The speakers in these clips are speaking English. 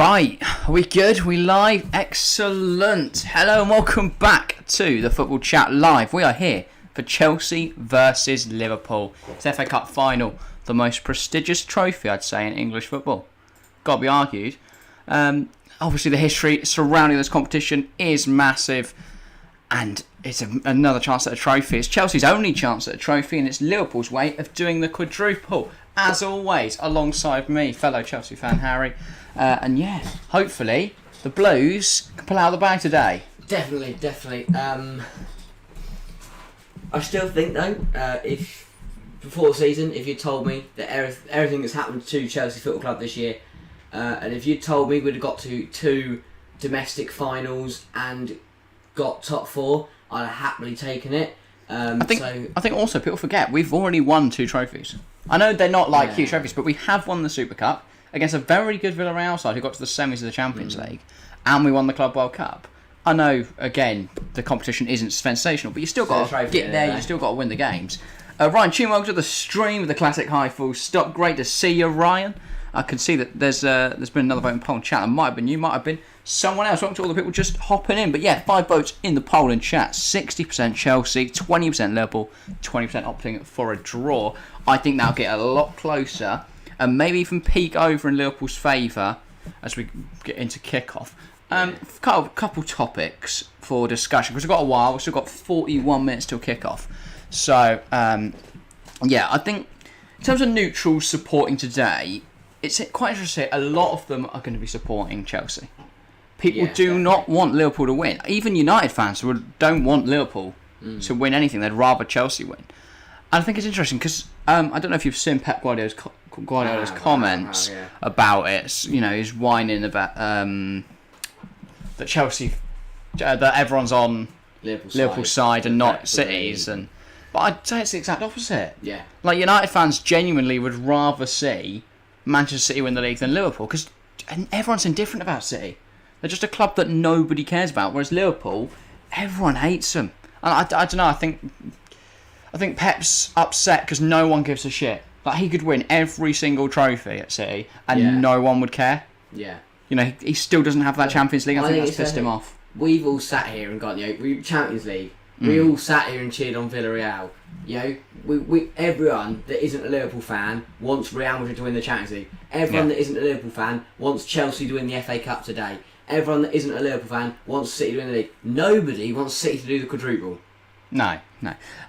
Right, are we good? We live? Excellent. Hello and welcome back to the Football Chat Live. We are here for Chelsea versus Liverpool. It's the FA Cup final, the most prestigious trophy, I'd say, in English football. Got to be argued. Obviously, the history surrounding this competition is massive, and it's another chance at a trophy. It's Chelsea's only chance at a trophy, and it's Liverpool's way of doing the quadruple. As always, alongside me, fellow Chelsea fan Harry. And yeah, hopefully the Blues can pull out of the bag today. Definitely. I still think though, if before the season, if you told me that everything that's happened to Chelsea Football Club this year, and if you told me we'd have got to 2 domestic finals and got top 4, I'd have happily taken it. I think also people forget we've already won 2 trophies. I know they're not like huge trophies, but we have won the Super Cup against a very good Villarreal side who got to the semis of the Champions League, and we won the Club World Cup. I know, again, the competition isn't sensational, but you still got to get there, you still got to win the games. Ryan, tune welcome to the stream with the classic high full stop. Great to see you, Ryan. I can see that there's been another vote in poll and chat. It might have been you, might have been someone else. Welcome to all the people just hopping in. But yeah, 5 votes in the poll and chat. 60% Chelsea, 20% Liverpool, 20% opting for a draw. I think that'll get a lot closer and maybe even peak over in Liverpool's favour as we get into kickoff. Couple topics for discussion because we've got a while. We've still got 41 minutes till kickoff. So I think in terms of neutrals supporting today, it's quite interesting. A lot of them are going to be supporting Chelsea. People do not want Liverpool to win. Even United fans don't want Liverpool to win anything. They'd rather Chelsea win. And I think it's interesting because I don't know if you've seen Pep Guardiola's comments about it. You know, he's whining about that Chelsea, that everyone's on Liverpool's side and not City's. But I'd say it's the exact opposite. Yeah. Like United fans genuinely would rather see Manchester City win the league than Liverpool because everyone's indifferent about City. They're just a club that nobody cares about. Whereas Liverpool, everyone hates them. And I don't know. I think Pep's upset because no one gives a shit. Like he could win every single trophy at City and no one would care. Yeah. You know, he still doesn't have that Champions League. I think that's pissed him off. We've all sat here and gone, we Champions League. We all sat here and cheered on Villarreal. You know, we everyone that isn't a Liverpool fan wants Real Madrid to win the Champions League. Everyone that isn't a Liverpool fan wants Chelsea to win the FA Cup today. Everyone that isn't a Liverpool fan wants City to win the league. Nobody wants City to do the quadruple. No.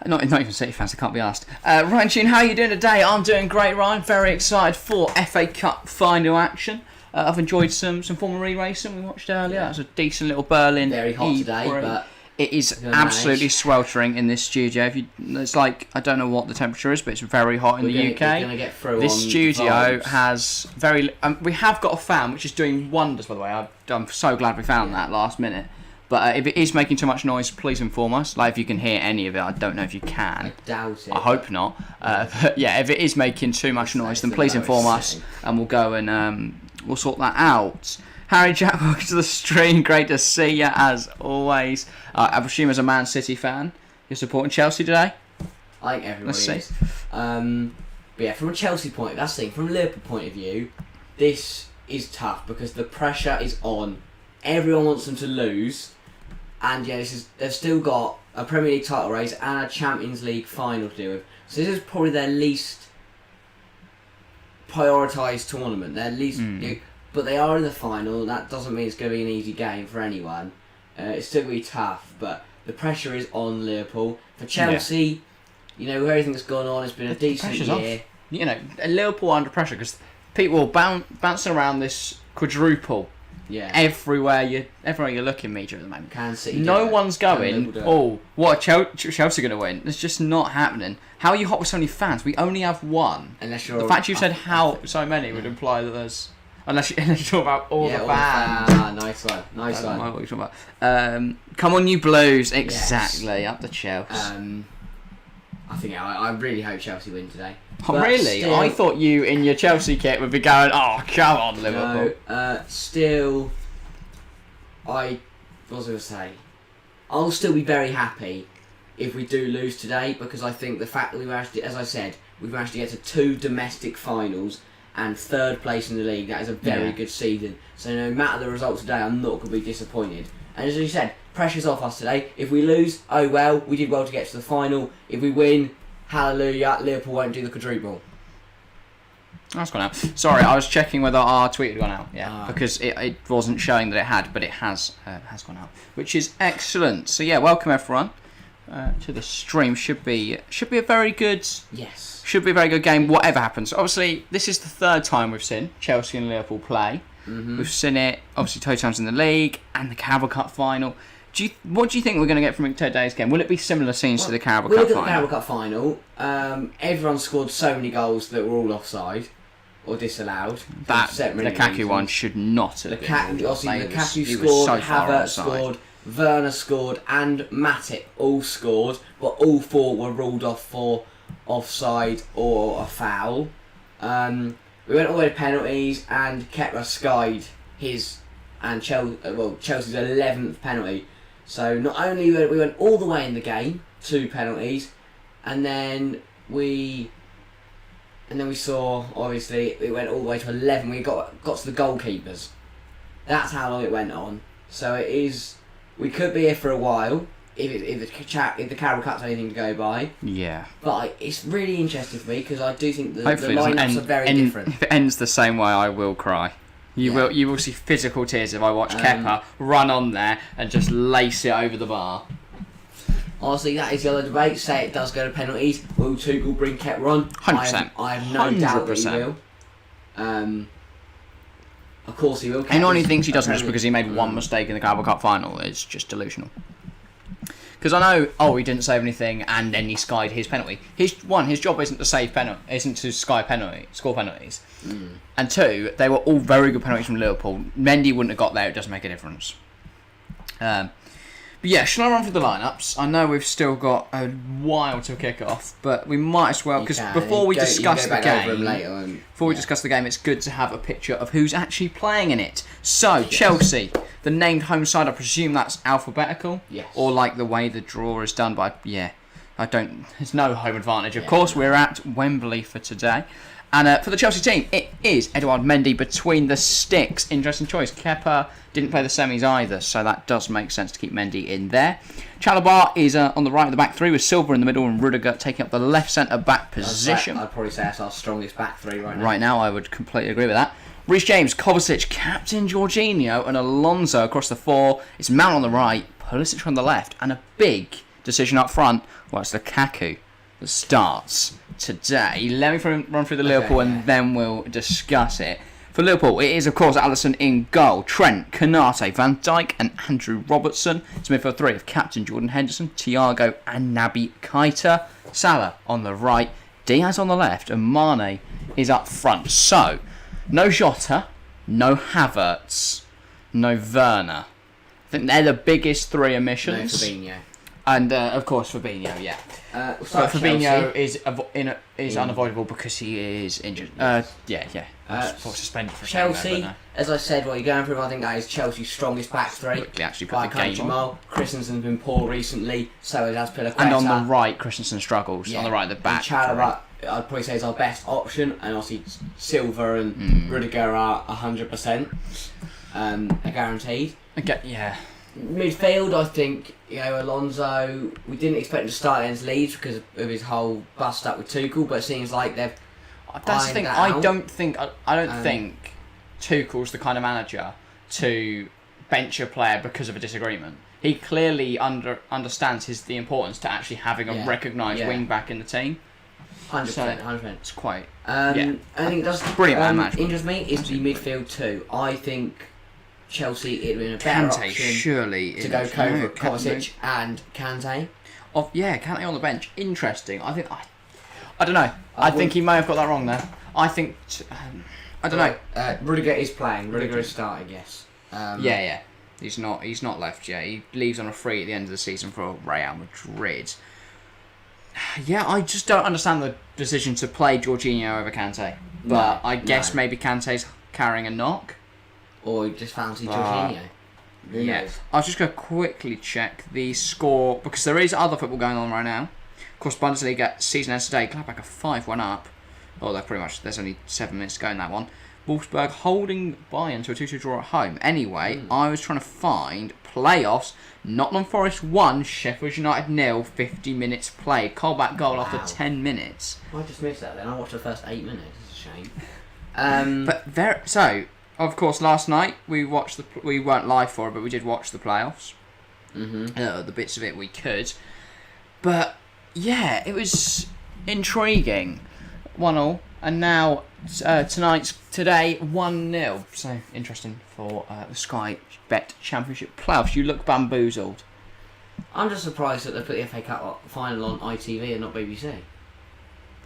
Not even City fans, I can't be asked. Ryan Sheen, how are you doing today? I'm doing great, Ryan. Very excited for FA Cup final action. I've enjoyed some Formula E racing we watched earlier. That was a decent little Berlin. Very hot today, but it is absolutely sweltering in this studio. It's like, I don't know what the temperature is, but it's very hot in the UK. We're gonna get through this on studio vibes. Has very... we have got a fan, which is doing wonders, by the way. I'm so glad we found that last minute. But if it is making too much noise, please inform us. Like, if you can hear any of it, I don't know if you can. I doubt it. I hope not. But yeah, if it is making too much noise, then please inform us, and we'll go and we'll sort that out. Harry Jack, welcome to the stream. Great to see you, as always. I assume as a Man City fan, you're supporting Chelsea today? I think everybody is. But yeah, from a Chelsea point of view, that's the thing. From a Liverpool point of view, this is tough because the pressure is on. Everyone wants them to lose. And yeah, they've still got a Premier League title race and a Champions League final to deal with. So this is probably their least prioritised tournament. Their least... but they are in the final. That doesn't mean it's going to be an easy game for anyone. It's still going to be tough, but the pressure is on Liverpool. For Chelsea, you know, with everything that's gone on, it's been a decent year. Off. You know, Liverpool are under pressure because people bouncing around this quadruple. Yeah. Everywhere you're looking, Major, at the moment. Can City no one's going, what are Chelsea going to win? It's just not happening. How are you hot with so many fans? We only have one. Unless you're... The fact you said so many would imply that there's... Unless you're talking about all the fans. Nice one. I don't know what you're talking about. Come on, you Blues. Exactly. Up the Chelsea. I think I really hope Chelsea win today. Oh, really? Still, I thought you in your Chelsea kit would be going, oh, come on, Liverpool. No, still, what was I going to say? I'll still be very happy if we do lose today because I think the fact that we've actually, as I said, we've managed to get to 2 domestic finals and 3rd place in the league. That is a very good season. So no matter the result today, I'm not going to be disappointed. And as you said, pressure's off us today. If we lose, oh well, we did well to get to the final. If we win, hallelujah, Liverpool won't do the quadruple. That's gone out. Sorry, I was checking whether our tweet had gone out. Yeah, because it wasn't showing that it had, but it has gone out, which is excellent. So yeah, welcome everyone to the stream. Should be a very good. Yes. Should be a very good game. Whatever happens. Obviously, this is the 3rd time we've seen Chelsea and Liverpool play. Mm-hmm. We've seen it obviously 2 times in the league and the Carabao Cup final. What do you think we're going to get from today's game? Will it be similar scenes to the Carabao Cup final? Look at the Carabao Cup final. Everyone scored so many goals that were all offside or disallowed. That Lukaku one should not have been. Lukaku scored, Havertz scored, Werner scored, and Matip all scored, but all 4 were ruled off for offside or a foul. We went all the way to penalties, and Kepa skied his and Chelsea's 11th penalty. So not only we went all the way in the game, 2 penalties, and then we saw, obviously, it went all the way to 11. We got to the goalkeepers. That's how long it went on. So it is. We could be here for a while if the Carabao Cup's anything to go by. Yeah. But it's really interesting for me because I do think the lineups are very different. If it ends the same way, I will cry. You will see physical tears if I watch Kepa run on there and just lace it over the bar. Honestly, that is the other debate. Say it does go to penalties. Will Tuchel bring Kepa on? 100%. I have no doubt that he will. Of course he will. And only thinks he doesn't just because he made one mistake in the Carabao Cup final. It's just delusional. Because I know, he didn't save anything, and then he skied his penalty. His job isn't to save isn't to score penalties. And 2, they were all very good penalties from Liverpool. Mendy wouldn't have got there. It doesn't make a difference. But yeah, shall I run through the lineups? I know we've still got a while to kick off, but we might as well, because before we discuss the game, it's good to have a picture of who's actually playing in it. So, Chelsea, the named home side, I presume that's alphabetical? Yes. Or like the way the draw is done by, there's no home advantage. Of course, we're at Wembley for today. And for the Chelsea team, it is Edouard Mendy between the sticks. Interesting choice. Kepa didn't play the semis either, so that does make sense to keep Mendy in there. Chalobah is on the right of the back 3 with Silva in the middle and Rudiger taking up the left centre-back position. I'd probably say that's our strongest back 3 right now. Right now, I would completely agree with that. Reece James, Kovacic, Captain Jorginho and Alonso across the 4. It's Mount on the right, Pulisic on the left, and a big decision up front. Well, it's Lukaku that starts today. Let me run through the Liverpool and then we'll discuss it. For Liverpool, it is of course Alisson in goal, Trent, Konate, Van Dijk and Andrew Robertson. It's midfield 3 of captain Jordan Henderson, Thiago and Naby Keita. Salah on the right, Diaz on the left and Mane is up front. So, no Jota, no Havertz, no Werner. I think they're the biggest 3 omissions. No Fabinho. And of course Fabinho, yeah. But Fabinho is unavoidable because he is injured. Suspended for Chelsea, as I said, what you're going through, I think that is Chelsea's strongest back 3. Actually put the game on. Christensen's been poor recently, so has Azpilicueta. And on the right, Christensen struggles. Yeah. On the right, the back. Chalobah, I'd probably say is our best option, and obviously Silva and Rudiger are 100%. Are guaranteed. Yeah. Midfield, I think, Alonso, we didn't expect him to start against Leeds because of his whole bust up with Tuchel, but it seems like they've That's the thing, I don't think Tuchel's the kind of manager to bench a player because of a disagreement. He clearly understands the importance to actually having a recognised wing back in the team. 100%. It's quite... I think that's brilliant management. Interests me is the midfield too. I think Chelsea it would be a better option surely to go Kovacic and Kante. Kante on the bench. Interesting. I don't know. I think he may have got that wrong there. I think I don't know. Rudiger is playing. Rudiger is starting. Yes. He's not left yet. He leaves on a free at the end of the season for Real Madrid. Yeah, I just don't understand the decision to play Jorginho over Kante. But I guess maybe Kante's carrying a knock. Or he just fancy Jorginho. Yeah. I was just going to quickly check the score, because there is other football going on right now. Of course, Bundesliga season ends today. Gladbach are 5-1 up. Oh, they're pretty much. There's only 7 minutes to go in that one. Wolfsburg holding Bayern to a 2-2 draw at home. Anyway, I was trying to find playoffs. Nottingham Forest 1, Sheffield United 0, 50 minutes played. Colback goal after 10 minutes. I just missed that then. I watched the first 8 minutes. It's a shame. So, of course, last night we weren't live for it, but we did watch the playoffs. The bits of it we could. But, yeah, it was intriguing. 1-1. And now, today, 1-0. So, interesting for the Sky Bet Championship playoffs. You look bamboozled. I'm just surprised that they put the FA Cup final on ITV and not BBC.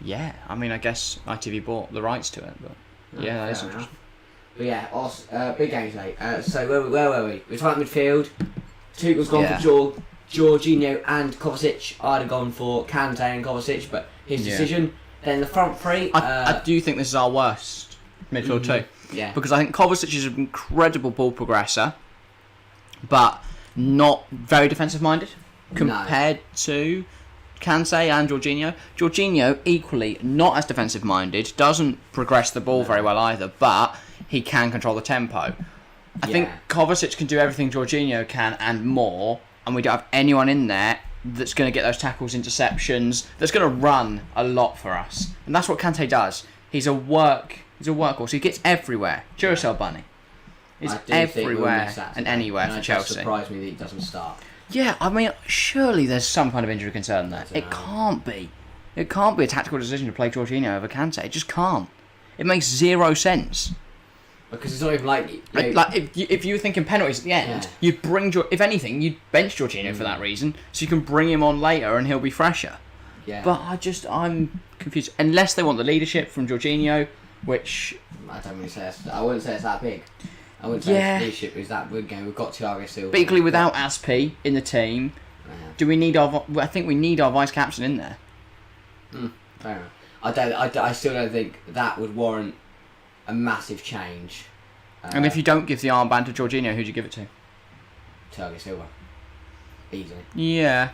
Yeah, I mean, I guess ITV bought the rights to it, but yeah, that is interesting. Enough. But yeah, big games today. So where were we? We're talking midfield. Tuchel's gone for Jorginho and Kovacic. I'd have gone for Kante and Kovacic, but his decision. Then the front three. I do think this is our worst midfield too. Yeah. Because I think Kovacic is an incredible ball progressor, but not very defensive minded compared to Kante and Jorginho. Jorginho, equally not as defensive minded, doesn't progress the ball very well either, but he can control the tempo. I think Kovacic can do everything Jorginho can and more, and we don't have anyone in there that's going to get those tackles, interceptions, that's going to run a lot for us. And that's what Kante does. He's a workhorse. He gets everywhere. Duracell Bunny. He's everywhere and anywhere for Chelsea. It surprised me that he doesn't start. Yeah, I mean, surely there's some kind of injury concern there. It can't be. It can't be a tactical decision to play Jorginho over Kante. It just can't. It makes zero sense. Because it's not even like... if you were thinking penalties at the end, you'd bring... if anything, you'd bench Jorginho for that reason, so you can bring him on later and he'll be fresher. Yeah. But I'm confused. Unless they want the leadership from Jorginho, which... I wouldn't say it's that big. I wouldn't say the leadership is that big game. We've got Thiago Silva. But equally, without Aspi in the team, do we need our... I think we need our vice-captain in there. Fair enough. I still don't think that would warrant a massive change. And if you don't give the armband to Jorginho, who'd you give it to? Thiago Silva. Easily. Yeah.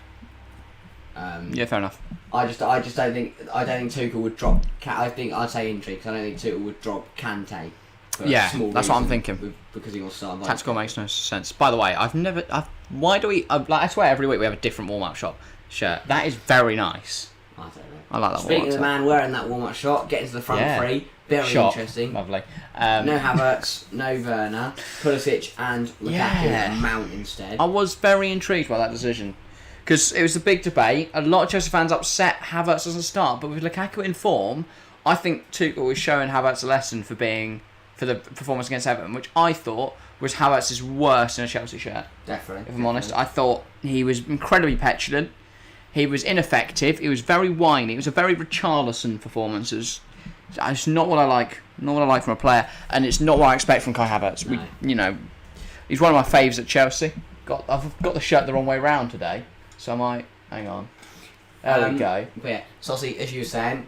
Yeah, fair enough. I just don't think Tuchel would drop. I'd say injury because I don't think Tuchel would drop Kante. That's what I'm thinking. Because he wants to start. Tactical makes no sense. By the way, why do we? I swear every week we have a different warm-up shop shirt. That is very nice. I don't know. I like that. Speaking of the man wearing that warm-up shot, getting to the front three, very interesting. Lovely. No Havertz, no Werner, Pulisic and Lukaku and Mount instead. I was very intrigued by that decision because it was a big debate. A lot of Chelsea fans upset Havertz doesn't start, but with Lukaku in form, I think Tuchel was showing Havertz a lesson for the performance against Everton, which I thought was Havertz's worst in a Chelsea shirt. Definitely. If I'm honest, I thought he was incredibly petulant. He was ineffective. He was very whiny. It was a very Richarlison performance. It's not what I like. Not what I like from a player, and it's not what I expect from Kai Havertz. No. He's one of my faves at Chelsea. I've got the shirt the wrong way round today, so I might hang on. There we go. But yeah, so obviously, as you were saying,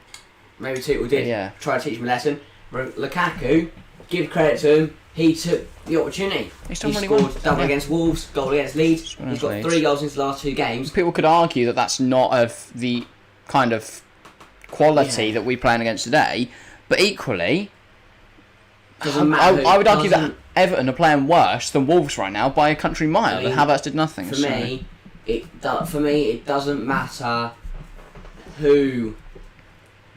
maybe Tuchel did try to teach him a lesson. Lukaku, give credit to him. He took the opportunity. He scored double against Wolves, goal against Leeds. He's got 3 goals in his last 2 games. People could argue that that's not of the kind of quality that we're playing against today, but equally, I would argue that Everton are playing worse than Wolves right now by a country mile. And Havertz did nothing. For me, it doesn't matter who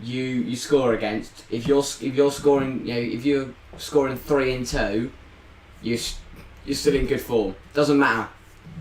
you score against. If you're scoring, if you're scoring 3 and 2, you're still in good form. Doesn't matter.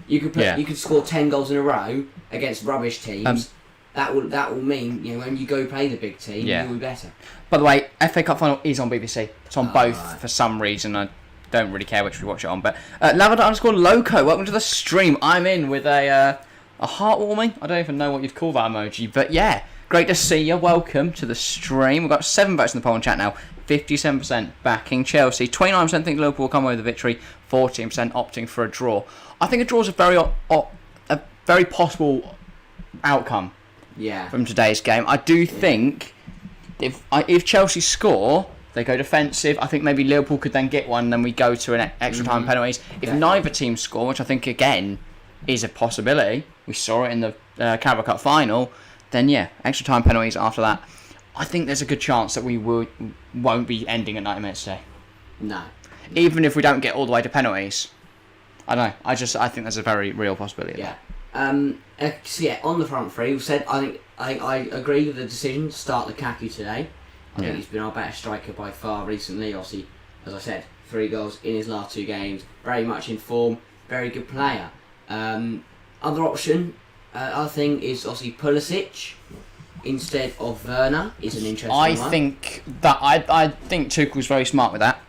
You could score 10 goals in a row against rubbish teams. That will mean when you go play the big team, you'll be better. By the way, FA Cup final is on BBC. It's on both for some reason. I don't really care which we watch it on. But Lavada_Loco, welcome to the stream. I'm in with a heartwarming. I don't even know what you'd call that emoji, but yeah. Great to see you. Welcome to the stream. We've got 7 votes in the poll and chat now. 57% backing Chelsea. 29% think Liverpool will come away with a victory. 14% opting for a draw. I think a draw is a very possible outcome from today's game. I do think if Chelsea score, they go defensive. I think maybe Liverpool could then get one, and then we go to an extra time penalties. If neither team score, which I think again is a possibility, we saw it in the Carabao Cup final. Then extra time penalties after that. I think there's a good chance that we won't be ending at 90 minutes today. No. Even if we don't get all the way to penalties. I don't know. I think there's a very real possibility. Yeah. On the front three, we said I agree with the decision to start Lukaku today. I think he's been our better striker by far recently. Obviously, as I said, 3 goals in his last 2 games. Very much in form. Very good player. Other option, other thing is obviously Pulisic instead of Werner is an interesting one. I think Tuchel's very smart with that.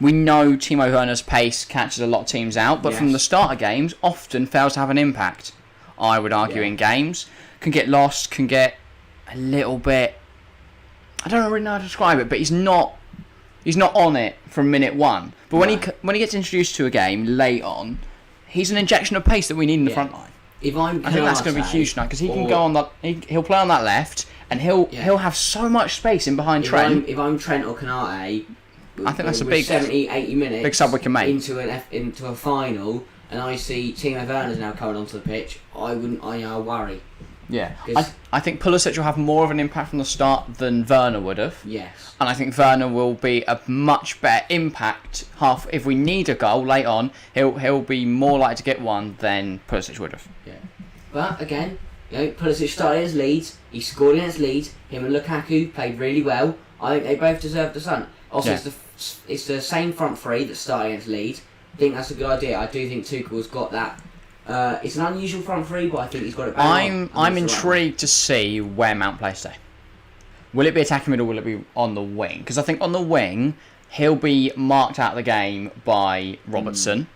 We know Timo Werner's pace catches a lot of teams out, but from the start of games, often fails to have an impact. I would argue in games. Can get lost, can get a little bit... I don't really know how to describe it, but he's not on it from minute 1. But when he gets introduced to a game late on, he's an injection of pace that we need in the front line. I think that's going to be huge tonight, because he can go on that. He'll play on that left, and he'll have so much space in behind Trent. If I'm Trent or Canate, I think that's a big 70, 80 minutes big sub we can make into a final, and I see Timo Werner's now coming onto the pitch. I worry. Yeah, I think Pulisic will have more of an impact from the start than Werner would have. Yes. And I think Werner will be a much better impact if we need a goal late on. He'll be more likely to get one than Pulisic would have. Yeah. But again, Pulisic started against Leeds. He scored against Leeds. Him and Lukaku played really well. I think they both deserve the sun. Also, it's the same front three that started against Leeds. I think that's a good idea. I do think Tuchel's got that. It's an unusual front three, but I think he's got it bang on. I'm intrigued to see where Mount plays today. Will it be attacking mid or will it be on the wing? Because I think on the wing, he'll be marked out of the game by Robertson,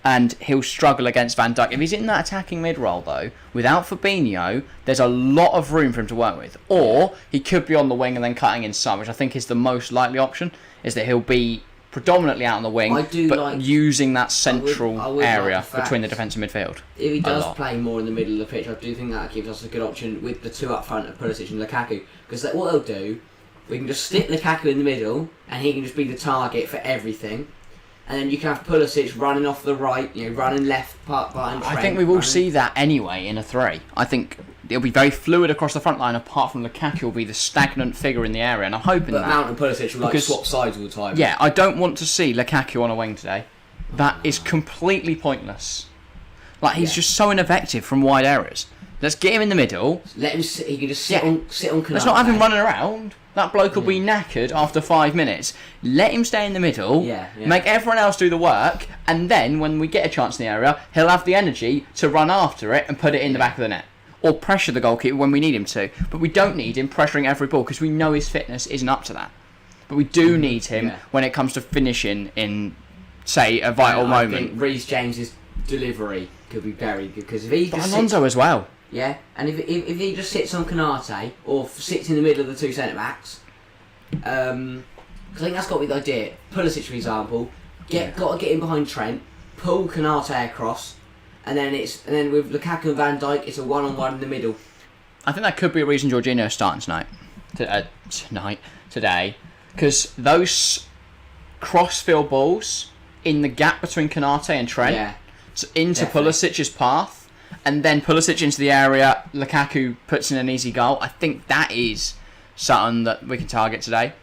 and he'll struggle against Van Dijk. If he's in that attacking mid role, though, without Fabinho, there's a lot of room for him to work with. Or he could be on the wing and then cutting in some, which I think is the most likely option, is that he'll be predominantly out on the wing, but using that central area between the defence and midfield. If he does play more in the middle of the pitch, I do think that gives us a good option with the 2 up front of Pulisic and Lukaku. Because what they'll do, we can just stick Lukaku in the middle, and he can just be the target for everything. And then you can have Pulisic running off the right, running left behind Trent. I think we will see that anyway in a 3. I think it'll be very fluid across the front line, apart from Lukaku will be the stagnant figure in the area, and I'm hoping that... But Mount and Pulisic will swap sides all the time. Yeah, I don't want to see Lukaku on a wing today. That is completely pointless. He's just so ineffective from wide areas. Let's get him in the middle. Let him sit, he can just sit on Canal. Let's not have him running around. That bloke will be knackered after 5 minutes. Let him stay in the middle, make everyone else do the work, and then when we get a chance in the area, he'll have the energy to run after it and put it in the back of the net. Or pressure the goalkeeper when we need him to. But we don't need him pressuring every ball, because we know his fitness isn't up to that. But we do need him when it comes to finishing in, say, a vital moment. I think Reece James's delivery could be very good, because if he just Alonso as well. Yeah, and if he just sits on Canate or sits in the middle of the 2 centre backs, because I think that's got to be the idea. Pulisic, for example, got to get in behind Trent, pull Canate across, and then with Lukaku and Van Dijk, it's a 1-on-1 in the middle. I think that could be a reason Jorginho's starting today, because those cross-field balls in the gap between Canate and Trent, into Pulisic's path. And then Pulisic into the area, Lukaku puts in an easy goal. I think that is something that we can target today.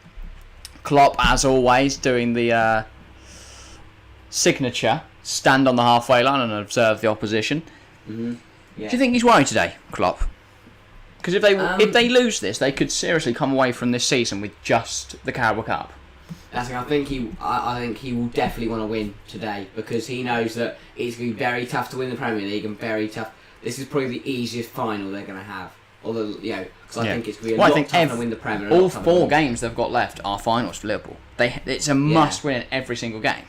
Klopp, as always, doing the signature, stand on the halfway line and observe the opposition. Mm-hmm. Yeah. Do you think he's worried today, Klopp? Because if they lose this, they could seriously come away from this season with just the Carabao Cup. I think he will definitely want to win today, because he knows that it's going to be very tough to win the Premier League, and very tough. This is probably the easiest final they're going to have. Although, because I think it's going to be a lot tougher to win the Premier League. All 4 games they've got left are finals for Liverpool. It's a must win in every single game.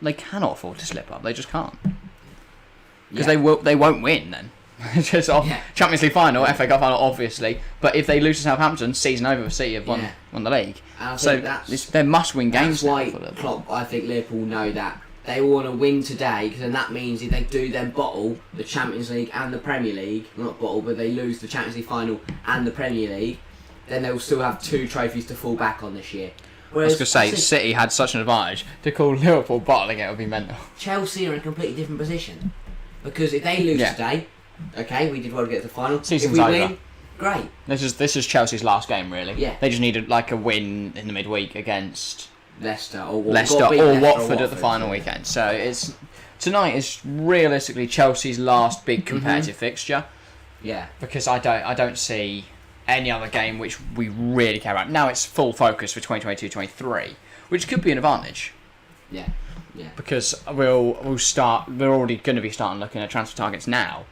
They cannot afford to slip up. They just can't. Because they won't win then. Just off Champions League final, FA Cup final, obviously. But if they lose to Southampton, season over for City have won the league. So they're must-win games. That's why Klopp, I think Liverpool know that they want to win today, because then that means if they do then bottle the Champions League and the Premier League, not bottle, but they lose the Champions League final and the Premier League, then they'll still have 2 trophies to fall back on this year. Whereas, I was going to say, City had such an advantage. To call Liverpool bottling it would be mental. Chelsea are in a completely different position, because if they lose today, okay, we did well to get to the final. Season's over. great. This is Chelsea's last game, really. Yeah. They just needed like a win in the midweek against Leicester or Watford at the final weekend. So tonight is realistically Chelsea's last big competitive fixture. Yeah. Because I don't see any other game which we really care about. Now it's full focus for 2022-23, which could be an advantage. Yeah. Yeah. Because we'll start. We're already going to be starting looking at transfer targets now.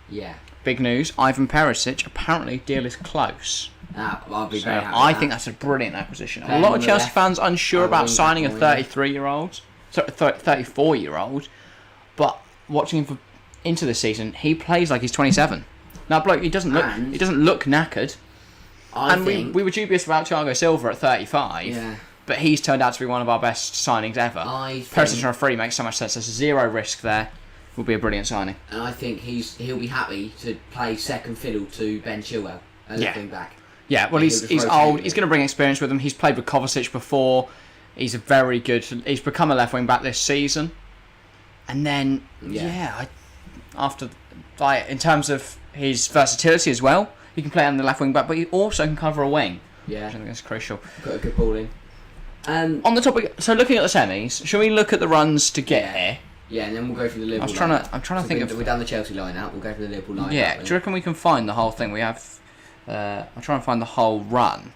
Yeah. Big news: Ivan Perisic apparently deal is close. I'll be very happy. I think that's a brilliant acquisition. A lot of Chelsea fans unsure about signing a 34-year-old, but watching him into the season, he plays like he's 27. Now, bloke, he doesn't look knackered. We were dubious about Thiago Silva at 35. Yeah. But he's turned out to be one of our best signings ever. Perisic on a free makes so much sense. There's zero risk there. Will be a brilliant signing. And I think he'll be happy to play second fiddle to Ben Chilwell at left wing back. Yeah, well, he's old. He's going to bring experience with him. He's played with Kovacic before. He's he's become a left wing back this season. And then, after, like, in terms of his versatility as well, he can play on the left wing back, but he also can cover a wing. Yeah, I think that's crucial. Put a good ball in. On the topic, so looking at the semis, shall we look at the runs to get here? Yeah, and then we'll go through the Liverpool. I'm trying to think of. We've done the Chelsea line out. We'll go through the Liverpool line. Yeah, do you reckon we can find the whole thing? We have. I'll try and find the whole run,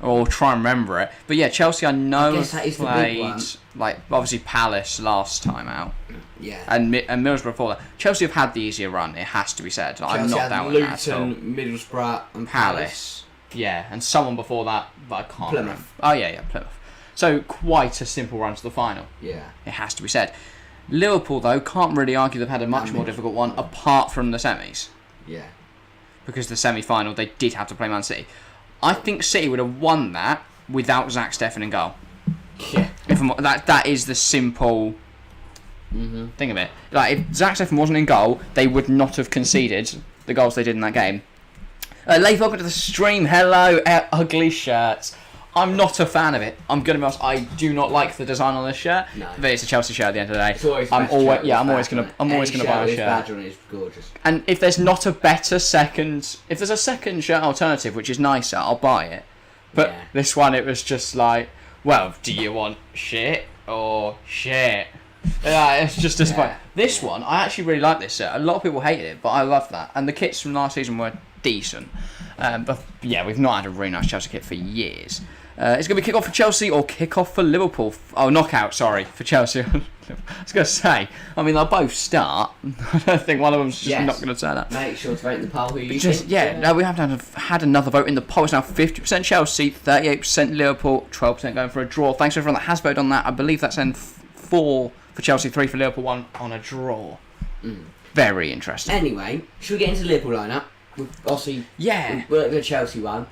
or try and remember it. But yeah, Chelsea I know have played like obviously Palace last time out. Yeah. And Middlesbrough before that. Chelsea have had the easier run. It has to be said. I'm not doubting that at all. Luton, Middlesbrough, and Palace. Yeah, and someone before that, but I can't remember. Plymouth. Oh yeah, Plymouth. So quite a simple run to the final. Yeah. It has to be said. Liverpool, though, can't really argue they've had a much more difficult one apart from the semis. Yeah. Because the semi-final, they did have to play Man City. I think City would have won that without Zach Steffen in goal. Yeah. That is the simple thing of it. Like, if Zach Steffen wasn't in goal, they would not have conceded the goals they did in that game. Leif, welcome to the stream. Hello, ugly shirts. I'm not a fan of it. I'm going to be honest. I do not like the design on this shirt. No. But it's a Chelsea shirt at the end of the day. It's always I'm always going to buy a shirt. Badge on it is gorgeous. And if there's not a better second, if there's a second shirt alternative which is nicer, I'll buy it. But this one, it was just like, well, do you want shit or shit? It's just disappointing. This one, I actually really like this shirt. A lot of people hated it, but I love that. And the kits from last season were decent. But yeah, we've not had a really nice Chelsea kit for years. It's going to be kick-off for Chelsea or kick-off for Liverpool. Oh, knockout, sorry, for Chelsea. I was going to say, I mean, they'll both start. I don't think one of them's just not going to turn up. Make sure to vote in the poll who you think. No, we haven't had another vote in the poll. It's now 50% Chelsea, 38% Liverpool, 12% going for a draw. Thanks to everyone that has voted on that. I believe that's in 4 for Chelsea, 3 for Liverpool, 1 on a draw. Very interesting. Anyway, should we get into the Liverpool lineup? Obviously, we're at the Chelsea one.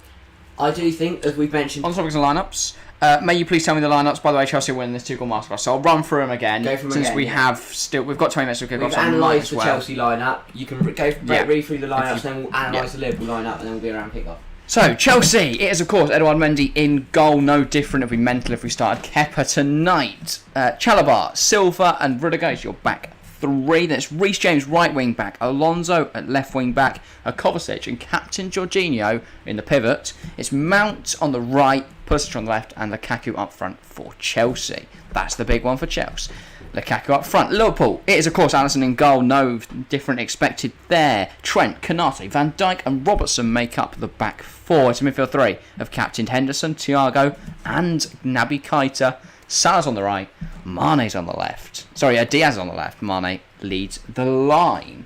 I do think, as we've mentioned... On the topics of lineups, may you please tell me the lineups? By the way, Chelsea are winning this 2-goal masterclass, so I'll run through them again. We've got 20 minutes to kick off. We've analysed the Chelsea lineup. You can read through the lineups, then we'll analyse the Liverpool lineup, and then we'll be around kick-off. So, Chelsea, it is, of course, Eduard Mendy in goal. No different. It would be mental if we started Kepa tonight. Chalobah, Silva, and Rudiger is your back 3. That's Reece James, right wing back. Alonso at left wing back. Kovacic and Captain Jorginho in the pivot. It's Mount on the right, Pulisic on the left, and Lukaku up front for Chelsea. That's the big one for Chelsea. Lukaku up front. Liverpool, it is, of course, Alisson in goal. No different expected there. Trent, Konate, Van Dijk, and Robertson make up the back 4. It's a midfield 3 of Captain Henderson, Thiago, and Naby Keita. Salah's on the right, Mane's on the left. Diaz on the left. Mane leads the line.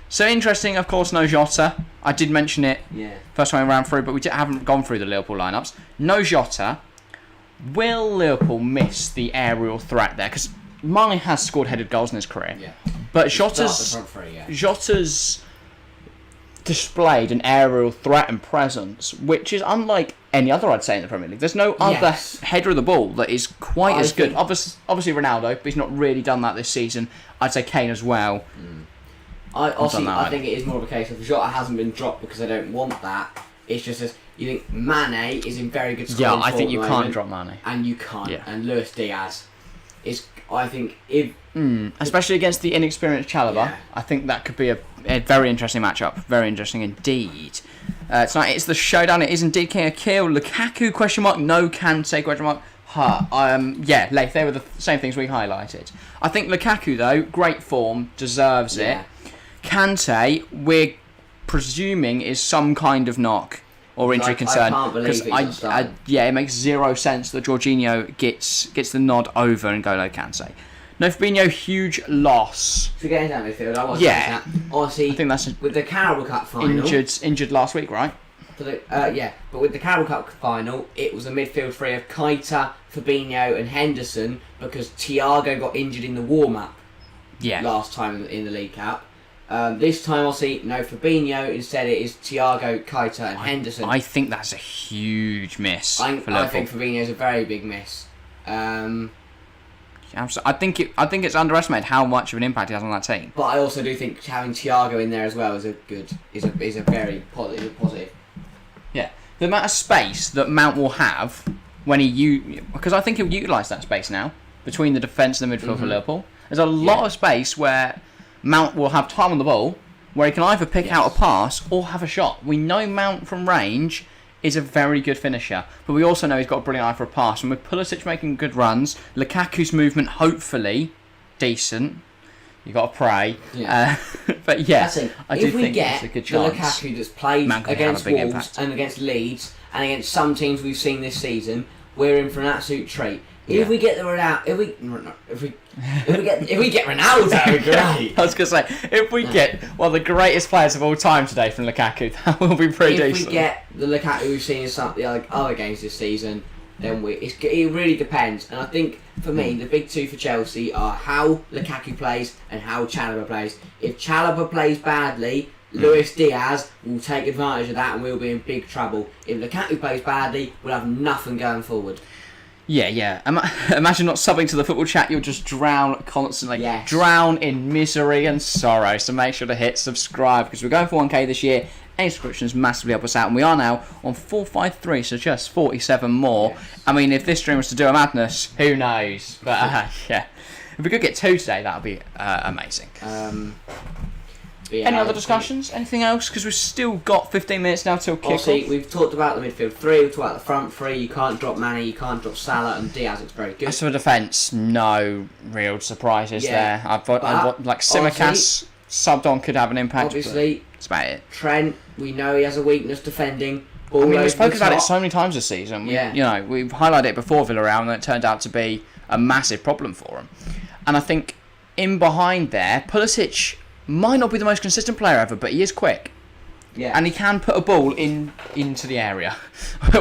So interesting, of course, no Jota. I did mention it first time I ran through, but we haven't gone through the Liverpool lineups. No Jota. Will Liverpool miss the aerial threat there? Because Mane has scored headed goals in his career. Yeah. But Jota's displayed an aerial threat and presence, which is unlike any other, I'd say, in the Premier League. There's no other header of the ball that is quite as good. Obviously Ronaldo, but he's not really done that this season. I'd say Kane as well. I think it is more of a case of Jota hasn't been dropped because they don't want that. It's just as you think Mane is in very good scoring form. I think you can't drop Mane. And you can't. Yeah. And Luis Diaz is I think if especially against the inexperienced Chalobah, Yeah. I think that could be a very interesting matchup. Very interesting indeed. Tonight it's the showdown. It is indeed King of Kill. Lukaku question mark. No Kante question mark. Yeah, Leif, they were the same things we highlighted. I think Lukaku though, great form, deserves Yeah. it. Kante, we're presuming is some kind of knock or injury concern. I can't believe he's not starting. It makes zero sense that Jorginho gets the nod over N'Golo Kante. No, Fabinho, huge loss. To get into that midfield, I want Yeah. that. Honestly, I think that's with the Carabao Cup final. injured last week, right? But with the Carabao Cup final, it was a midfield three of Keita, Fabinho, and Henderson because Thiago got injured in the warm-up Yeah. last time in the League Cup. This time, I'll see no Fabinho. Instead, it is Thiago, Keita, and Henderson. I think that's a huge miss I for Liverpool. think Fabinho is a very big miss. I think it's underestimated how much of an impact he has on that team. But I also do think having Thiago in there as well is a very positive. Yeah, the amount of space that Mount will have when because I think he'll utilise that space now between the defence and the midfield for Liverpool. There's a lot of space where Mount will have time on the ball, where he can either pick out a pass or have a shot. We know Mount from range is a very good finisher, but we also know he's got a brilliant eye for a pass. And with Pulisic making good runs, Lukaku's movement hopefully decent. You got to pray. Yeah. But yeah, That's it. I do if we think get it's a good the chance. Lukaku that's played Man could have against a big Wolves impact. and against Leeds and against some teams we've seen this season, we're in for an absolute treat. Yeah. If we get the Ronaldo, if we get Ronaldo, great. I was going to say, if we get one of the greatest players of all time today from Lukaku, that will be pretty If decent. we get the Lukaku we've seen in some of the other games this season, then it really depends. And I think for me, the big two for Chelsea are how Lukaku plays and how Chalobah plays. If Chalobah plays badly, Luis Diaz will take advantage of that and we'll be in big trouble. If Lukaku plays badly, we'll have nothing going forward. Yeah. Imagine not subbing to the football chat, you'll just drown constantly. Yes. Drown in misery and sorrow. So make sure to hit subscribe because we're going for 1k this year. Any subscriptions massively help us out, and we are now on 453, so just 47 more. Yes. I mean, if this stream was to do a madness, who knows? But yeah, if we could get 2 today, that would be amazing. Any other discussions? Anything else? Because we've still got 15 minutes now till kick-off. We've talked about the midfield three, we've talked about the front three. You can't drop Mane, you can't drop Salah, and Diaz looks very good. As for defence, no real surprises there. I've got like Simicast subbed on could have an impact. Obviously, that's about it. Trent, we know he has a weakness defending. I mean, we've spoken about it so many times this season. Yeah. We've highlighted it before Villarreal, and it turned out to be a massive problem for him. And I think in behind there, Pulisic might not be the most consistent player ever, but he is quick. Yeah. And he can put a ball into the area.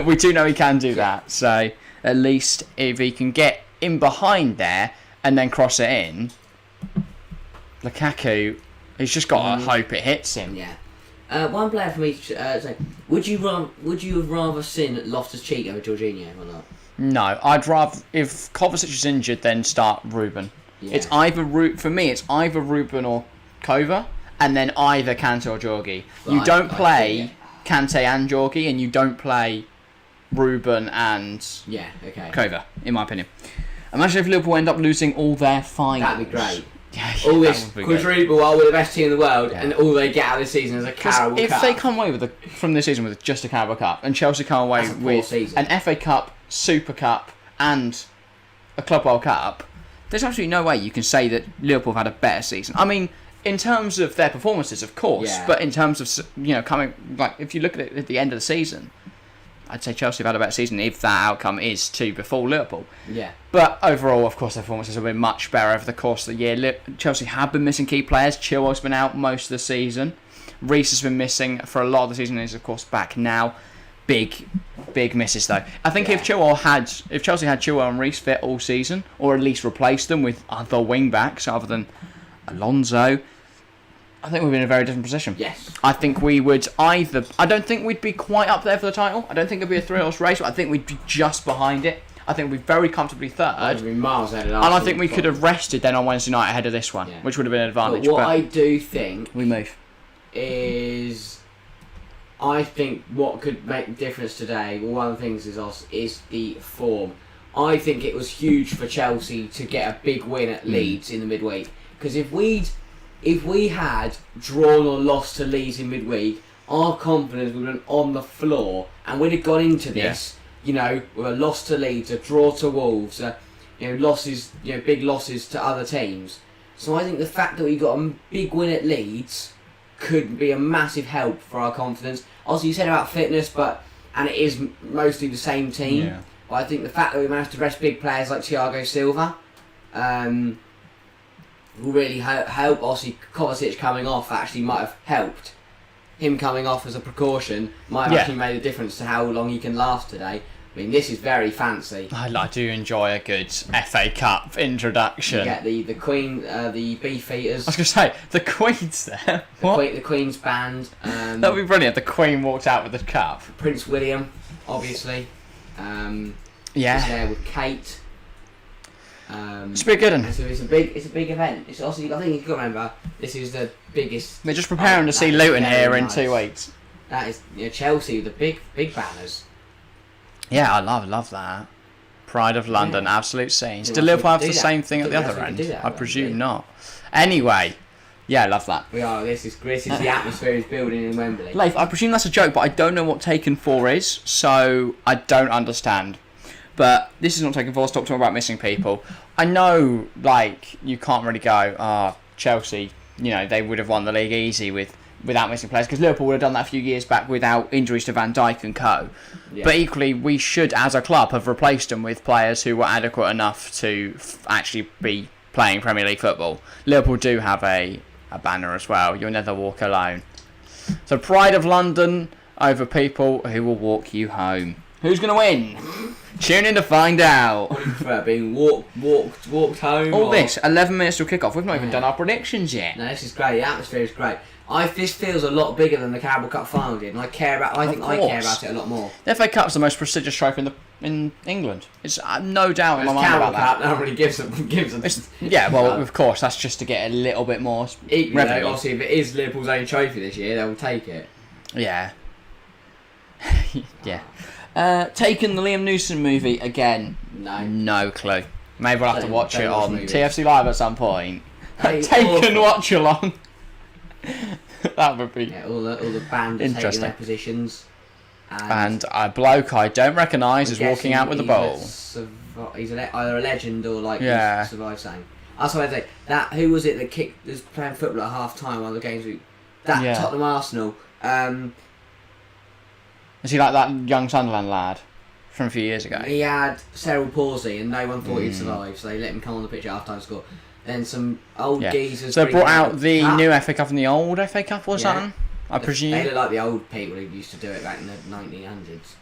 We do know he can do that. So at least if he can get in behind there and then cross it in, Lukaku, he's just got to hope it hits him. Yeah. One player for me to say, would you have rather seen Loftus-Cheek over Jorginho or not? No, I'd rather, if Kovacic is injured, then start Ruben. Yeah. It's either Ruben or Kova, and then either Kante or Jorgi. You don't play Kante and Jorgi, and you don't play Ruben and Kova, in my opinion. Imagine if Liverpool end up losing all their finals. That'd be great. Yeah, all this that would be quadruple while we're the best team in the world, and all they get out of this season is a Carabao Cup. If they come away from this season with just a Carabao Cup, and Chelsea come away with an FA Cup, Super Cup, and a Club World Cup, there's absolutely no way you can say that Liverpool have had a better season. I mean, in terms of their performances, of course, but in terms of coming, like, if you look at it at the end of the season, I'd say Chelsea have had a better season if that outcome is to befall Liverpool. Yeah. But overall, of course, their performances have been much better over the course of the year. Chelsea have been missing key players. Chilwell's been out most of the season. Reece has been missing for a lot of the season. He's of course back now. Big misses though. I think if Chelsea had Chilwell and Reece fit all season, or at least replaced them with other wing backs other than Alonso, I think we'd be in a very different position. Yes. I think we would I don't think we'd be quite up there for the title. I don't think it'd be a 3-horse race, but I think we'd be just behind it. I think we'd be very comfortably third. I'd be miles ahead of and I think we could have rested then on Wednesday night ahead of this one, which would have been an advantage. But what I do think we move is, I think what could make the difference today, well, one of the things is the form. I think it was huge for Chelsea to get a big win at Leeds in the midweek. Because if we had drawn or lost to Leeds in midweek, our confidence would have been on the floor, and we'd have gone into this, with a loss to Leeds, a draw to Wolves, losses, big losses to other teams. So I think the fact that we got a big win at Leeds could be a massive help for our confidence. Also, you said about fitness, and it is mostly the same team. Yeah. But I think the fact that we managed to rest big players like Thiago Silva will really help. Obviously, Kovacic coming off actually might have helped. Him coming off as a precaution might have actually made a difference to how long he can last today. I mean, this is very fancy. I do enjoy a good FA Cup introduction. You get the Queen, the Beefeaters. I was going to say, the Queen's there. The Queen's band. That would be brilliant. The Queen walked out with the cup. Prince William, obviously. Yeah. There with Kate. It's a bit good, so it's a big event. It's also, I think you've got to remember, this is the biggest. We're just preparing to see Luton here in 2 weeks. That is Chelsea with the big banners. Yeah, I love that. Pride of London, absolute scenes. Do Liverpool have the same thing at the other end? I presume not. Anyway, yeah, I love that. We are. This is the atmosphere is building in Wembley. Leif, I presume that's a joke, but I don't know what Taken 4 is, so I don't understand. But this is not Taken 4. Stop talking about missing people. I know, you can't really go, Chelsea, they would have won the league easy without missing players, because Liverpool would have done that a few years back without injuries to Van Dijk and co. Yeah. But equally, we should, as a club, have replaced them with players who were adequate enough to actually be playing Premier League football. Liverpool do have a banner as well. You'll never walk alone. So Pride of London over people who will walk you home. Who's going to win? Tune in to find out. What do you prefer, being walked home? This, 11 minutes till kick-off. We've not even done our predictions yet. No, this is great. The atmosphere is great. This feels a lot bigger than the Carabao Cup final did, and I care about it a lot more. The FA Cup's the most prestigious trophy in England. It's no doubt in my mind about that. Cup really gives them. Of course, that's just to get a little bit more revenue. Obviously, if it is Liverpool's own trophy this year, they'll take it. Yeah. Yeah. Taken the Liam Neeson movie again. No clue. Maybe we'll have to watch it on TFC Live at some point. Taken Watchalong. That would be all the band are taking their positions. And a bloke I don't recognise is walking out with the ball. He's either a legend or he's survived something. That's what I say. Who was it that was playing football at half time one of the games? Tottenham Arsenal. Is he like that young Sunderland lad from a few years ago? He had cerebral palsy and no one thought he'd survive, so they let him come on the pitch at half time score. Then some old geezers. So they brought out the new FA Cup and the old FA Cup or something? I presume. They look like the old people who used to do it back in the 1900s.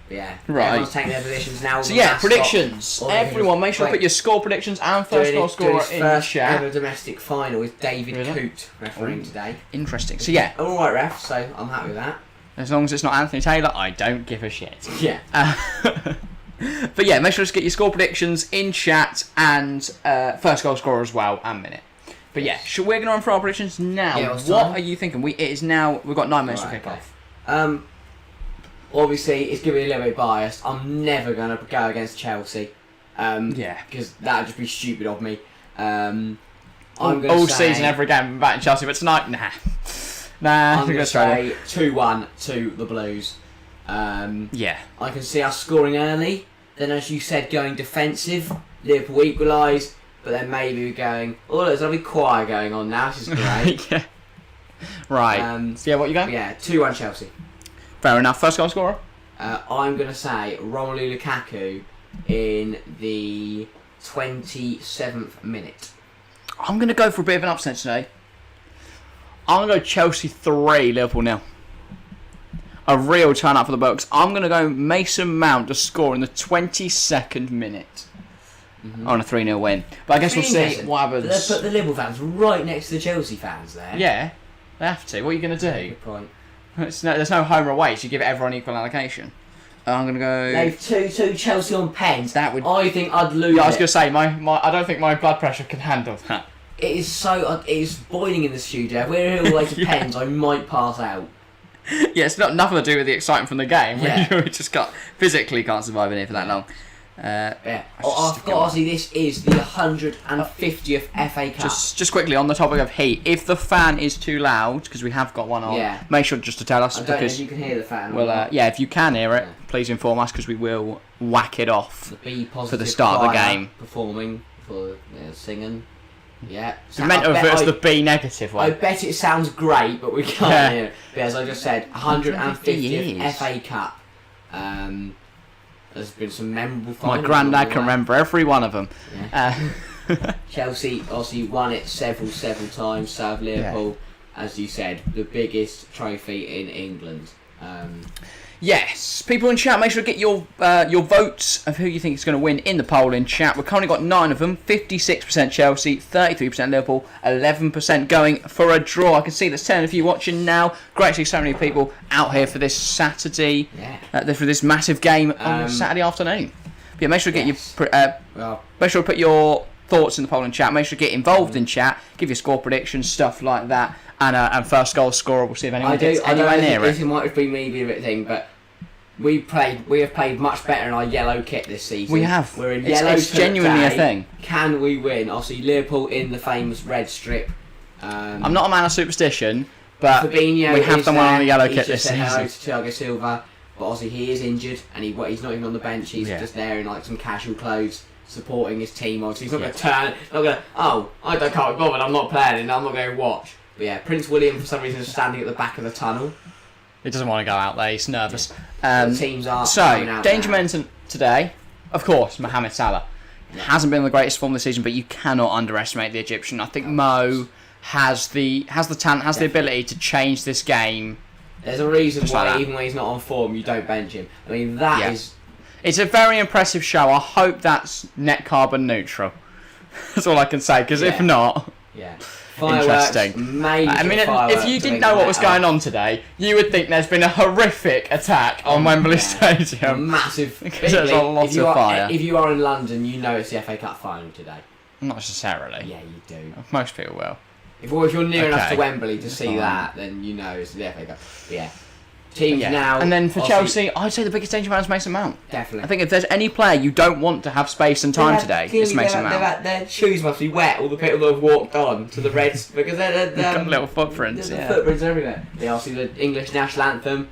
Yeah. Right. Everyone's taking their positions now. So predictions. Everyone, make sure to put your score predictions and first goal scorer in the chat. Ever domestic final with David Coote refereeing today. Interesting. So Alright ref, so I'm happy with that. As long as it's not Anthony Taylor, I don't give a shit. Yeah. But make sure to get your score predictions in chat and first goal scorer as well and minute. But we're going to run through our predictions now. Yeah, what are you thinking? We've got 9 minutes to kick off. Obviously, it's going to be a little bit biased. I'm never going to go against Chelsea. Because that would just be stupid of me. I'm all season, every game, back in Chelsea, but tonight, nah. I'm going to say 2-1 to the Blues. I can see us scoring early. Then, as you said, going defensive. Liverpool equalise. But then maybe we're going, there's a lovely choir going on now. This is great. Yeah. Right. What you going? 2-1 Chelsea. Fair enough. First goal scorer? I'm going to say Romelu Lukaku in the 27th minute. I'm going to go for a bit of an upset today. I'm going to go Chelsea 3, Liverpool 0. A real turn up for the books. I'm going to go Mason Mount to score in the 22nd minute. On a 3-0 win. But I guess we'll see what happens. They've put the Liverpool fans right next to the Chelsea fans there. Yeah, they have to. What are you going to do? Good point. There's no home or away, so you give everyone equal allocation. I'm going to go... They've 2-2 Chelsea on pens. I think I'd lose I was going to say, I don't think my blood pressure can handle that. It is boiling in the studio. If we're here all the way to pens, I might pass out. Yeah, it's not nothing to do with the excitement from the game. Yeah. We just physically can't survive in here for that long. Yeah. I've got to see, this is the 150th FA Cup. Just quickly on the topic of heat, if the fan is too loud, because we have got one on, make sure just to tell us. I don't know if you can hear the fan. Well, yeah, if you can hear it, please inform us, because we will whack it off for the start of the game. Performing for singing. Yeah. So meant to reverse the B negative one. I bet it sounds great, but we can't hear it. But as I just said, 150th FA Cup. There's been some memorable finals. My granddad can remember every one of them. Yeah. Chelsea obviously won it several times. So have Liverpool, as you said, the biggest trophy in England. Yes, people in chat, make sure to get your votes of who you think is going to win in the poll in chat. We've currently got 9 of them, 56% Chelsea, 33% Liverpool, 11% going for a draw. I can see there's 10 of you watching now. Great to see so many people out here for this Saturday, for this massive game on Saturday afternoon. But yeah, make sure to get make sure to put your thoughts in the poll in chat. Make sure to get involved in chat, give your score predictions, stuff like that. And first goal scorer, we'll see if anyone gets anywhere near it. This might have been maybe a bit thing, but we have played much better in our yellow kit this season. We have. We're in yellow. It's genuinely a thing. Can we win? Obviously, Liverpool in the famous red strip. I'm not a man of superstition, but Fabinho we have someone on the yellow kit this season. Hello to Thiago Silva, but obviously he is injured and he's not even on the bench. He's just there in like some casual clothes, supporting his team. Obviously, he's not going to turn. Not going to. Oh, I can't be bothered. I'm not playing, and I'm not going to watch. But yeah, Prince William for some reason is standing at the back of the tunnel. He doesn't want to go out there. He's nervous. The teams are danger mention today, of course, Mohamed Salah. Hasn't been in the greatest form this season, but you cannot underestimate the Egyptian. I think Mo has the talent, has the ability to change this game. There's a reason why, even when he's not on form, you don't bench him. I mean, that is... It's a very impressive show. I hope that's net carbon neutral. That's all I can say, because if not... Yeah. Interesting. I mean, if you didn't know what was going on today, you would think there's been a horrific attack on Wembley Stadium. Massive. Because there's a lot of fire. If you are in London, you know it's the FA Cup final today. Not necessarily. Yeah, you do. Most people will. If you're near enough to Wembley to see that, then you know it's the FA Cup. But yeah. Teams now. And then for Chelsea, I'd say the biggest danger man is Mason Mount. Definitely. I think if there's any player you don't want to have space and time today, it's Mason Mount. Their shoes must be wet, all the people that have walked on to the Reds, because they've got little footprints. There's footprints everywhere. They obviously the English national anthem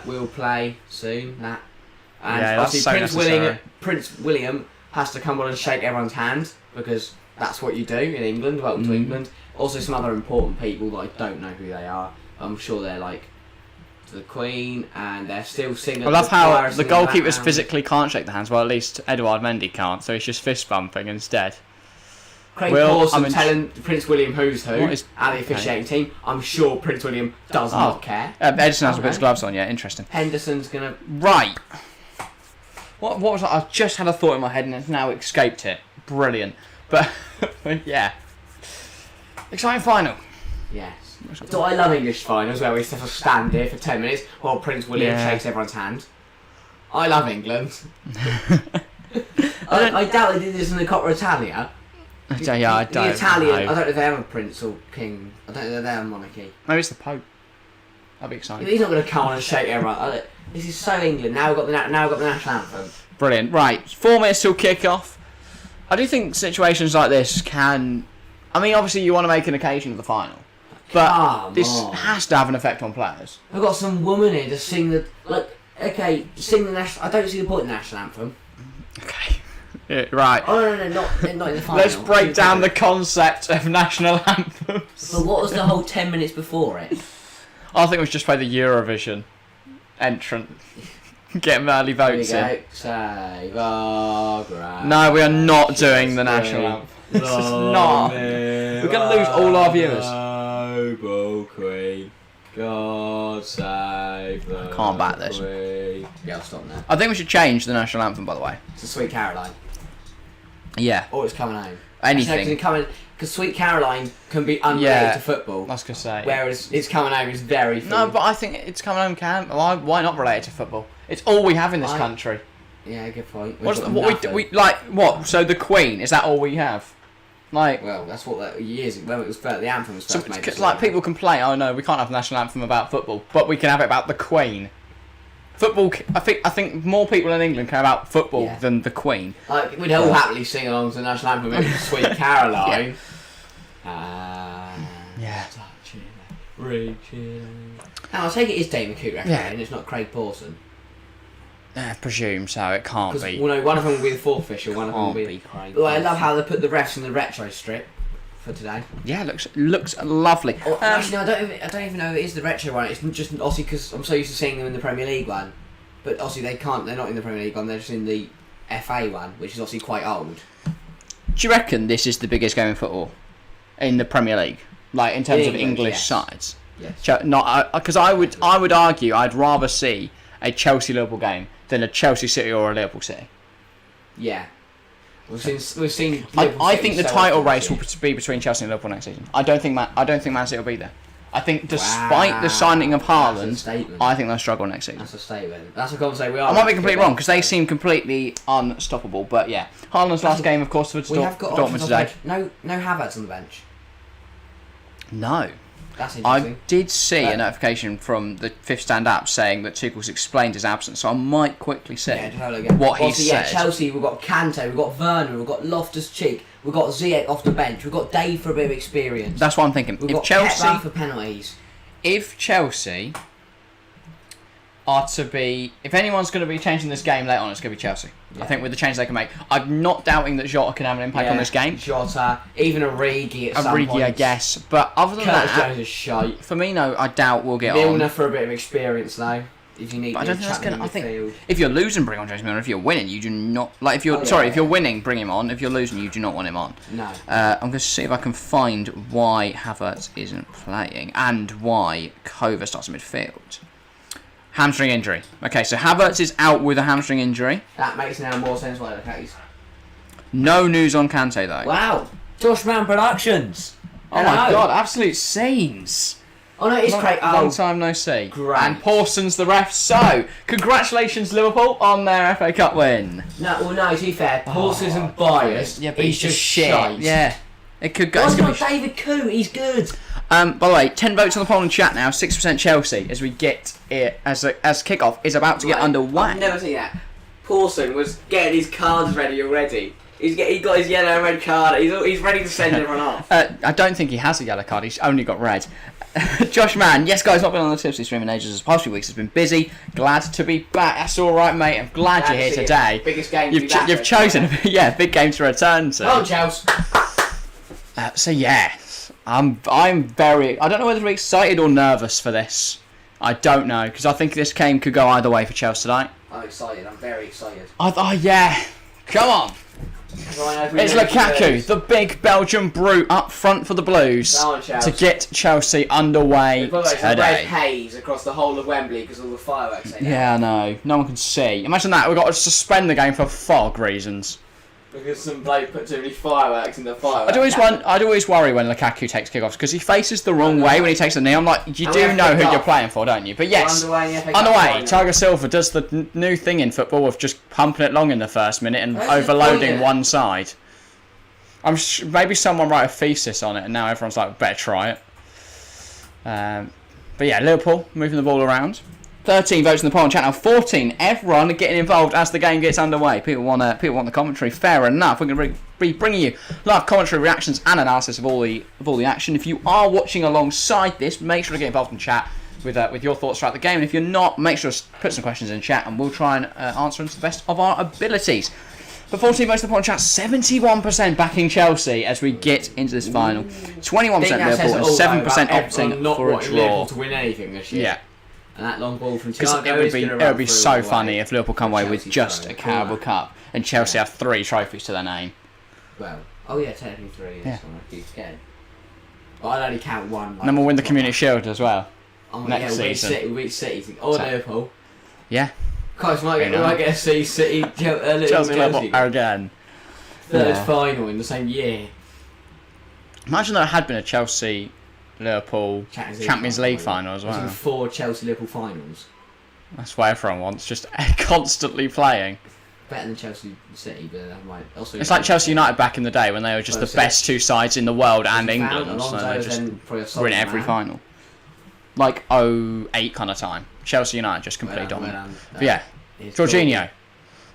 will play soon. And that's so necessary. Prince William has to come on and shake everyone's hand, because that's what you do in England. Welcome to England. Also, some other important people that I don't know who they are. I'm sure they're like the Queen, and they're still singing. I love how the goalkeepers physically can't shake the hands. Well, at least Edouard Mendy can't, so he's just fist bumping instead. Craig Pawson telling Prince William who's who at the officiating team. I'm sure Prince William does not care. Edison has to put his gloves on. Yeah, interesting. Henderson's gonna What was that? I just had a thought in my head and it's now escaped it. Brilliant, but yeah, exciting final. Yes. So I love English finals where we just have to stand here for 10 minutes while Prince William shakes everyone's hand. I love England. I doubt they did this in the Coppa Italia. I don't the Italian, I don't know if they have a prince or king. I don't know if they have a monarchy. Maybe it's the Pope. That'd be exciting. He's not going to come on and shake everyone. This is so England. Now we've got the national anthem. Brilliant. Right, 4 minutes till kick-off. I do think situations like this can... I mean, obviously you want to make an occasion of the final. But this has to have an effect on players. I've got some woman here to sing the... sing the national... I don't see the point in the national anthem. Okay. Yeah, right. Oh, no, not in the final. Let's break down the concept of national anthems. But what was the whole 10 minutes before it? I think we should just play the Eurovision entrant. Get early votes in. Save our ground. No, we are not doing the national anthem. This is not. We're going to lose all our viewers. Queen, God save the I can't back this. Queen. Yeah, I'll stop now. I think we should change the national anthem, by the way. It's a Sweet Caroline. Yeah. Or it's Coming Home. Anything. Because Sweet Caroline can be unrelated to football. I was going to say. Whereas It's Coming Home is very football. No, but I think It's Coming Home can. Why not related to football? It's all we have in this country. Yeah, good point. What? So the Queen, is that all we have? Like, well, that's what that years ago when it was first, the anthem was so, first made. it's like people complain, oh no, we can't have a national anthem about football, but we can have it about the Queen. Football, I think more people in England care about football than the Queen. Like, we'd all happily sing along to the national anthem, maybe Sweet Caroline. Yeah. Now, I take it is Damon Coote and it's not Craig Pawson. I presume so. It can't be. Well, no, one of them will be the fourth official, one of them will be Craig. Well, I love how they put the refs in the retro strip for today. Yeah, looks lovely. Actually, no, I don't even know if it is the retro one. It's just obviously because I'm so used to seeing them in the Premier League one, but obviously they're not in the Premier League one. They're just in the FA one, which is obviously quite old. Do you reckon this is the biggest game in football in the Premier League, like in terms of English sides? Yes. Not because I would argue I'd rather see a Chelsea Liverpool game than a Chelsea City or a Liverpool City. Yeah. We've seen. I think the title race will be between Chelsea and Liverpool next season. I don't think Man City will be there. I think despite the signing of Haaland, I think they'll struggle next season. That's a statement. That's a conversation we are. I might be completely wrong because they seem completely unstoppable. But yeah, Haaland's last game, of course, for Dortmund today. No Havertz on the bench. No. That's interesting. I did see a notification from the Fifth Stand app saying that Tuchel's explained his absence, so I might quickly see what he said. Chelsea, we've got Kante, we've got Werner, we've got Loftus-Cheek, we've got Ziyech off the bench, we've got Dave for a bit of experience. That's what I'm thinking. We've got Chelsea for penalties. If Chelsea are to be... If anyone's going to be changing this game later on, it's going to be Chelsea. Yeah. I think with the change they can make. I'm not doubting that Jota can have an impact on this game. Jota, even Origi at some point. I guess. But other than Curtis that... Jones is shite. Firmino, I doubt we'll get Milner on. for a bit of experience, though. If you need but I don't think that's going to... I think if you're losing, bring on James Milner. If you're winning, you do not... Like, if you're... if you're winning, bring him on. If you're losing, you do not want him on. No. I'm going to see if I can find why Havertz isn't playing and why Kova starts in midfield. Hamstring injury. Okay, so Havertz is out with a hamstring injury. That makes now more sense why the case. No news on Kante, though. Wow. Joshman Productions. Oh my god, absolute scenes. Oh no, it's great. Long time no see. Great. And Pawson's the ref. So, congratulations Liverpool on their FA Cup win. No, to be fair, Pawson isn't biased. Yeah, but he's just shit. Yeah. It could go. What's got David Coote? He's good. By the way, 10 votes on the poll and chat now. 6% Chelsea as we get it as kickoff is about to get underway. I've never seen that. Pawson was getting his cards ready already. He got his yellow and red card. He's ready to send everyone off. I don't think he has a yellow card. He's only got red. Josh Mann, yes guys, not been on the Tipsy stream in ages. The past few weeks has been busy. Glad to be back. That's all right, mate. I'm glad you're here today. Biggest game. You've chosen, big game to return to. Come on, Chelsea. So yeah, I'm very. I don't know whether to be excited or nervous for this. I don't know because I think this game could go either way for Chelsea tonight. I'm excited. I'm very excited. Yeah, come on. It's Lukaku, the big Belgian brute, up front for the Blues to get Chelsea underway today. Red haze across the whole of Wembley because of all the fireworks. Yeah, I know. No one can see. Imagine that. We've got to suspend the game for fog reasons. Because some bloke put too many fireworks in the fireworks. I'd always worry when Lukaku takes kickoffs because he faces the wrong way when he takes the knee. I'm like, you do know who you're playing for, don't you? But yes, underway. Thiago Silva does the new thing in football of just pumping it long in the first minute and overloading one side. Maybe someone wrote a thesis on it and now everyone's like, better try it. But yeah, Liverpool moving the ball around. 13 votes in the poll and chat now. 14. Everyone getting involved as the game gets underway. People want the commentary. Fair enough. We're going to be bringing you live commentary, reactions, and analysis of all the action. If you are watching alongside this, make sure to get involved in chat with your thoughts throughout the game. And if you're not, make sure to put some questions in chat, and we'll try and answer them to the best of our abilities. But 14 votes in the poll and chat. 71% backing Chelsea as we get into this final. 21% Liverpool and 7% opting for a draw. Liverpool to win anything this year. Yeah. And that long ball from Thiago it would be so funny if Liverpool come away with just a Carabao Cup and Chelsea have 3 trophies to their name. Well, technically 3. Yeah. I keep scared. But I'd only count 1. And then we'll win the Community Shield as well. Next season. We'll beat City or Liverpool. Yeah. Guys, we might get to see City, Chelsea Liverpool again. Third final in the same year. Imagine there had been a Chelsea Liverpool Champions League final as well. 4 Chelsea Liverpool finals. That's what everyone wants, just constantly playing. better than Chelsea City, but that might also. It's like Chelsea United back in the day when they were just the best two sides in the world and England, so they just win every final. Like 08 kind of time. Chelsea United just completely dominant. But yeah, Jorginho.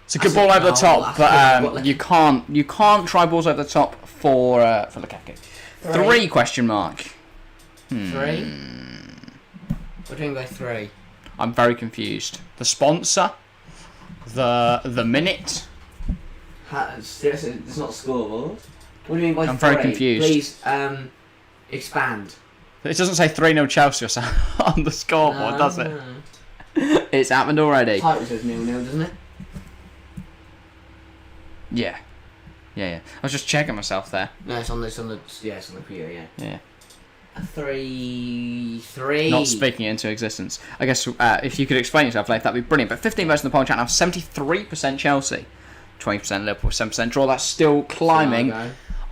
It's a good ball over the top, but you can't try balls over the top for Lukaku. 3 question mark. 3? What do you mean by 3? I'm very confused. The sponsor, the minute. It's not scoreboard. What do you mean by 3? I'm very confused. Please expand. It doesn't say 3-0 Chelsea or something on the scoreboard, does it? It's happened already. Title says 0-0, doesn't it? Yeah. I was just checking myself there. No, it's on the computer, Yeah. A 3. Not speaking it into existence. I guess if you could explain yourself later, that'd be brilliant. But 15 votes in the poll chat now. 73% Chelsea, 20% Liverpool, 7% draw. That's still climbing.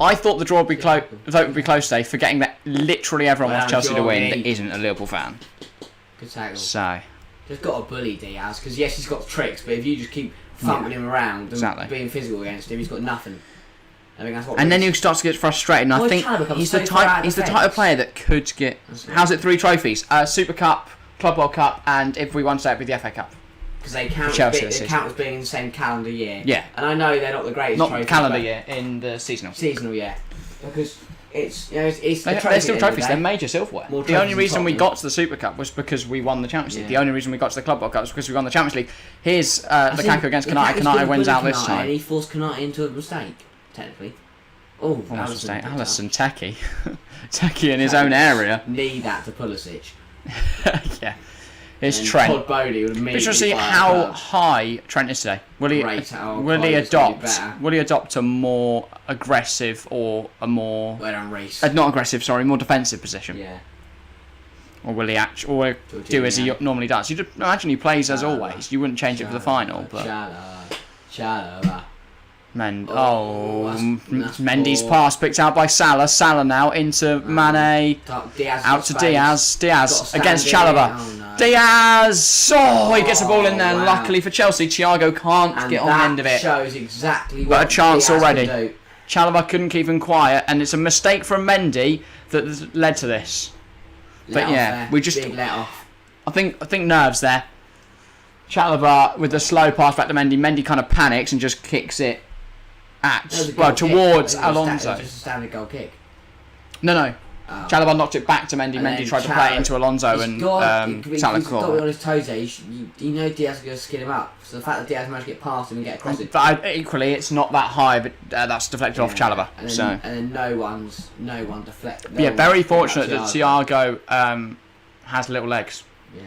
I thought the draw would be vote would be close today, forgetting that literally everyone wants Chelsea to win that isn't a Liverpool fan. Good tackle. So. Just got to bully Diaz, because yes, he's got tricks, but if you just keep thumping him around and being physical against him, he's got nothing. I think that's what. And then he starts to get frustrated, and I think he's the type of player that could get. How's it? 3 trophies: Super Cup, Club World Cup, and if we won today, it'd be the FA Cup. Because they count as being in the same calendar year. Yeah. And I know they're not the greatest. Not trophies, calendar year, in the seasonal. Seasonal, yeah. Because it's they're still trophies. They're major silverware. The only reason we got to the Super Cup was because we won the Champions League. The only reason we got to the Club World Cup was because we won the Champions League. Here's Lukaku against Kanate. Kanate wins out this time. And he forced Kanate into a mistake, technically. Oh, Alisson Techie. Techie in his own area. Need that to Pulisic. Yeah. Here's Trent. Todd Bowley would immediately. Interesting to see how high Trent is today. Will he adopt a more aggressive or a more not aggressive, sorry, more defensive position? Yeah. Or will he do as he normally does? You'd imagine he plays as always. You wouldn't change it for the final, but Mendy's pass picked out by Salah. Salah now into Mane. Out to Diaz. Diaz against Chalobah. Oh, no. Diaz! Oh, he gets the ball in there. Wow. Luckily for Chelsea, Thiago can't get on the end of it. Shows exactly but a chance Diaz already. Chalobah couldn't keep him quiet, and it's a mistake from Mendy that led to this. But yeah, we just. Big let off. I think nerves there. Chalobah with the slow pass back to Mendy. Mendy kind of panics and just kicks it towards Alonso. It was just a standard goal kick. No. Oh. Chalobah knocked it back to Mendy. Mendy tried to play it into Alonso and Salah He's got to be on his toes there. You know Diaz is going to skin him up. So the fact that Diaz managed to get past him and get across it. But equally, it's not that high, but that's deflected off Chalobah. And then no one deflected. Very fortunate that Thiago has little legs. Yeah.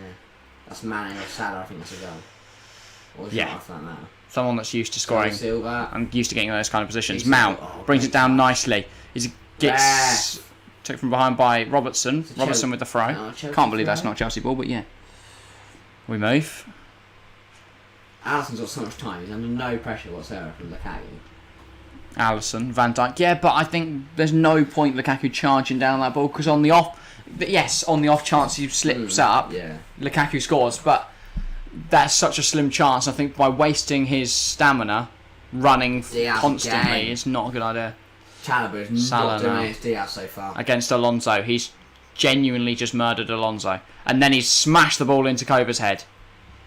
That's Mane or Salah, I think that's a goal. Or that someone that's used to scoring and used to getting in those kind of positions. Mount brings it down nicely. He gets took from behind by Robertson. Robertson with the throw. Can't believe that's not Chelsea ball, but yeah. We move. Alisson's got so much time. He's under no pressure whatsoever from Lukaku. Alisson, Van Dijk. Yeah, but I think there's no point Lukaku charging down that ball because on the off chance he slips up, Lukaku scores, but that's such a slim chance. I think by wasting his stamina running constantly is not a good idea. Chalobah is not doing against Diaz so far. Against Alonso, he's genuinely just murdered Alonso, and then he's smashed the ball into Kova's head.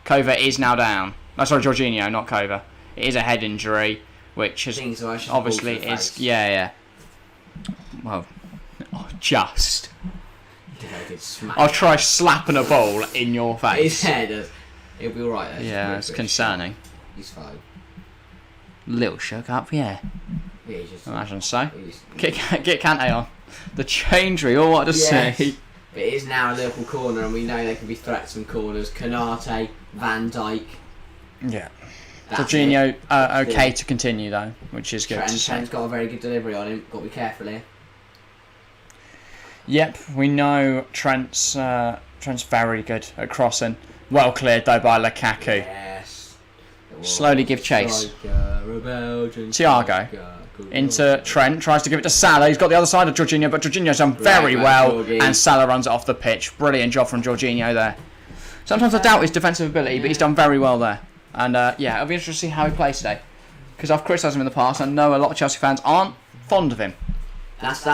Kova is now down. No, sorry, Jorginho, not Kova. It is a head injury, which is obviously is well, just. I'll try slapping a ball in your face. His head. He'll be alright there. Yeah, it's concerning. He's fine. Little shook up, yeah. Imagine so. Get Kante on. The changery, all what to say. But it is now a Liverpool corner, and we know there can be threats from corners. Kanate, Van Dijk. Yeah. Jorginho, okay to continue though, which is good. Trent's got a very good delivery on him. Got to be careful here. Yep, we know Trent's very good at crossing. Well cleared though by Lukaku. Yes. Slowly give chase. Thiago into Trent, tries to give it to Salah. He's got the other side of Jorginho, but Jorginho's done very well, and Salah runs it off the pitch. Brilliant job from Jorginho there. Sometimes I doubt his defensive ability, but he's done very well there. And it'll be interesting to see how he plays today. Because I've criticised him in the past. I know a lot of Chelsea fans aren't fond of him. That's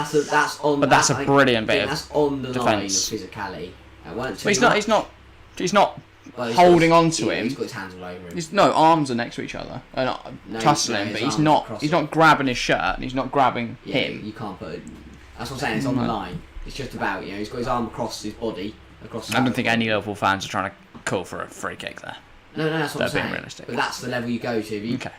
on. But that's a brilliant bit of that's on the line of defence. physicality. He's not holding on to him. He's got his hands all over him. Arms are next to each other, tussling. But he's not grabbing his shirt. And he's not grabbing him. You can't put it. That's what I'm saying. It's on the line. It's just about he's got his arm across his body. I don't think any Liverpool fans are trying to call for a free kick there. No, that's what I'm saying. Realistic. But that's the level you go to. Okay,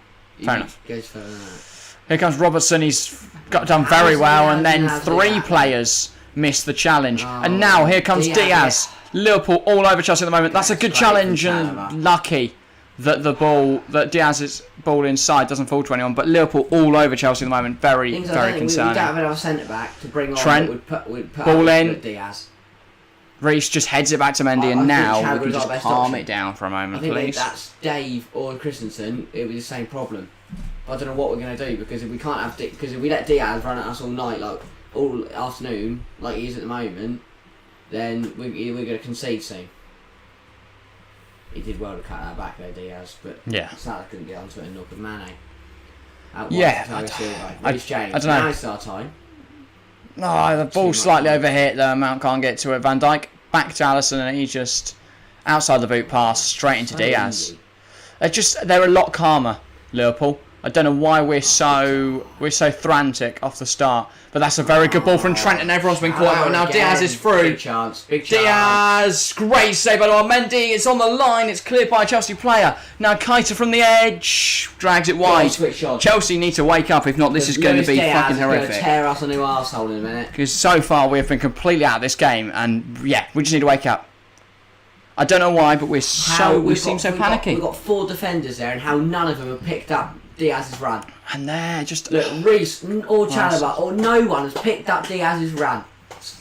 fair enough. Goes further than that. Here comes Robertson. He's done very well, and then 3 players missed the challenge. And now here comes Diaz. Liverpool all over Chelsea at the moment. That's a good challenge, and lucky that Diaz's ball inside doesn't fall to anyone. But Liverpool all over Chelsea at the moment. Very concerning. We don't have another centre back to bring on. Trent would put ball in. Diaz. Reece just heads it back to Mendy, and now we can just calm option. it down for a moment, I think please. That's Dave or Christensen. It was the same problem. I don't know what we're going to do because if we can't have because if we let Diaz run at us all night, like all afternoon, like he is at the moment, then we're going to concede soon. He did well to cut that back though, Diaz, but Salah couldn't get onto it and knock with Mane. I don't know. Now it's our time. No, the ball's slightly overhit there. Mount can't get to it. Van Dijk back to Alisson, and he just outside the boot pass straight into Diaz. They're a lot calmer, Liverpool. I don't know why we're so frantic off the start, but that's a very good ball from Trent, and everyone's been caught out. Now Diaz is through. Big chance. Diaz, great save by Mendy. It's on the line. It's cleared by a Chelsea player. Now Keita from the edge drags it wide. Chelsea need to wake up. If not, this is going to be fucking horrific. Going to tear us a new arsehole in a minute. Because so far we have been completely out of this game, and we just need to wake up. I don't know why, but we seem so panicky. We've got 4 defenders there, and how none of them have picked up Diaz's run. And they're just... Look, Reece or Chalobah or no one has picked up Diaz's run.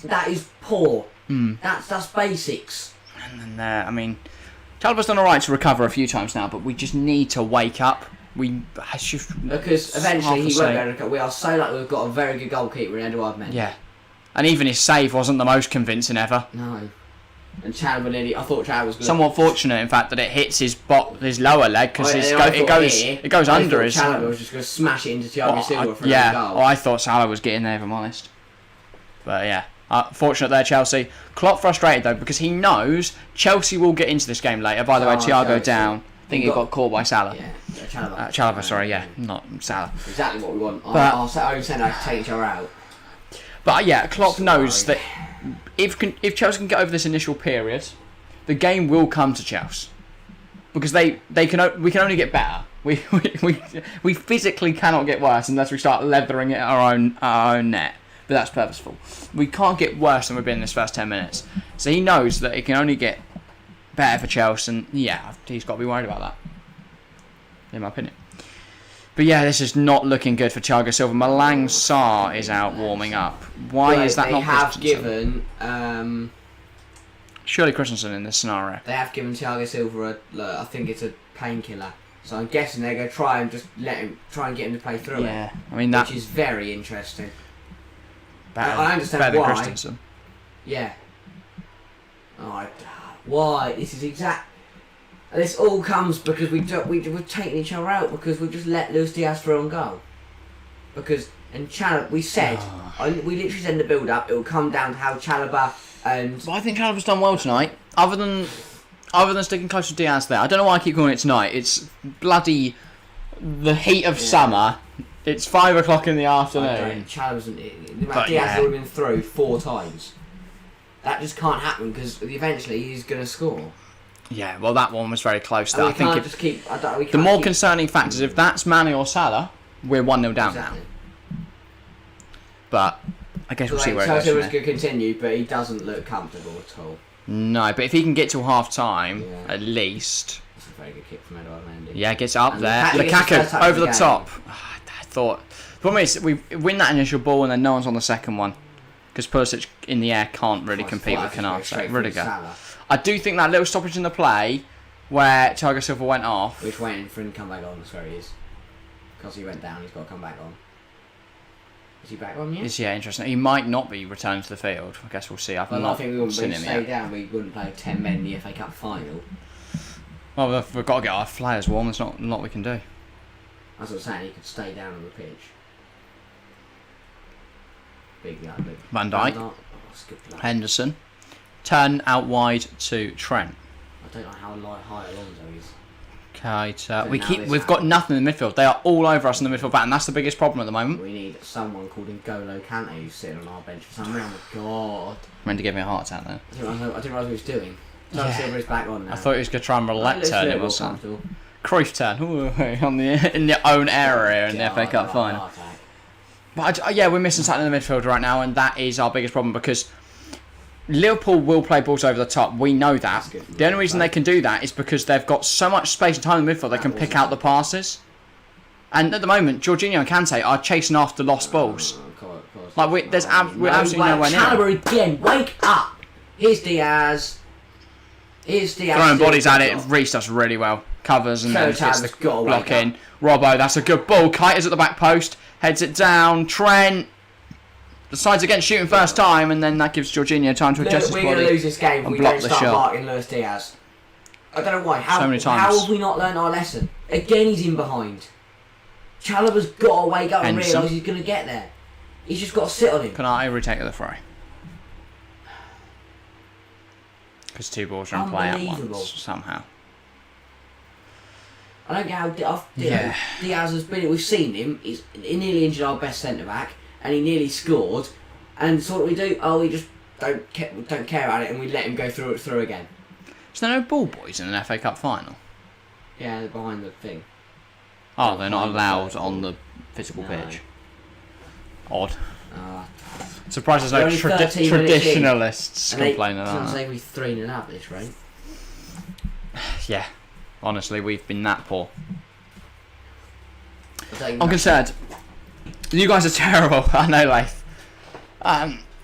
That is poor. That's basics. And then there, Chalobah's done alright to recover a few times now, but we just need to wake up. Because eventually he won't be able to recover. We are so lucky we've got a very good goalkeeper in Edouard Mendy. Yeah. And even his save wasn't the most convincing ever. No. And Chalobah I thought Chalobah was good. Somewhat fortunate, in fact, that it hits his lower leg because it goes under his. Chalobah was just going to smash it into Thiago Silva for a goal. I thought Salah was getting there, if I'm honest. But yeah, fortunate there, Chelsea. Klopp frustrated though because he knows Chelsea will get into this game later. By the way, Thiago down. I think he got caught by Salah. Yeah, Chalobah. Chalobah, not Salah. Exactly what we want. I'll send out to take each other out. But yeah, Klopp knows that if Chelsea can get over this initial period, the game will come to Chelsea because we can only get better. We physically cannot get worse unless we start leathering it our own net. But that's purposeful. We can't get worse than we've been in this first 10 minutes. So he knows that it can only get better for Chelsea, and he's got to be worried about that, in my opinion. But yeah, this is not looking good for Thiago Silva. Malang Sarr is out warming up. Why is that not Christensen? They have given... surely Christensen in this scenario. They have given Thiago Silva I think it's a painkiller. So I'm guessing they're going to try and just try and get him to play through it. Which is very interesting. I understand better why. Than Christensen. Yeah. Why? This all comes because we've taken each other out because we just let Luis Diaz through and go. We said we literally said in the build up it will come down to how Chalobah and. But I think Chalobah's done well tonight. Other than sticking close to Diaz there, I don't know why I keep calling it tonight. It's bloody the heat of summer. It's 5 o'clock in the afternoon. Diaz has already been through 4 times. That just can't happen because eventually he's going to score. Yeah, well, that one was very close. The more concerning fact is if that's Mane or Salah, we're 1-0 down now. But I guess we'll see where it goes. Chelsea going to continue, but he doesn't look comfortable at all. No, but if he can get to half time, at least. That's a very good kick from Edouard Mendy. Yeah, gets up there. Lukaku over the top. I thought. The problem is we win that initial ball and then no one's on the second one because Pulisic in the air can't really compete with Canate. Rudiger. I do think that little stoppage in the play where Thiago Silva went off. We're just waiting for him to come back on. That's where he is. Because he went down, he's got to come back on. Is he back on yet? Yeah, interesting. He might not be returned to the field. I guess we'll see. I think we wouldn't stay down. We wouldn't play 10 men in the FA Cup final. Well, we've got to get our flyers warm. There's not a lot we can do. As I was saying, he could stay down on the pitch. Big yard, big. Van Dijk. Oh, that's good play. Henderson. Turn out wide to Trent. I don't know how high Alonso is. Okay, we've got nothing in the midfield. They are all over us in the midfield back, and that's the biggest problem at the moment. We need someone called N'Golo Kante who's sitting on our bench for some reason. Oh my god. Meant to give me a heart attack there. I didn't realise what he was doing. Silver's back on now. I thought he was going to try and relent turn it or was something. Cruyff turn. Ooh, in their own area in the FA Cup final. But we're missing something in the midfield right now, and that is our biggest problem because Liverpool will play balls over the top. We know that. The only reason they can do that is because they've got so much space and time in the midfield they can pick out the passes. And at the moment, Jorginho and Kante are chasing after lost balls. Like we're absolutely nowhere near. Calibre again, wake up! Here's Diaz. Throwing bodies at it, Reece does really well. Covers and then hits the block in. Robbo, that's a good ball. Kiter's at the back post, heads it down. Trent decides against shooting first time, and then that gives Jorginho time to adjust his body. We're going to lose this game if we don't start marking Luis Diaz. I don't know why. So many times. How have we not learned our lesson? Again, he's in behind. Chalobah's got to wake up and realise he's going to get there. He's just got to sit on him. Can I retake the throw? Because two balls are in play at once, somehow. I don't get how Diaz has been. We've seen him. He nearly injured our best centre back, and he nearly scored. And so what do we do? Oh, we just don't care about it, and we let him go through again. Is there no ball boys in an FA Cup final? Yeah, they're behind the thing. Oh, they're not allowed on the physical pitch. Odd. Surprised there's no traditionalists complaining about that. Sounds like we're 3-0 up this rate. Yeah, honestly, we've been that poor. I'm concerned. You guys are terrible. I know, Leif.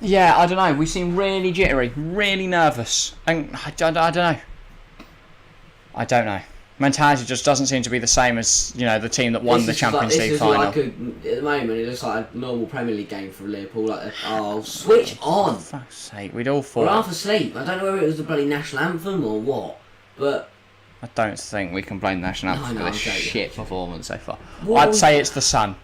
Yeah, I don't know. We seem really jittery, really nervous, and I don't know. I don't know. Mentality just doesn't seem to be the same as the team that won the Champions League final. At the moment, it looks like a normal Premier League game for Liverpool. Like, switch on! For fuck's sake, we'd all fall. We're half asleep. I don't know whether it was the bloody national anthem or what, but I don't think we can blame the national anthem for this shit performance so far. What I'd say it's the sun.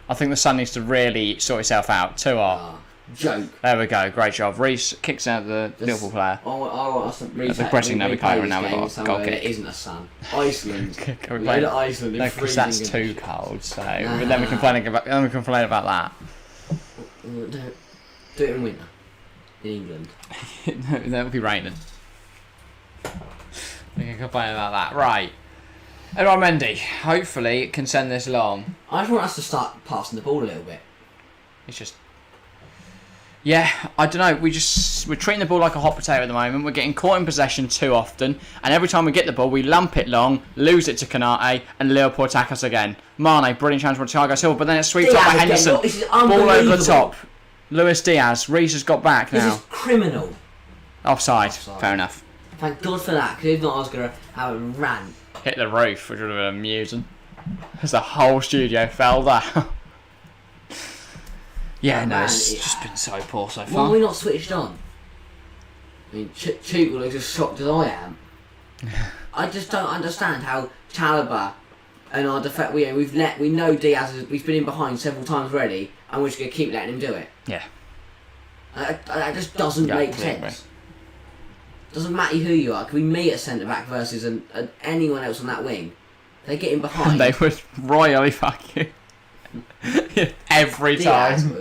I think the sun needs to really sort itself out. 2-0. Joke. There we go. Great job. Reece kicks out the Liverpool player. I want us to the pressing Navigator, and now we've got a goal kick. It isn't a sun. Iceland. We played at Iceland. No, because that's too cold. So then we complain about that. Do it in winter. In England. No, that would be raining. We can complain about that. Right. Edouard Mendy, hopefully, can send this along. I just want us to start passing the ball a little bit. It's just... Yeah, I don't know. We're treating the ball like a hot potato at the moment. We're getting caught in possession too often, and every time we get the ball, we lump it long, lose it to Konate, and Liverpool attack us again. Mane, brilliant chance for Thiago Silva, but then it sweeps up by Henderson. Ball over the top. Luis Diaz. Reece has got back now. This is criminal. Offside. Fair enough. Thank God for that, because if not, I was going to have a rant. Hit the roof, which would have been amusing. As the whole studio fell down. Yeah, no, it's just been so poor so far. Why are we not switched on? I mean, Tuchel is as shocked as I am. I just don't understand how Chalobah and our defence. We know Diaz. We've been in behind several times already, and we're just going to keep letting him do it. Yeah. That just doesn't make sense. Doesn't matter who you are. Can we meet a centre back versus anyone else on that wing? They get in behind. They would royally fuck you. Every time.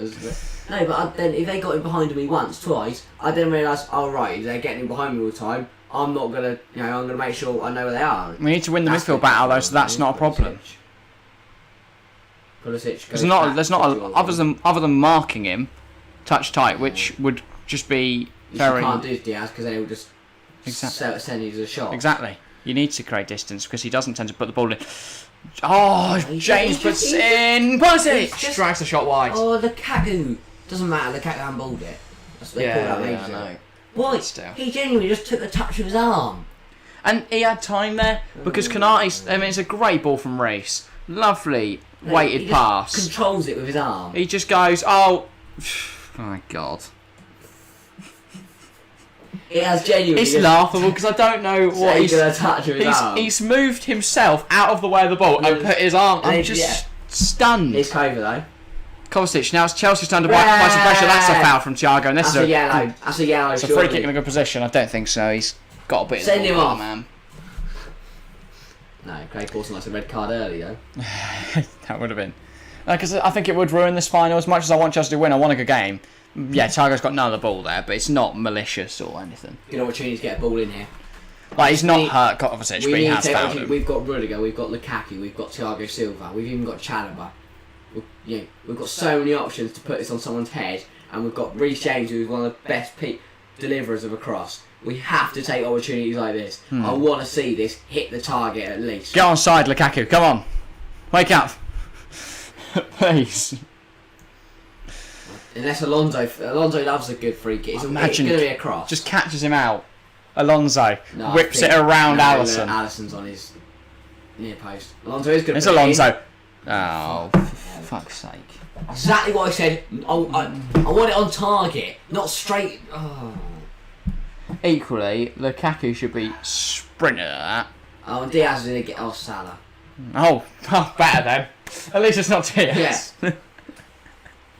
But then if they got in behind me once, twice, I then realise, they're getting in behind me all the time. I'm not gonna, I'm gonna make sure I know where they are. We need to win the midfield battle though, so that's not a problem. Other than marking him, touch tight, which would just be very. You can't do Diaz because then he'll just send you to the shot. Exactly. You need to create distance because he doesn't tend to put the ball in. Oh, James puts in. Pulisic strikes the shot wide. Oh, Lukaku. Doesn't matter. Lukaku handballed it. That's what they call that. I know. Why? He genuinely just took a touch of his arm. And he had time there because Konate's. I mean, it's a great ball from Reece. Lovely weighted pass. Controls it with his arm. He just goes, oh my God. It has genuinely. It's laughable because I don't know what he's gonna touch with his arm. He's moved himself out of the way of the ball and put his arm. I'm just stunned. It's Kovac though. Kovacic, now Chelsea's under by some pressure. That's a foul from Thiago, and this is a yellow. That's a yellow. It's a free kick in a good position. I don't think so. He's got a bit. Send of him off, man. No, Craig Pawson likes a red card early though. That would have been. Because I think it would ruin this final. As much as I want Chelsea to win, I want a good game. Yeah, Thiago's got none of the ball there, but it's not malicious or anything. Good opportunity to get a ball in here. Like, he's not hurt Kovacic, but he has fouled him. We've got Rudiger, we've got Lukaku, we've got Thiago Silva, we've even got Chalobah. We've got so many options to put this on someone's head, and we've got Reece James, who's one of the best deliverers of a cross. We have to take opportunities like this. I want to see this hit the target at least. Get on side, Lukaku. Come on. Wake up. Please. Unless Alonso loves a good free kick. It's going to be a cross. Just catches him out. Alonso whips it around Alisson. Alisson's on his near post. Alonso is good. It's Alonso. Oh, for fuck's sake. Exactly what I said. I want it on target, not straight. Oh. Equally, Lukaku should be sprinting at that. Oh, and Diaz is going to get off Salah. Oh, better then. At least it's not Diaz.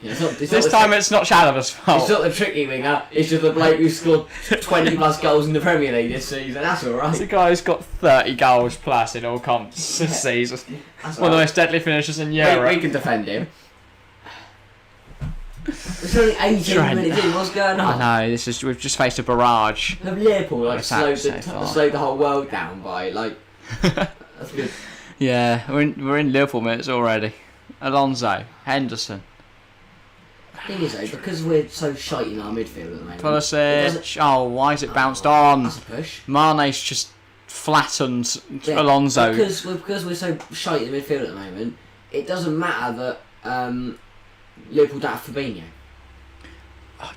Yeah. This time it's not Chalobah's fault. It's not the tricky winger, it's just the bloke who scored 20 plus goals in the Premier League this season. That's alright. It's a guy who's got 30 goals plus in all comps this season. One of the most deadly finishers in Europe. We can defend him. It's only 18 minutes in, what's going on? I know, we've just faced a barrage. Have Liverpool slowed the whole world down by, that's good. Yeah, we're in Liverpool minutes already. Alonso, Henderson. The thing is though, because we're so shite in our midfield at the moment. Pulisic. Oh, why is it bounced on? That's a push. Mane's just flattened Alonso. Because we're so shite in the midfield at the moment, it doesn't matter that Liverpool don't have Fabinho.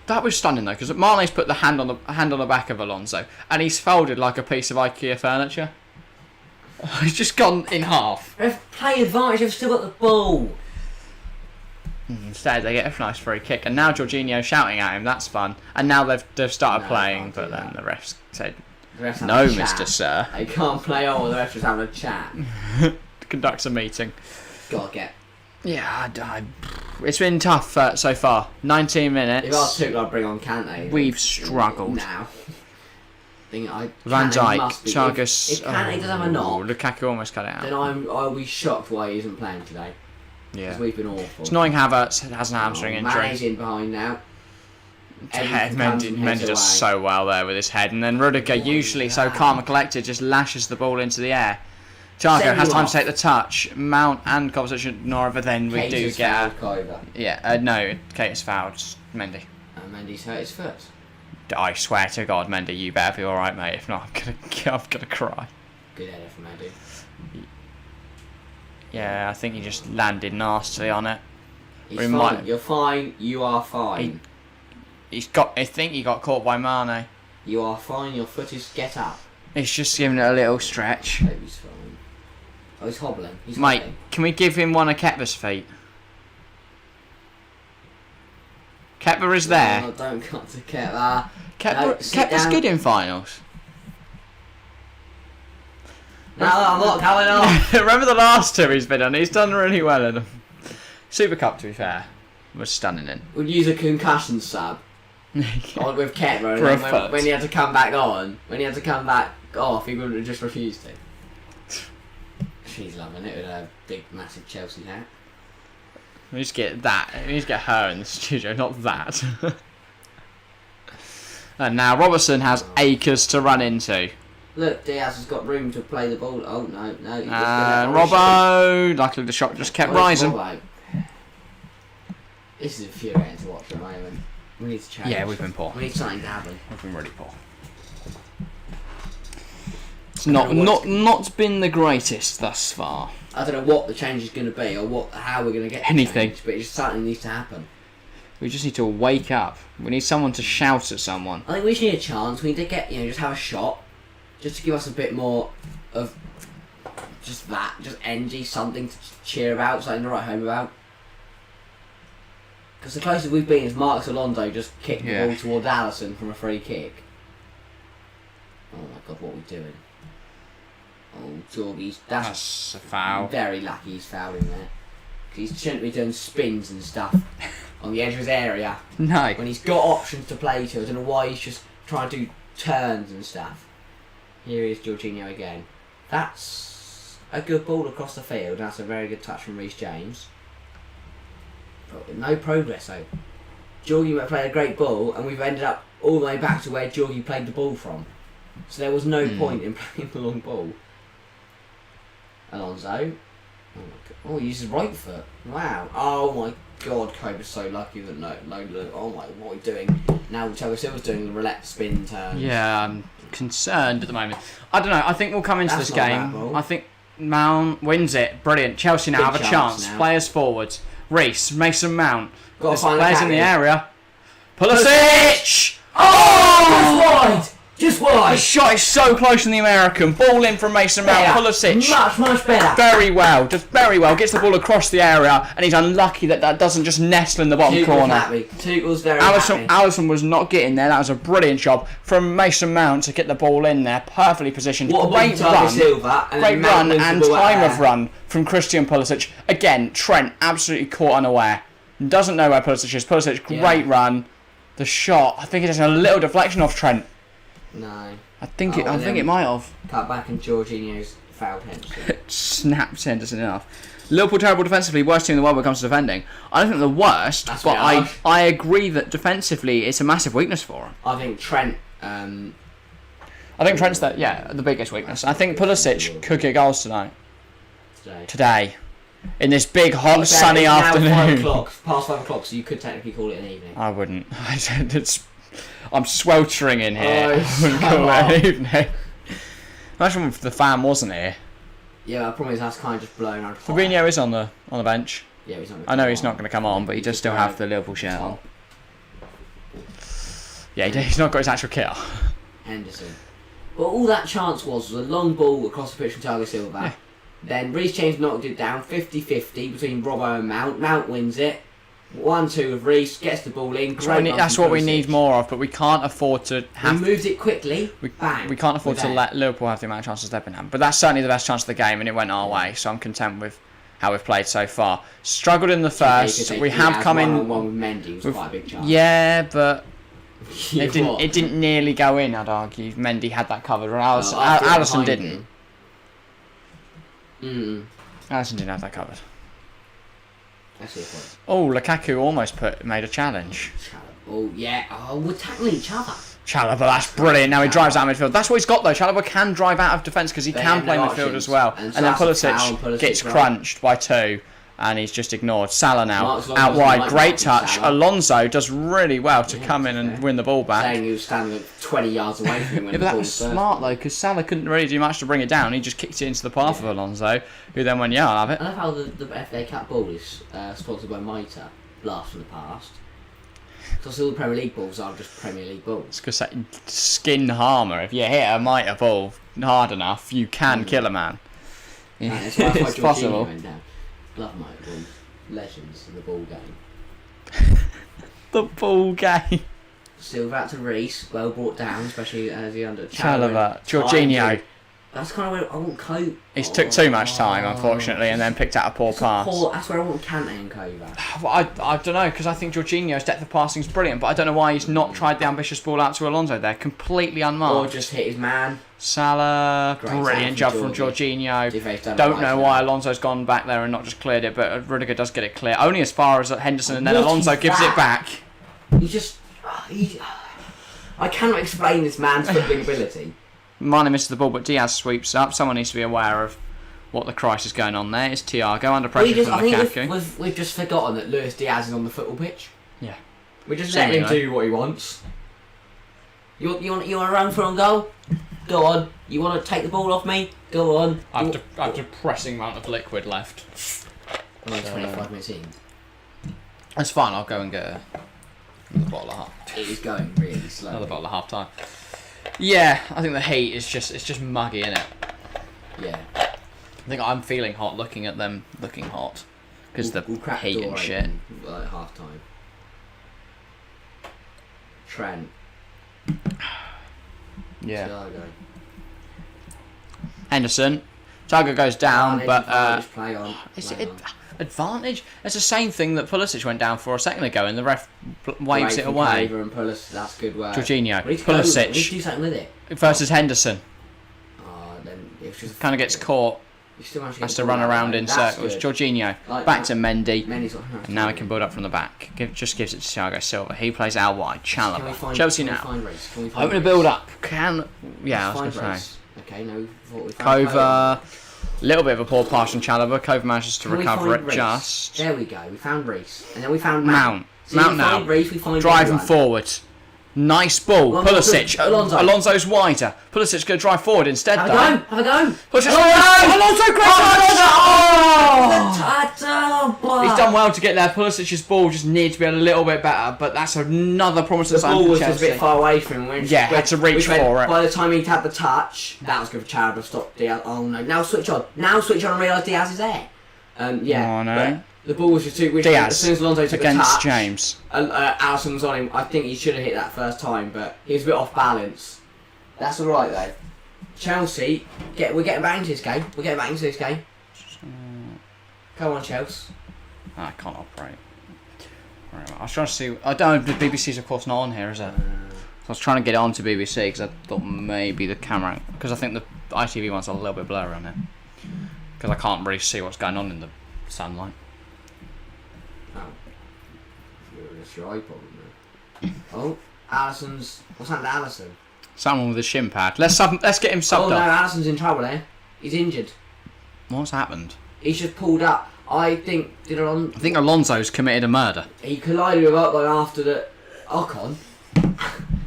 That was stunning though, because Mane's put the hand on the back of Alonso, and he's folded like a piece of IKEA furniture. He's just gone in half. Play advantage. They've still got the ball. Instead, they get a nice free kick, and now Jorginho's shouting at him. That's fun. And now they've started playing, but then the refs said, "No, Mr. Sir." They can't play on. The refs just having a chat. Conducts a meeting. Gotta get. Yeah, it's been tough so far. 19 minutes. If I took, I'd bring on Kante. We've struggled. Now. Van Dijk, Chagas. If Kante doesn't have a knock, Lukaku almost cut it out. Then I'll be shocked why he isn't playing today. Yeah, because we've been awful. It's annoying Havertz has an hamstring injury. Mane's in behind now. Mendy does so well there with his head, and then Rudiger, usually so calm and collected, just lashes the ball into the air. Thiago has time to take the touch. Mount and Kovacic ignore, but then we do get. No, Kate is fouled. Mendy. Mendy's hurt his foot. I swear to God, Mendy, you better be all right, mate. If not, I'm gonna cry. Good header from Mendy. Yeah, I think he just landed nastily on it. He's fine. You're fine. You are fine. I think he got caught by Mane. You are fine. Your foot is get up. He's just giving it a little stretch. He's fine. Oh, he's hobbling. Mate, can we give him one of Kepa's feet? Kepa is there. No, don't cut to Kepa. Kepa's good in finals. No, I'm not going on. Remember the last two he's been on? He's done really well in them. Super Cup, to be fair, was stunning in. We'd use a concussion sub with Kepa, and when he had to come back on, off, he would have just refused to. She's loving it with a big, massive Chelsea hat. We need to get that. We need to get her in the studio, not that. And now Robertson has acres to run into. Look, Diaz has got room to play the ball. Oh, no. Robbo! Luckily the shot just kept rising. This is infuriating to watch at the moment. We need to change. Yeah, we've been poor. We need something to happen. We've been really poor. It's not been the greatest thus far. I don't know what the change is going to be or how we're going to get anything, but just something needs to happen. We just need to wake up. We need someone to shout at someone. I think we just need a chance. We need to get just have a shot. Just to give us a bit more of just energy, something to cheer about, something to write home about. Because the closest we've been is Marcus Alonso just kicked the ball towards Alisson from a free kick. God, what are we doing? Oh, Jorgie's... That's a foul. Very lucky he's fouling there. He shouldn't be doing spins and stuff on the edge of his area. No. When he's got options to play to. I don't know why he's just trying to do turns and stuff. Here is Jorginho again. That's a good ball across the field. That's a very good touch from Reece James. But no progress though. Jorgie might play a great ball, and we've ended up all the way back to where Jorgie played the ball from. So there was no point in playing the long ball. Alonso. Oh, my God. Oh, he uses right foot. Wow. Oh my God, Cobra's so lucky that no. Oh my, what are we doing? Now Thiago Silva's doing the roulette spin turn. Yeah, I'm concerned at the moment. I don't know. I think we'll come into this game. I think Mount wins it. Brilliant. Chelsea now Big have a chance. now. Players forwards. Reece, Mason Mount. Got There's to find players in the Lukaku. area. Pulisic! Oh! Just The wide! shot is so close from the American. Ball in from Mason Mount. Better. Pulisic. Much better. Very well. Just very well. Gets the ball across the area, and he's unlucky that doesn't just nestle in the bottom Tuchel's corner. happy. Tuchel's very happy. Allison was not getting there. That was a brilliant job from Mason Mount to get the ball in there, perfectly positioned. What a Great Thiago run, Silva, and great then Mount run, wins the and ball time out of there. run from Christian Pulisic. Again, Trent absolutely caught unaware. Doesn't know where Pulisic is. Pulisic, great run. The shot, I think it has a little deflection off Trent. No. I think it might have. Cut back and Jorginho's fouled Henderson. Snapped Henderson enough. Liverpool terrible defensively, worst team in the world when it comes to defending. I don't think they're the worst, That's but very harsh. I agree that defensively it's a massive weakness for them. I think Trent. I think Trent's the biggest weakness. I think Pulisic could get goals today. In this big, hot, sunny Now afternoon. past 5 o'clock, so you could technically call it an evening. I wouldn't. I'm sweltering in here. Oh, I wouldn't call it an evening. Imagine if the fan wasn't here. Yeah, I promise that's kind of just blown out of fire. Fabinho is on the bench. Yeah, he's not I know he's not going to come on, but he does still have the Liverpool shirt on. Yeah, he's not got his actual kit on. Henderson. But all that chance was a long ball across the pitch from Thiago Silva. Yeah. Then Reece James knocked it down 50-50 between Robbo and Mount. Mount wins it. 1-2 with Reece, gets the ball in. That's what we need more of, but we can't afford to have... He moves it quickly. Bang. We can't afford to let Liverpool have the amount of chances they've been having. But that's certainly the best chance of the game, and it went our way, so I'm content with how we've played so far. Struggled in the first. We have come in... One with Mendy was quite a big chance. Yeah, but... It didn't nearly go in, I'd argue. Mendy had that covered, or Alisson didn't. Alisson didn't have that covered. That's your point. Oh, Lukaku almost made a challenge. Oh, yeah. Oh, we're tackling each other. Chalobah, that's brilliant. Now he drives out of midfield. That's what he's got, though. Chalobah can drive out of defence because he can play midfield as well. And then Pulisic gets crunched by 2. And he's just ignored. Salah now out wide, great touch. Alonso does really well to come in and win the ball back. Saying he was standing 20 yards away from him when But that was smart though, because Salah couldn't really do much to bring it down. He just kicked it into the path of Alonso, who then went, I'll have it. I love how the FA Cup ball is sponsored by Mitre, blast from the past. Because all the Premier League balls are just Premier League balls. It's because that skin harmer. If you hit a Mitre ball hard enough, you can kill a man. That's why It's possible. Went down. Love my balls. Legends in the ball game. The ball game. Silva out to Reece, well brought down, especially as he under Chalobah, Jorginho. That's kind of where I want Cope. He's took too much time, unfortunately, and then picked out a poor pass. That's where I want Kante and Kova. Well, I don't know, because I think Jorginho's depth of passing is brilliant, but I don't know why he's not tried the ambitious ball out to Alonso there, completely unmarked. Or just hit his man. Salah, brilliant job from Jorginho. Don't know why Alonso's gone back there and not just cleared it, but Rudiger does get it clear. Only as far as Henderson, and then Alonso gives it back. I cannot explain this man's footballing ability. Mane misses the ball, but Diaz sweeps up. Someone needs to be aware of what the crisis going on there. It's Thiago under pressure from Lukaku. We've just forgotten that Luis Diaz is on the football pitch. Yeah. We're just letting him do what he wants. You want to run for on goal? Go on. You want to take the ball off me? Go on. I have a depressing amount of liquid left. I'm only 25 minutes in. That's fine. I'll go and get another bottle of half. It is going really slow. Another bottle of half time. Yeah, I think the heat is just muggy, isn't it? Yeah. I think I'm feeling hot looking at them looking hot because the heat and shit. At half time. Trent. Yeah. Thiago. Henderson. Thiago goes down, but play on. is it advantage? It's the same thing that Pulisic went down for a second ago, and the ref waves it away. And that's good work. Jorginho, We need to do something with it. versus Henderson. Then it just Kind of gets caught. Has to run around in circles. Jorginho back to Mendy. And now he can build up from the back. Just gives it to Thiago Silva. He plays out wide. Chalobah. Chelsea now. Hoping to build up. I was going to say. Okay, no. Kova. Little bit of a poor pass from Chalobah. Kova manages to recover it just. There we go. We found Reece. And then we found Mount. So Mount now. Reece, we find driving forward. Nice ball. Pulisic. Alonso's wider. Pulisic going to drive forward instead, though. Have a go. Alonso, great touch! He's done well to get there. Pulisic's ball just needs to be a little bit better, but that's another promising sign for Chelsea. The ball was just a bit far away from him. Had to reach for it. By the time he'd had the touch, that was good for Carabao. Stop Diaz. Oh no! Now switch on and realise Diaz is there. Oh no! The ball was just too. Diaz as soon as Alonso took against the touch, James. Alisson was on him. I think he should have hit that first time, but he was a bit off balance. That's all right though. Chelsea, we're getting back into this game. Come on, Chelsea. I can't operate. Right, I was trying to see. I don't know. The BBC's of course not on here, is it? So I was trying to get it onto BBC because I thought maybe the camera, because I think the ITV one's a little bit blurry on it, because I can't really see what's going on in the sunlight. Oh, it's your iPod, man. Oh, Alisson's. What's happened to Alisson? Someone with a shin pad. Let's get him subbed up. Oh no, off. Alisson's in trouble there. He's injured. What's happened? He's just pulled up. I think Alonso's committed a murder. He collided with Ocon after the Ocon.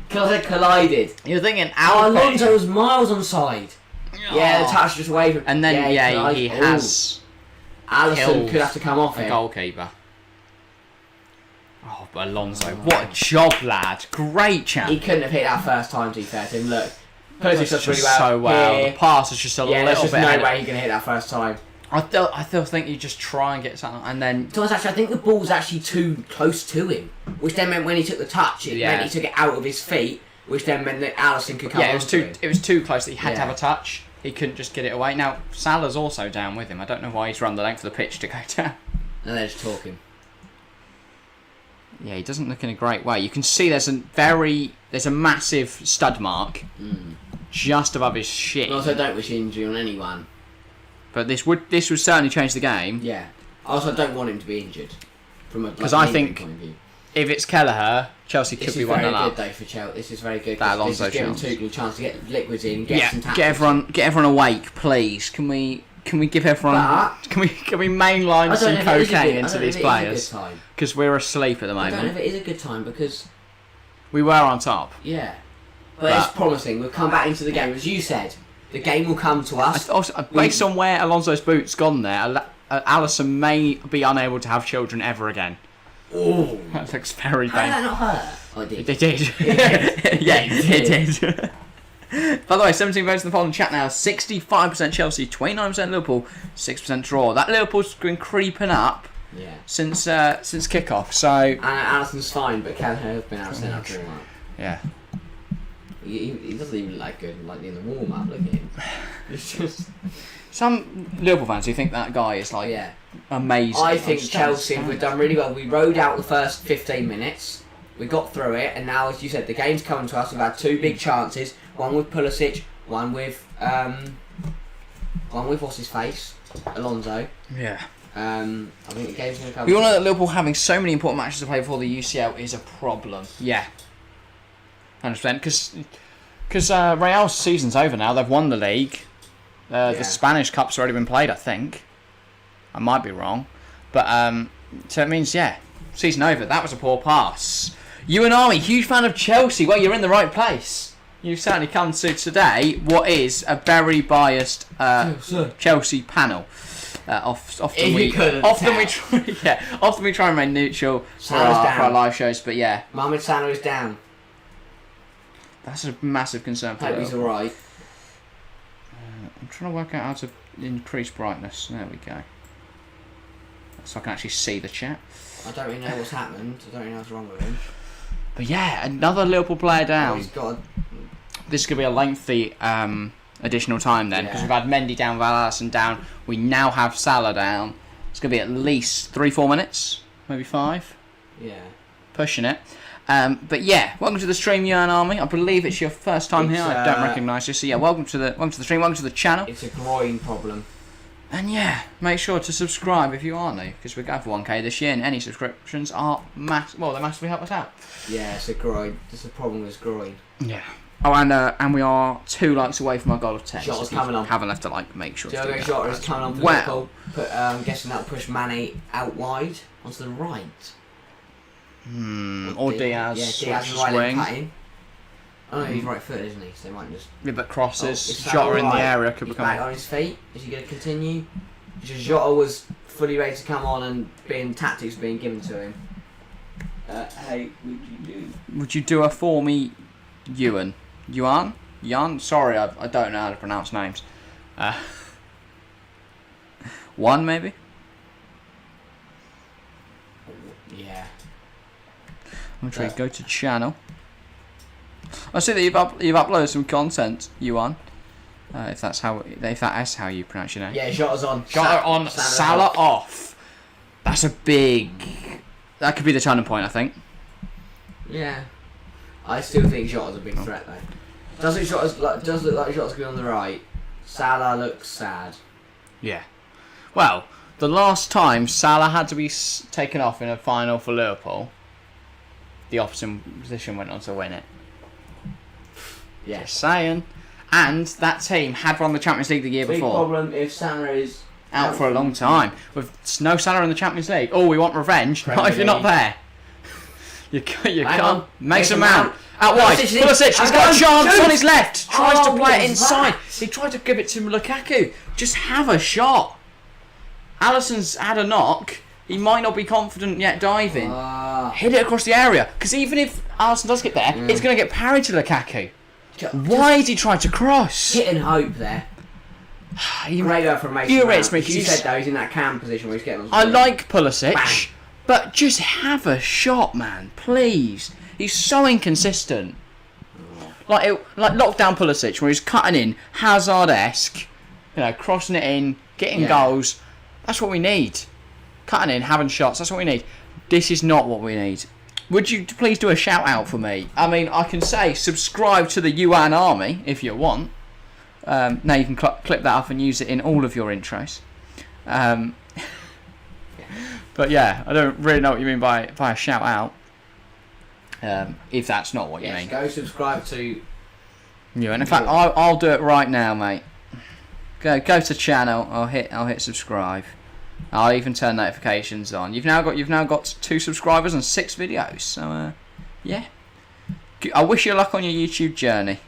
Because I collided. You're thinking Alonso was miles on side. Oh. Yeah, the touch just away from. And then he has. Alisson could have to come off the it. Goalkeeper. Oh, but Alonso, what a job, lad! Great chance. He couldn't have hit that first time. To be fair to him, look. Pulisic's does really well. So well. Here. The pass is just a little bit. There's no way he can hit that first time. I still think you just try and get something, and then. To be honest, I think the ball's actually too close to him, which then meant when he took the touch, it meant he took it out of his feet, which then meant that Alisson could come. Yeah, it was too close that he had to have a touch. He couldn't just get it away. Now Salah's also down with him. I don't know why he's run the length of the pitch to go down. And they're just talking. Yeah, he doesn't look in a great way. You can see there's a massive stud mark just above his shin. Also, don't wish injury on anyone. But this would certainly change the game. Yeah. Also, I don't want him to be injured from a because I think point of view. If it's Kelleher, Chelsea could be 1-0 up. This is very good though for Chelsea. This is very good. That Alonso chance. This is giving Tuchel a chance to get liquids in, get some tactics. Get everyone awake, please. Can we give everyone? Can we mainline some cocaine into these players? Because we're asleep at the moment. I don't know if it is a good time because we were on top. Yeah, but it's promising. We've come back into the game, as you said. The game will come to us. Based on where Alonso's boot's gone there, Alisson may be unable to have children ever again. Oh, that looks very bad. How did that not hurt? Oh, it did. It did. Yeah, it did. By the way, 17 votes in the polling chat now. 65% Chelsea, 29% Liverpool, 6% draw. That Liverpool's been creeping up since kickoff. So and Alisson's fine, but Kelleher has been out centre pretty much. Yeah. He doesn't even look good in the warm up. Look at him. It's just some Liverpool fans who think that guy is amazing. I think Chelsea we've done really well. We rode out the first 15 minutes. We got through it, and now, as you said, the game's coming to us. We've had two big chances. One with Pulisic, one with what's his face, Alonso. Yeah. I think the game's going to come. We all know that Liverpool having so many important matches to play before the UCL is a problem. Yeah. 100%, because Real's season's over now. They've won the league. The Spanish Cup's already been played, I think. I might be wrong, but so it means season over. That was a poor pass. You and Army, huge fan of Chelsea. Well, you're in the right place. You've certainly come to today what is a very biased Chelsea panel. Often we try and remain neutral for our live shows, but Mohamed Salah is down. That's a massive concern for me. He's alright. I'm trying to work out how to increase brightness. There we go. So I can actually see the chat. I don't really know what's happened. I don't really know what's wrong with him. But another Liverpool player down. Oh, he's got. This could be a lengthy additional time then, because Yeah. we've had Mendy down, Alisson down. We now have Salah down. It's going to be at least 3-4 minutes, maybe 5. Yeah. Pushing it. But yeah, welcome to the stream, Yuan Army. I believe it's your first time here. I don't recognise you. So yeah, welcome to the stream. Welcome to the channel. It's a groin problem. And yeah, make sure to subscribe if you are new, because we're going for 1K this year, and any subscriptions are they massively help us out. Yeah, it's a groin. It's a problem with groin. Yeah. Oh, and we are 2 likes away from our goal of 10. Jota's so if coming you on. haven't left a like, make sure to do Diogo that. Jota is coming on for Well. Liverpool. I'm guessing that'll push Mane out wide onto the right. Or Diaz. Yeah, Diaz switch right swing. leg cutting. Oh no, he's right footed, isn't he? So they might just. Yeah, but crosses. Is Jota Salah in the right? area could He's become. back on his feet. Is he going to continue? Because Jota was fully ready to come on and tactics being given to him. Hey, Would you do a for me, Yuan? Sorry, I don't know how to pronounce names. One maybe. Yeah. I'm trying to go to channel. I see that you've uploaded some content, Yuan. If that is how you pronounce your name. Yeah, Jota's on. Jota on, Salah off. That's a big. That could be the turning point, I think. Yeah. I still think Jota's a big threat though. Does look like Jota's going on the right. Salah looks sad. Yeah. Well, the last time Salah had to be taken off in a final for Liverpool, the opposition went on to win it. Yeah. Just saying. And that team had won the Champions League the year Big before. problem if Salah is Out for a long time. With no Salah in the Champions League. Oh, we want revenge. Not if you're not there. You can't. Mason Mount. Out wide. Pulisic. He's got a chance on his left. Tries to play it inside. He tried to give it to Lukaku. Just have a shot. Alisson's had a knock. He might not be confident yet diving. Hit it across the area. Because even if Alisson does get there, it's going to get parried to Lukaku. Why did he try to cross? Hit and hope there. Great out from Mason infuriates Mount. me, You 'cause said though he's in that cam position where he's getting on. I like Pulisic, Bang. but just have a shot, man, please. He's so inconsistent. Like lockdown Pulisic, where he's cutting in Hazard-esque, crossing it in, getting goals. That's what we need. Cutting in, having shots. That's what we need. This is not what we need. Would you please do a shout out for me? I mean, I can say subscribe to the Yuan Army if you want. Now you can clip that up and use it in all of your intros. But yeah, I don't really know what you mean by a shout out. If that's not what you mean. Go subscribe to Yuan. In fact, I'll do it right now, mate. Go to channel. I'll hit subscribe. I'll even turn notifications on. You've now got 2 subscribers and 6 videos. So yeah. I wish you luck on your YouTube journey.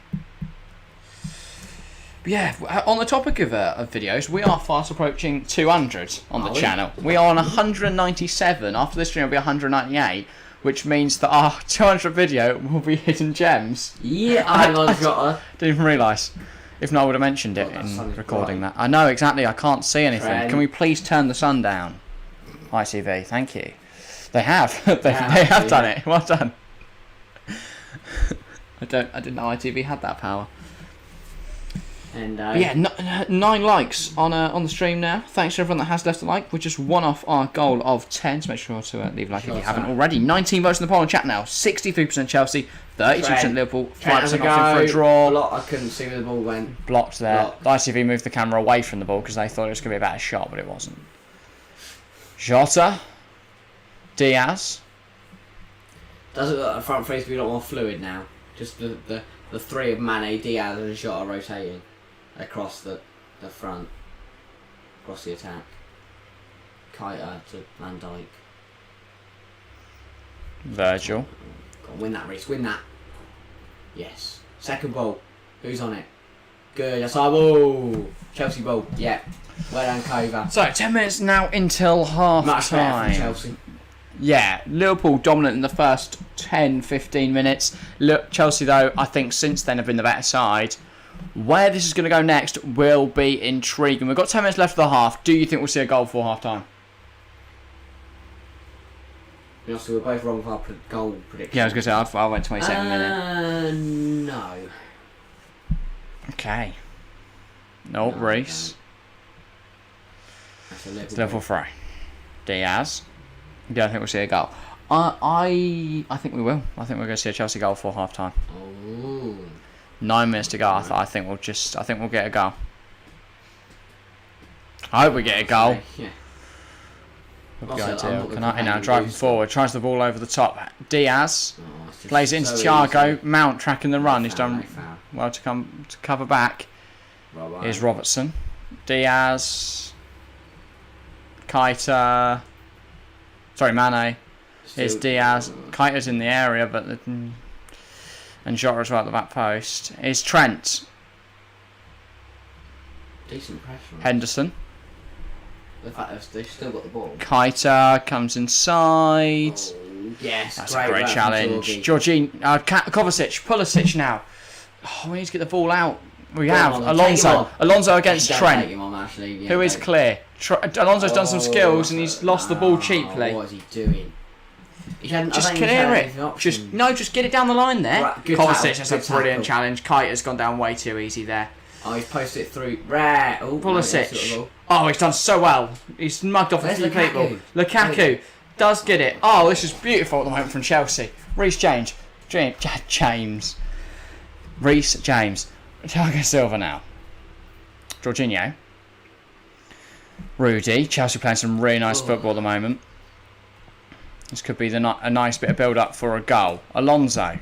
But yeah, on the topic of videos, we are fast approaching 200 on the channel. We are on 197. After this stream, it'll be 198, which means that our 200 video will be hidden gems. Yeah, I Jota. Didn't even realise. If not, I would have mentioned it in recording that. I know, exactly. I can't see anything. Can we please turn the sun down? ITV, thank you. They have. they have done it. Well done. I didn't know ITV had that power. And yeah, 9 likes on the stream now. Thanks to everyone that has left a like. We're just one off our goal of 10. So make sure to leave a like if you haven't already. 19 votes in the poll and chat now. 63% Chelsea, 32% Liverpool, 5% opting for a draw. I couldn't see where the ball went. Blocked there. The ITV moved the camera away from the ball because they thought it was going to be a better shot, but it wasn't. Jota, Diaz. Does it look like the front three to be a lot more fluid now? Just the 3 of Mane, Diaz, and Jota rotating across the front, across the attack. Keita to Van Dijk. Virgil. Go on, win that, Reece. Win that. Yes. Second ball. Who's on it? Good. That's our ball. Chelsea ball. Yeah. Well done, Cova. So 10 minutes now until half Much better time. from Chelsea. Yeah, Liverpool dominant in the first 10-15 minutes. Chelsea, though, I think since then have been the better side. Where this is going to go next will be intriguing. We've got 10 minutes left of the half. Do you think we'll see a goal before half time? Honestly, we're both wrong with our goal prediction. Yeah, I was going to say, I went 22nd minute. No. Okay. No, No, Reece. That's a It's Liverpool 3. Diaz. Yeah, I think we'll see a goal. I think we will. I think we're going to see a Chelsea goal for half time. Oh. 9 minutes to go. I think we'll get a goal. I hope we get a goal. Yeah. Would be ideal. Canate now driving forward, tries the ball over the top. Diaz Oh, plays it into Thiago. Mount tracking the run. He's done well to cover back. Here's Robertson. Diaz. Keita. Sorry, Mane. Here's Diaz. Keita's in the area, but and Jota as well at the back post. Here's Trent. Decent pressure. Henderson. The fact that they've still got the ball. Keita comes inside. Oh, yes, That's a great challenge. Pulisic now. Oh, we need to get the ball out. We have Alonso. Alonso against Trent. Who is clear. Alonso's done some skills and he's lost the ball cheaply. What is he doing? Just clear it. Just get it down the line there. Right, Pulisic, that's a brilliant challenge. Keita's gone down way too easy there. Oh, he's posted it through. Rare. Oh, Pulisic. Oh, he's done so well. He's mugged off a few people. Lukaku does get it. Oh, this is beautiful at the moment from Chelsea. Reece James. Reece James. Thiago Silva now. Jorginho. Rudy. Chelsea playing some really nice football at the moment. This could be a nice bit of build-up for a goal. Alonso.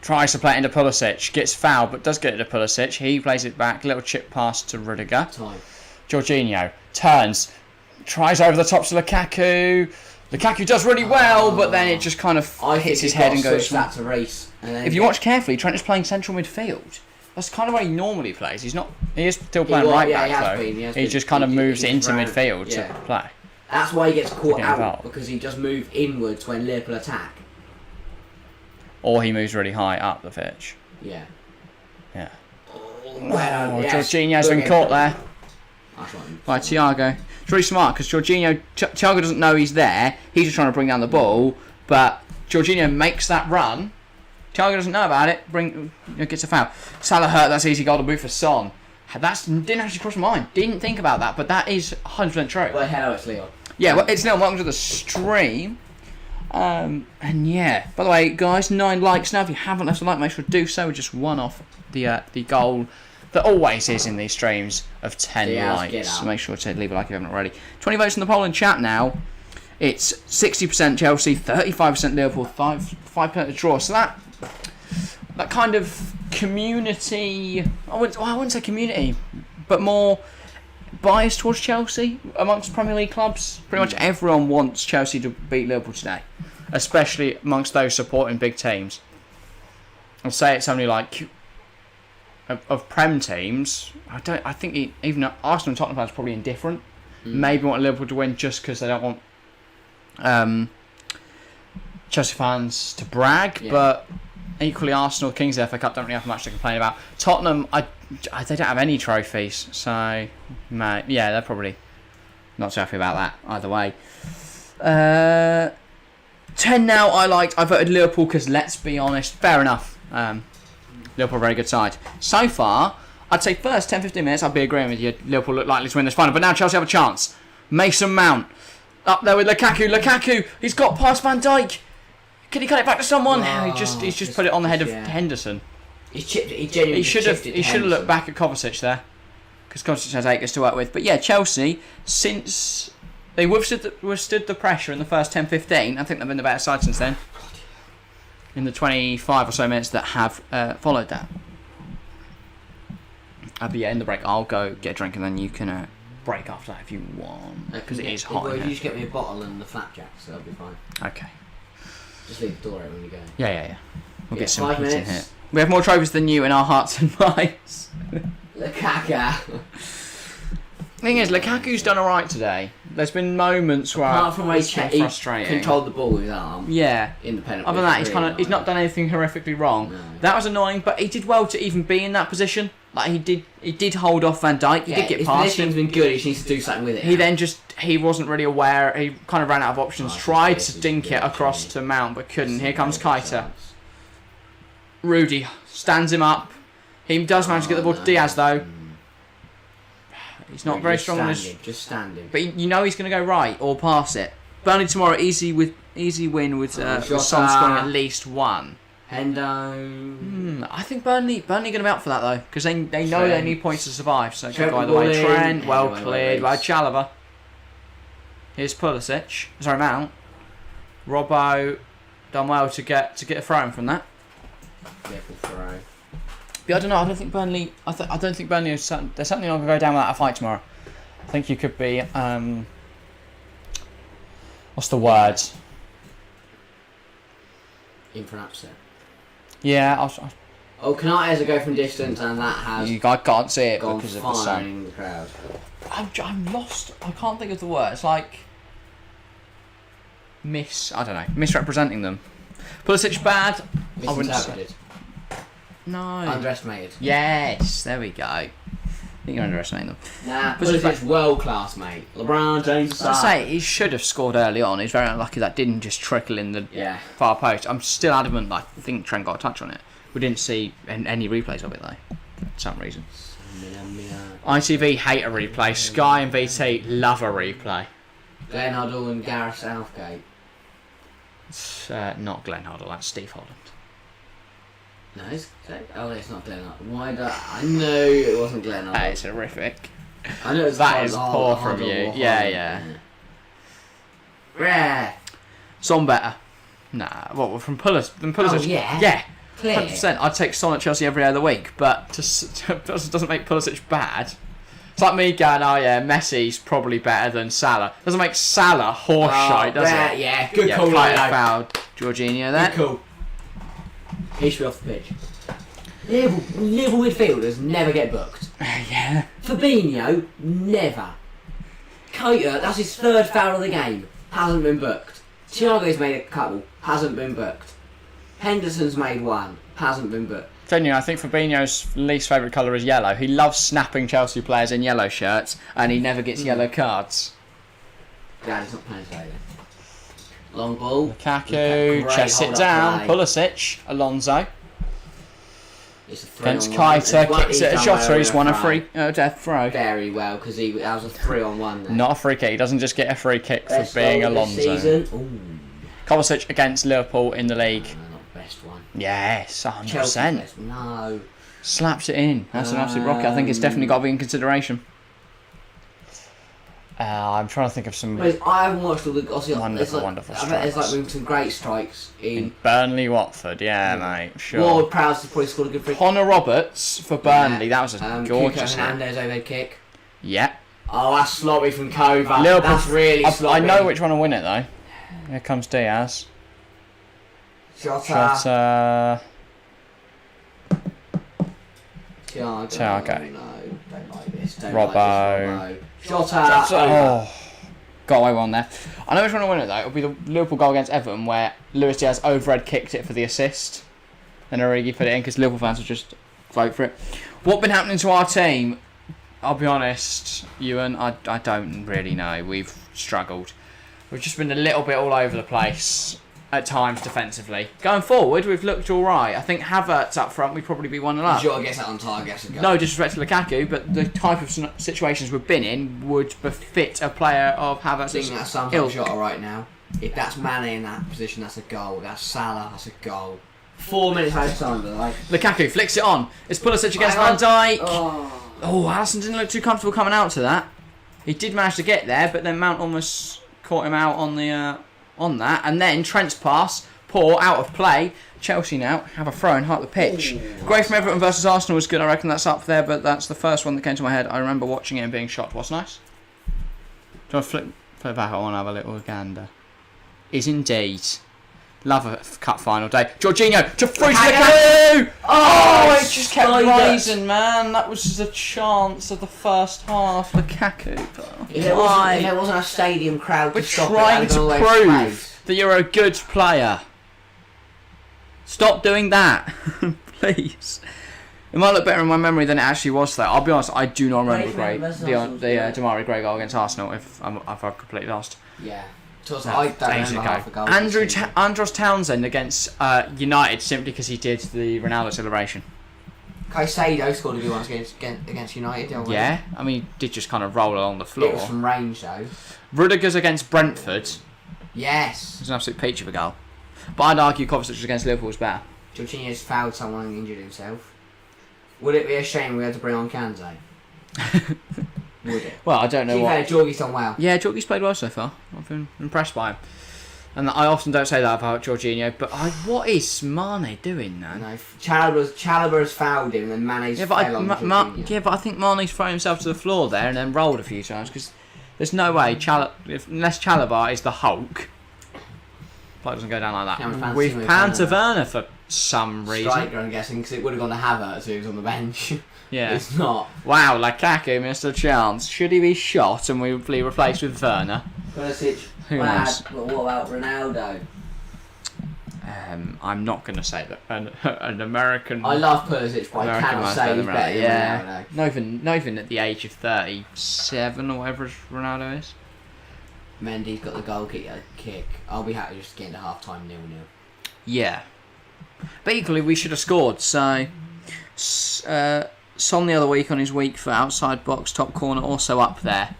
Tries to play it into Pulisic. Gets fouled, but does get it to Pulisic. He plays it back. Little chip pass to Rudiger. Jorginho. Turns. Tries over the top to Lukaku. Lukaku does really well, but then it just kind of hits his head and goes... That to Reece. If you watch carefully, Trent is playing central midfield. That's kind of where he normally plays. He is still playing right back, though. He just kind of moves into midfield to play. That's why he gets caught out, because he does move inwards when Liverpool attack. Or he moves really high up the pitch. Yeah. Jorginho's been caught there by Thiago. It's really smart because Thiago doesn't know he's there. He's just trying to bring down the ball, but Jorginho makes that run. Thiago doesn't know about it. Gets a foul. Salah hurt. That's easy goal to move for Son. That didn't actually cross my mind. Didn't think about that, but that is 100% true. Well, hello, it's Leon. Yeah, well, it's Leon. Welcome to the stream. And yeah, by the way, guys, 9 likes now. If you haven't left a like, make sure to do so. We just won off the goal that always is in these streams of 10 likes. So make sure to leave a like if you haven't already. 20 votes in the poll and chat now. It's 60% Chelsea, 35% Liverpool, 5% the draw. So that kind of community, I wouldn't say community, but more biased towards Chelsea amongst Premier League clubs. Pretty much everyone wants Chelsea to beat Liverpool today, especially amongst those supporting big teams. I'll say it's only like of Prem teams. I think even Arsenal and Tottenham fans are probably indifferent. Maybe want Liverpool to win just because they don't want Chelsea fans to brag, but equally Arsenal, Kings of the FA Cup don't really have much to complain about. Tottenham, they don't have any trophies, so they're probably not so happy about that either way. 10 now. I voted Liverpool because let's be honest, fair enough. Liverpool, very good side so far. I'd say first 10-15 minutes I'd be agreeing with you. Liverpool look likely to win this final, but now Chelsea have a chance. Mason Mount up there with Lukaku. He's got past Van Dijk. Can he cut it back to someone? He's just put it on the head of Henderson. He should have looked back at Kovacic there, because Kovacic has acres to work with. But yeah, Chelsea, since they withstood the pressure in the first 10-15, I think they've been the better side since then. In the 25 or so minutes that have followed that. But yeah, in the break, I'll go get a drink and then you can break after that if you want, because it is hot. Well, you just get me a bottle and the flapjacks, so that'll be fine. Okay. Just leave the door open when you go. Yeah. We'll get some 5 heat minutes. in here. We have more trophies than you in our hearts and minds. Lukaku. Thing is, Lukaku's done alright today. There's been moments where apart from where it's been frustrating. He controlled the ball with his arm. Yeah. Independent. Other than that, he's not done anything horrifically wrong. No. That was annoying, but he did well to even be in that position. Like he did hold off Van Dijk. He did get past him. His position's been good. He just needs to do something with it. He wasn't really aware. He kind of ran out of options. Tried to dink it across to Mount, but couldn't. Here comes Keita. Rudy stands him up. He does manage to get the ball to Diaz though. He's not very strong on his. Just standing. But you know he's going to go right or pass it. Burnley tomorrow, easy win with Son scoring at least one. Hendo. I think Burnley going to be out for that though, because they know they need points to survive. So it could go either way. Trent, well cleared by Chalobah. Here's Pulisic. Sorry, Mount. Robbo done well to get a throw in from that. Careful throw. But I don't know. I don't think Burnley. I don't think Burnley. They're certainly not going to go down without a fight tomorrow. I think you could be. What's the word? In for an upset. Yeah. Canate has a go from distance, and that has. I can't see it gone because of the sun. in the crowd. I'm lost. I can't think of the word. It's like I don't know. Misrepresenting them. Pulisic bad. I wouldn't say. Misinterpreted. No. Underestimated. Yes. There we go. I think you're underestimating them. Nah, Pulisic's world class, mate. LeBron James. I say he should have scored early on. He's very unlucky that didn't just trickle in the far post. I'm still adamant that I think Trent got a touch on it. We didn't see any replays of it though, for some reason. ITV hate a replay. Sky and VT love a replay. Glenn Hoddle and Gareth Southgate. It's not Glenn Hoddle. That's Steve Holland. No, it's not Glenn Hoddle. Why do I knew it wasn't Glenn Hoddle. That is horrific. I know that is poor from you. Yeah. Rare. Son better. Nah. What from Pulisic? Oh yeah. Yeah. 100%. 100%. I'd take Son at Chelsea every other week, but doesn't make Pulisic bad. It's like me going, oh yeah, Messi's probably better than Salah. Doesn't make Salah horseshit, does it? Yeah, good call. Fouled Jorginho there. Good call. He should be off the pitch. Liverpool midfielders never get booked. Yeah. Fabinho, never. Keita, that's his third foul of the game. Hasn't been booked. Thiago's made a couple. Hasn't been booked. Henderson's made one. Hasn't been booked. Genuinely, I think Fabinho's least favourite colour is yellow. He loves snapping Chelsea players in yellow shirts, and he never gets yellow cards. Yeah, he's not playing today then. Long ball. Lukaku, chest it down. Pulisic, Alonso. It's a three against Keita, kicks it at Jota. He's won a free death throw. Very well, because that was a 3-on-1 there. Not a free kick. He doesn't just get a free kick for being Alonso. Kovacic against Liverpool in the league. Not best one. Yes, 100%. Chelsea, no. Slaps it in. That's an absolute rocket. I think it's definitely got to be in consideration. I'm trying to think of some. I haven't watched all the wonderful strikes. I bet there's like some great strikes in Burnley, Watford. Yeah, mate. Sure. Ward Prowse has probably scored a good free kick. Connor Roberts for Burnley. That was a gorgeous hit. Hernandez overhead kick. Yeah. Oh, that's sloppy from Kova. Liverpool, that's really sloppy. I know which one will win it though. Here comes Diaz. Jota. Thiago. No, don't like this. Robbo. Jota. Oh, got away one there. I know which one will win it though. It'll be the Liverpool goal against Everton where Luis Diaz overhead kicked it for the assist. Then Origi put it in because Liverpool fans will just vote for it. What's been happening to our team? I'll be honest, Ewan, I don't really know. We've struggled. We've just been a little bit all over the place at times defensively. Going forward, we've looked all right. I think Havertz up front, we'd probably be 1-0 up. Jota gets that on target. No disrespect to Lukaku, but the type of situations we've been in would befit a player of Havertz's I think that's something Jota right now. If that's Mane in that position, that's a goal. That's Salah, that's a goal. 4 minutes out of time, but like... Lukaku flicks it on. It's Pulisic against Van Dijk. Oh, Alisson didn't look too comfortable coming out to that. He did manage to get there, but then Mount almost caught him out on the on that. And then Trent's pass, poor, out of play. Chelsea now have a throw and heart the pitch. Great from Everton versus Arsenal was good. I reckon that's up there, but that's the first one that came to my head. I remember watching it and being shocked. What's nice? Do I flip back on and have a little gander? Is indeed. Love a cup final day. Jorginho to free to Lukaku! Oh, it just kept rising, man. That was the chance of the first half. Lukaku. If there wasn't a stadium crowd We're to stop trying it, to prove that you're a good player. Stop doing that, please. It might look better in my memory than it actually was, though. I'll be honest, I do not remember the Demarai Gray goal against Arsenal. If I've completely lost. Yeah. I don't remember Andros Townsend against United simply because he did the Ronaldo celebration. Caicedo scored a good one against United. Didn't we? Yeah, I mean, he did just kind of roll along the floor. It was from range though. Rudiger's against Brentford. Yes. It was an absolute peach of a goal. But I'd argue Kovacic's against Liverpool was better. Jorginho's fouled someone and injured himself. Would it be a shame we had to bring on Kanze? Would it? Well, I don't know what. Jorgi's done well. Yeah, Jorgi's played well so far. I've been impressed by him. And I often don't say that about Jorginho, but what is Mane doing now? No, Chalobah has fouled him and Mane's fell on Jorginho. But I think Mane's thrown himself to the floor there and then rolled a few times because there's no way unless Chalobah is the Hulk, play doesn't go down like that. We've panned to Werner for some reason. Striker, I'm guessing, because it would have gone to Havertz who was on the bench. Yeah. It's not. Wow, Lukaku missed a chance. Should he be shot and we be replaced with Werner? Pulisic. Who knows? But what about Ronaldo? I'm not going to say that an American. I love Pulisic, but I cannot say he's better than Ronaldo. Not even at the age of 37 or whatever Ronaldo is. Mendy's got the goal kick. I'll be happy just getting to half time 0-0. Yeah. But equally, we should have scored. So, Son the other week on his week for outside box, top corner, also up there.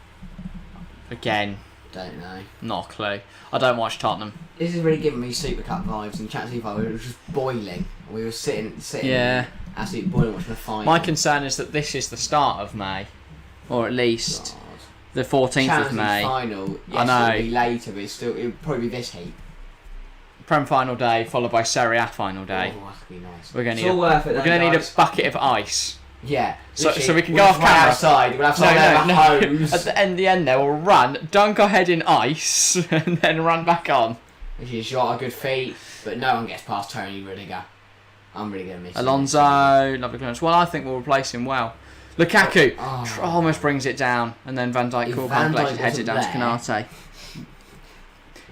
Again. Don't know. Not a clue. I don't watch Tottenham. This is really giving me Super Cup vibes and Champions League vibes. We were just boiling. We were sitting yeah. Absolutely boiling watching the final. My concern is that this is the start of May. Or at least the 14th of May. Final. Yes, I know. It'll be later, but it'll probably be this heat. Prem final day, followed by Serie A final day. Oh, that could be nice. We're going to need a bucket of ice. Yeah. So we can go off camera. Outside. We'll have someone hose. At the end there, we'll run, dunk our head in ice, and then run back on. He's got a good feet, but no one gets past Tony Rudiger. I'm really going to miss Alonso, lovely clearance. Well, I think we'll replace him well. Lukaku almost brings it down, and then Van Dijk cool calculation heads it down to Canate.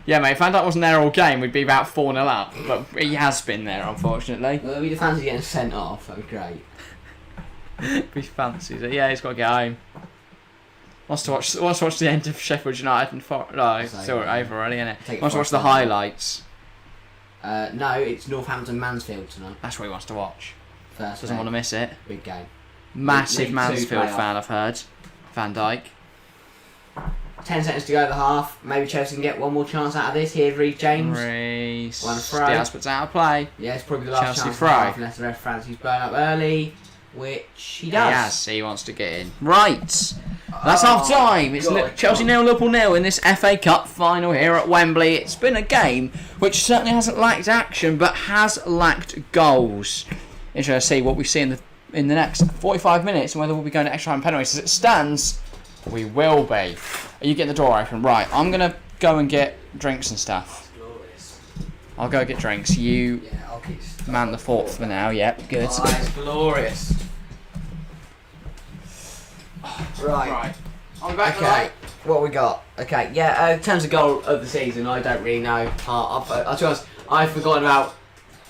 Yeah, mate, if Van Dijk wasn't there all game, we'd be about 4-0 up, but he has been there, unfortunately. Well, we'd fancy getting sent off, that would be great. He fancies it. Yeah, he's got to get home. Wants to watch the end of Sheffield United and it's over already, isn't it? Wants to watch the highlights. No, it's Northampton Mansfield tonight. That's what he wants to watch. First Doesn't want to miss it. Big game. Massive Mansfield fan, I've heard. Van Dijk. 10 seconds to go at the half. Maybe Chelsea can get one more chance out of this. Here's Reece James. One throw. Diaz puts out of play. Yeah, it's probably the last Chelsea chance throw. half, unless the ref fancies burn up early, which he does. Yes, he wants to get in. Right. That's half time. It's Chelsea 0, Liverpool 0 in this FA Cup final here at Wembley. It's been a game which certainly hasn't lacked action, but has lacked goals. Interesting to see what we see in the next 45 minutes and whether we'll be going to extra time penalties. As it stands, we will be. Are you getting the door open? Right, I'm going to go and get drinks and stuff. Glorious. I'll go get drinks. You man the fort for now. Yep, good. Oh, it's glorious. Right. I'm back. Okay. What we got? Okay. Yeah. In terms of goal of the season, I don't really know. I'll be honest. I've forgotten about.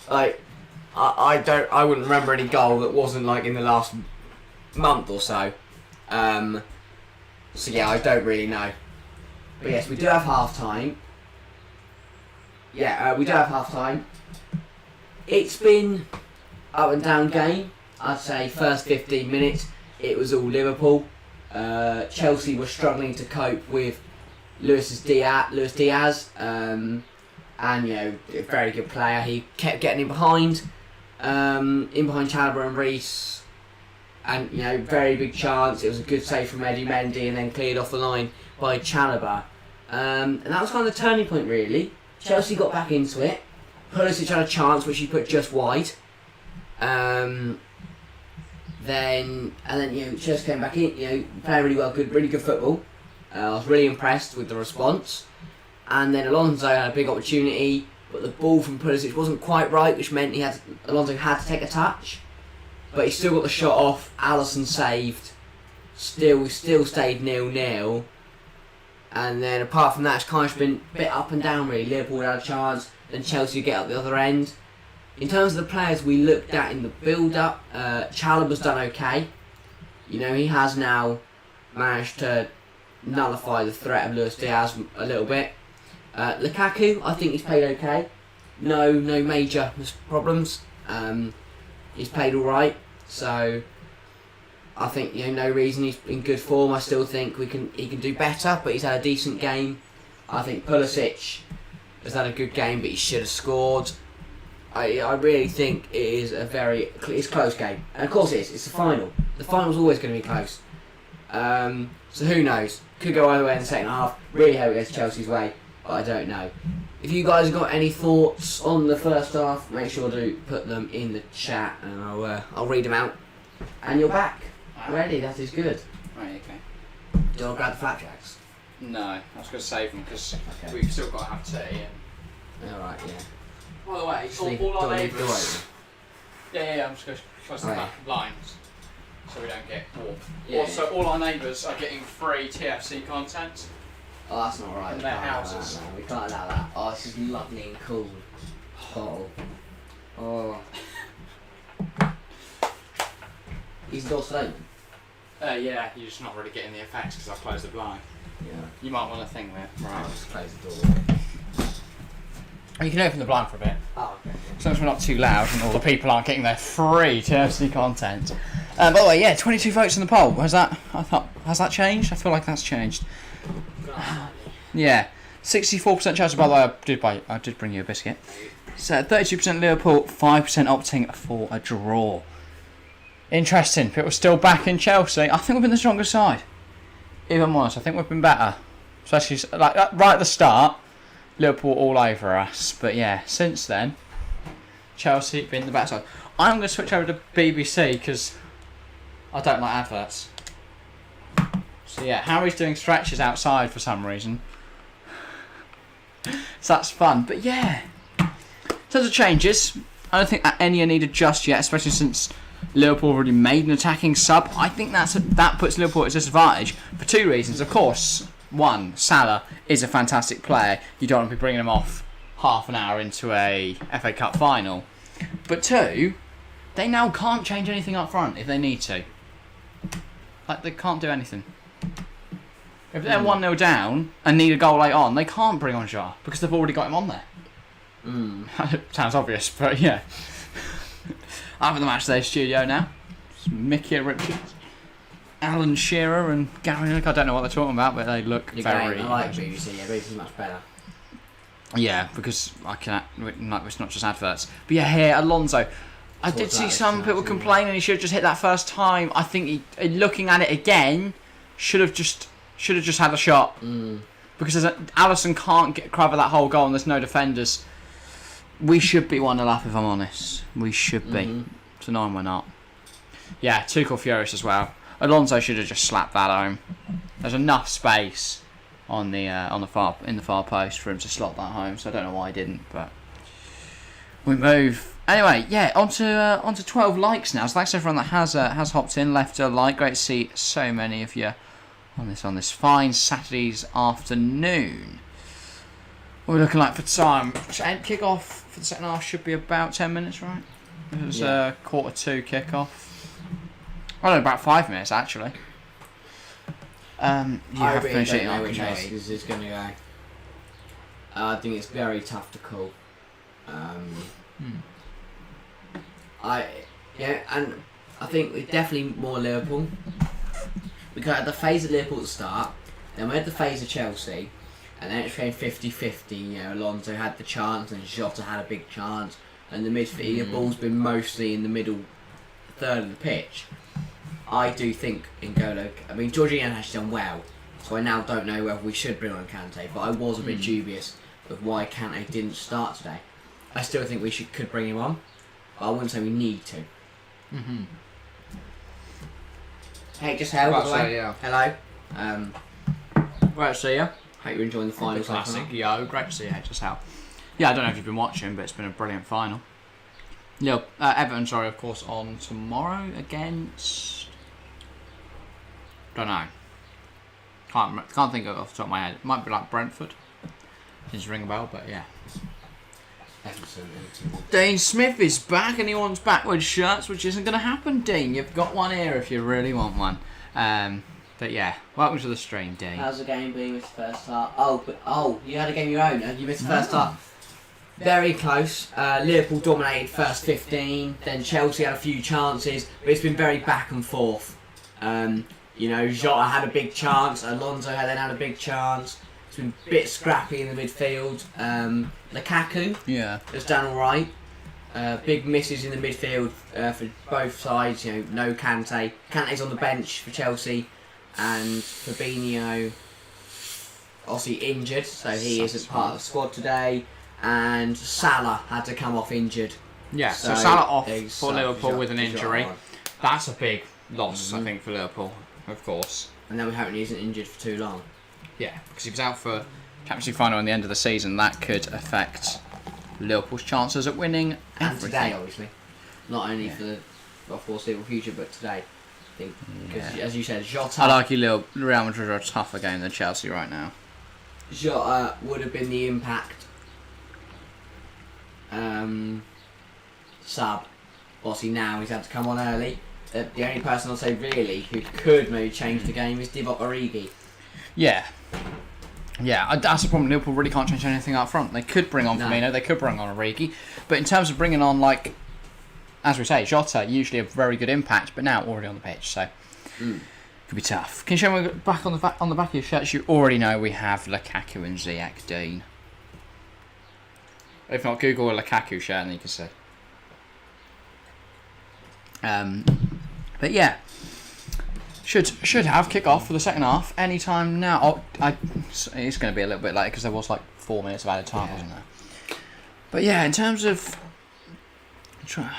I wouldn't remember any goal that wasn't in the last month or so. So yeah, I don't really know. But yes, we do have half time. Yeah, we do have half time. It's been up and down game. I'd say first 15 minutes it was all Liverpool. Chelsea were struggling to cope with Luis Diaz, and a very good player. He kept getting in behind Chalobah and Reece. And, very big chance. It was a good save from Eddie Mendy and then cleared off the line by Chalobah. And that was kind of the turning point, really. Chelsea got back into it. Pulisic had a chance, which he put just wide. Then Chelsea came back in, playing really well, really good football. I was really impressed with the response. And then Alonso had a big opportunity, but the ball from Pulisic wasn't quite right, which meant Alonso had to take a touch. But he still got the shot off. Alisson saved. We still stayed 0-0. And then apart from that, it's kind of been a bit up and down really. Liverpool had a chance, then Chelsea get up the other end. In terms of the players we looked at in the build-up, Chalobah's done okay. He has now managed to nullify the threat of Luis Diaz a little bit. Lukaku, I think he's played okay. No major problems. He's played alright. So I think no reason he's in good form. I still think he can do better, but he's had a decent game. I think Pulisic has had a good game, but he should have scored. I really think it is it's a close game, and of course it's the final. The final's always going to be close. So who knows? Could go either way in the second half. Really hope it goes Chelsea's way, but I don't know. If you guys have got any thoughts on the first half, make sure to put them in the chat, and I'll read them out. And you're back, ready. That is good. Right, okay. Do you want to grab the flapjacks? No, I was going to save them because we've still got to have tea. All right, yeah. By the way, all our neighbours. Yeah. I'm just going to close the back blinds so we don't get warm. Yeah, also, all our neighbours are getting free TFC content. Oh, that's not right. In their houses. No, we can't allow that. Oh, this is lovely and cool. Oh. Is the door still open? Yeah, you're just not really getting the effects because I've closed the blind. Yeah. You might want to think there. Right. I'll just close the door. You can open the blind for a bit. Oh, okay. As long as we're not too loud and all the people aren't getting their free TFC content. By the way, 22 votes in the poll. Has that changed? I feel like that's changed. Yeah, 64% Chelsea. By the way, I did bring you a biscuit. So 32% Liverpool, 5% opting for a draw. Interesting. People still back in Chelsea. I think we've been the stronger side. If I'm honest, I think we've been better. Especially right at the start, Liverpool all over us. But yeah, since then, Chelsea been the better side. I'm going to switch over to BBC because I don't like adverts. So yeah, Harry's doing stretches outside for some reason. So that's fun. But yeah, in terms of changes, I don't think any are needed just yet, especially since Liverpool already made an attacking sub. I think that puts Liverpool at a disadvantage for two reasons. Of course, one, Salah is a fantastic player. You don't want to be bringing him off half an hour into a FA Cup final. But two, they now can't change anything up front if they need to. Like, they can't do anything. If they're 1-0 down and need a goal late on, they can't bring on Jar because they've already got him on there. Sounds obvious, but yeah. After the Matchday studio now, it's Mickey Richards, Alan Shearer and Gary Lineker. I don't know what they're talking about, but they look very... I like BBC. Yeah, BBC's much better. Yeah, because it's not just adverts. But yeah, here, Alonso. I did see some people complaining he should have just hit that first time. I think he, looking at it again, should have just had a shot. Because Alisson can't cover that whole goal and there's no defenders. We should be 1-0 up if I'm honest. We should be. So no, we're not. Yeah, Tuchel furious as well. Alonso should have just slapped that home. There's enough space on the far post for him to slot that home. So I don't know why he didn't, but we move. Anyway, yeah, onto 12 likes now. So thanks to everyone that has hopped in, left a like. Great to see so many of you on this fine Saturday's afternoon. What are we looking like for time? Kick-off for the second half should be about 10 minutes, right? It was a 1:45 kick-off. I don't know, about 5 minutes actually. I really don't know which way this is going to go. I think it's very tough to call. And I think we're definitely more Liverpool. We got the phase of Liverpool at the start, then we had the phase of Chelsea, and then it became 50-50. Alonso had the chance, and Jota had a big chance, and the midfield, the ball's been mostly in the middle third of the pitch. I do think N'Golo. I mean, Jorginho has done well, so I now don't know whether we should bring on Kante. But I was a bit dubious of why Kante didn't start today. I still think we could bring him on, but I wouldn't say we need to. Hey, just hello. Hello. Great to see you. Hope you're enjoying the final. Classic, yo. Great to see you. Just how. Yeah, I don't know if you've been watching, but it's been a brilliant final. Yeah, Everton, of course, on tomorrow against. Don't know. Can't think of it off the top of my head. It might be like Brentford. Didn't ring a bell, but yeah. Dean Smith is back and he wants backwards shirts, which isn't going to happen, Dean. You've got one here if you really want one. But yeah, welcome to the stream, Dean. How's the game been with the first half? You had a game of your own. You missed the first half. Very close. Liverpool dominated first 15, then Chelsea had a few chances, but it's been very back and forth. Jota had a big chance, Alonso then had a big chance. It's been a bit scrappy in the midfield. Lukaku has done alright. Big misses in the midfield for both sides. No Kante. Kante's on the bench for Chelsea, and Fabinho obviously injured, so he isn't part of the squad today. And Salah had to come off injured. Yeah, so Salah off for Liverpool with an injury. That's a big loss, I think, for Liverpool, of course. And then we hope he isn't injured for too long. Yeah, because he was out for Champions League final at the end of the season. That could affect Liverpool's chances at winning everything. And today, obviously. Not only for the foreseeable future, but today. I think, because as you said, Jota... I'd argue Real Madrid are a tougher game than Chelsea right now. Jota would have been the impact sub. Obviously now he's had to come on early. The only person I'll say really who could maybe change the game is Divock Origi. Yeah, that's the problem. Liverpool really can't change anything up front. They could bring on Firmino, they could bring on Origi, but in terms of bringing on, like, as we say, Jota, usually a very good impact, but now already on the pitch, so could be tough. Can you show me back on the back of your shirts? You already know we have Lukaku and Ziyech Dean. If not, Google a Lukaku shirt and you can see. But yeah, should have kick off for the second half anytime now. It's going to be a little bit late because there was like 4 minutes of added time, wasn't there? But yeah, in terms of kind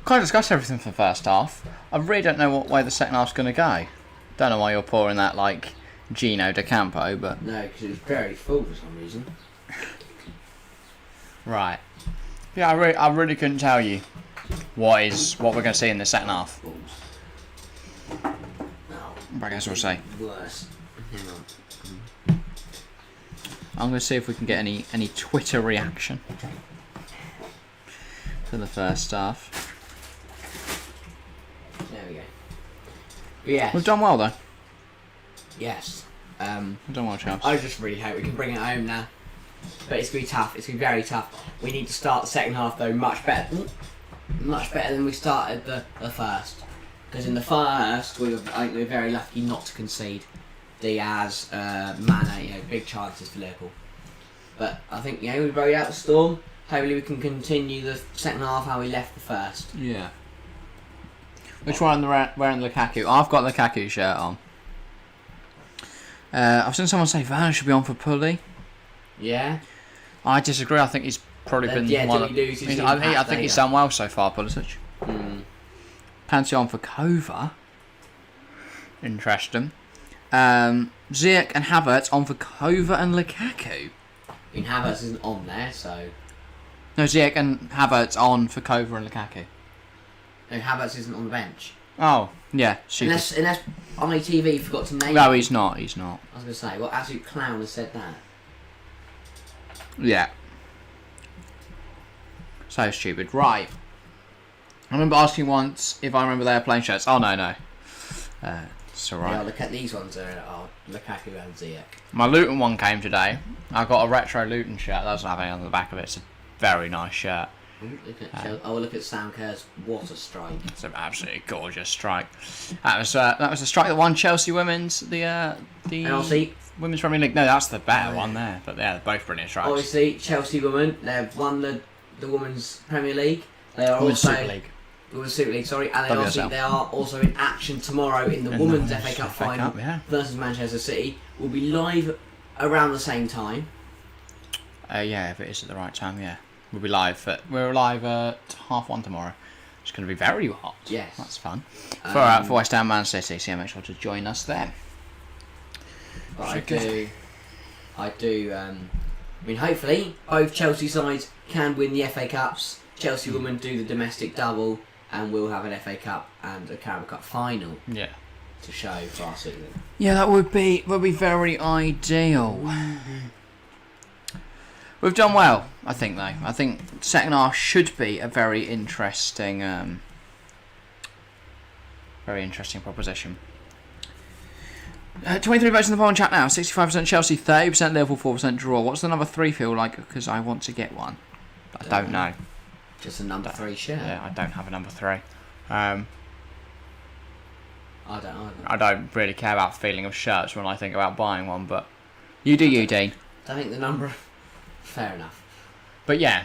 of discussed everything for the first half. I really don't know what way the second half's going to go. Don't know why you're pouring that like Gino de Campo, but no, because it was very full for some reason. Right. Yeah, I really couldn't tell you what we're going to see in the second half. I guess we'll say. Worse. I'm going to see if we can get any Twitter reaction for the first half. There we go. Yes. We've done well though. Yes. We've done well, Charles. I just really hope we can bring it home now. But it's going to be tough. It's going to be very tough. We need to start the second half though much better than we started the first. Because in the first, I think we were very lucky not to concede. Diaz, Mane, big chances for Liverpool. But I think we rode out the storm. Hopefully we can continue the second half how we left the first. Yeah. Which one wearing the Lukaku? I've got the Lukaku shirt on. I've seen someone say Werner should be on for Pulley. Yeah. I disagree. I think he's probably been one of. I think he's done well so far, Pulisic. Pantheon for Kova. Interesting. Ziyech and Havertz on for Kova and Lukaku. I mean, Havertz isn't on there, so... No, Ziyech and Havertz on for Kova and Lukaku. No, Havertz isn't on the bench. Oh, yeah. Unless on ITV forgot to name him. No, he's not. I was going to say, what absolute clown has said that? Yeah. So stupid. Right. I remember asking once if I remember their playing shirts. Oh, no. It's alright. Yeah, look at these ones are Lukaku and Ziyech. My Luton one came today. I got a retro Luton shirt. That doesn't have anything on the back of it. It's a very nice shirt. Look at Sam Kerr's What a Strike. It's an absolutely gorgeous strike. That was the strike that won Chelsea women's the Women's Premier League. No, that's the better one there. But they're both brilliant strikes. Obviously, Chelsea women, they've won the Women's Premier League. They are Women's also Super League. Women's Super League, sorry, and they are also in action tomorrow in the Women's FA Cup final versus Manchester City. We'll be live around the same time. Yeah, if it is at the right time, yeah. We're live at 1:30 tomorrow. It's going to be very hot. Yes. That's fun. For West Ham Man City, so yeah, make sure to join us then. But I do, I mean, hopefully, both Chelsea sides can win the FA Cups. Chelsea women do the domestic double, and we'll have an FA Cup and a Carabao Cup final. Yeah. To show for our season. Yeah, that would be very ideal. We've done well, I think, though. I think second half should be a very interesting proposition. 23 votes in the poll and chat now. 65% Chelsea, 30% Liverpool, 4% draw. What's the number 3 feel like? Because I want to get one. I don't know. Just a number 3 shirt. Yeah, I don't have a number 3. I don't either. I don't really care about the feeling of shirts when I think about buying one, but you do you, Dean. I think the number... Fair enough. But yeah.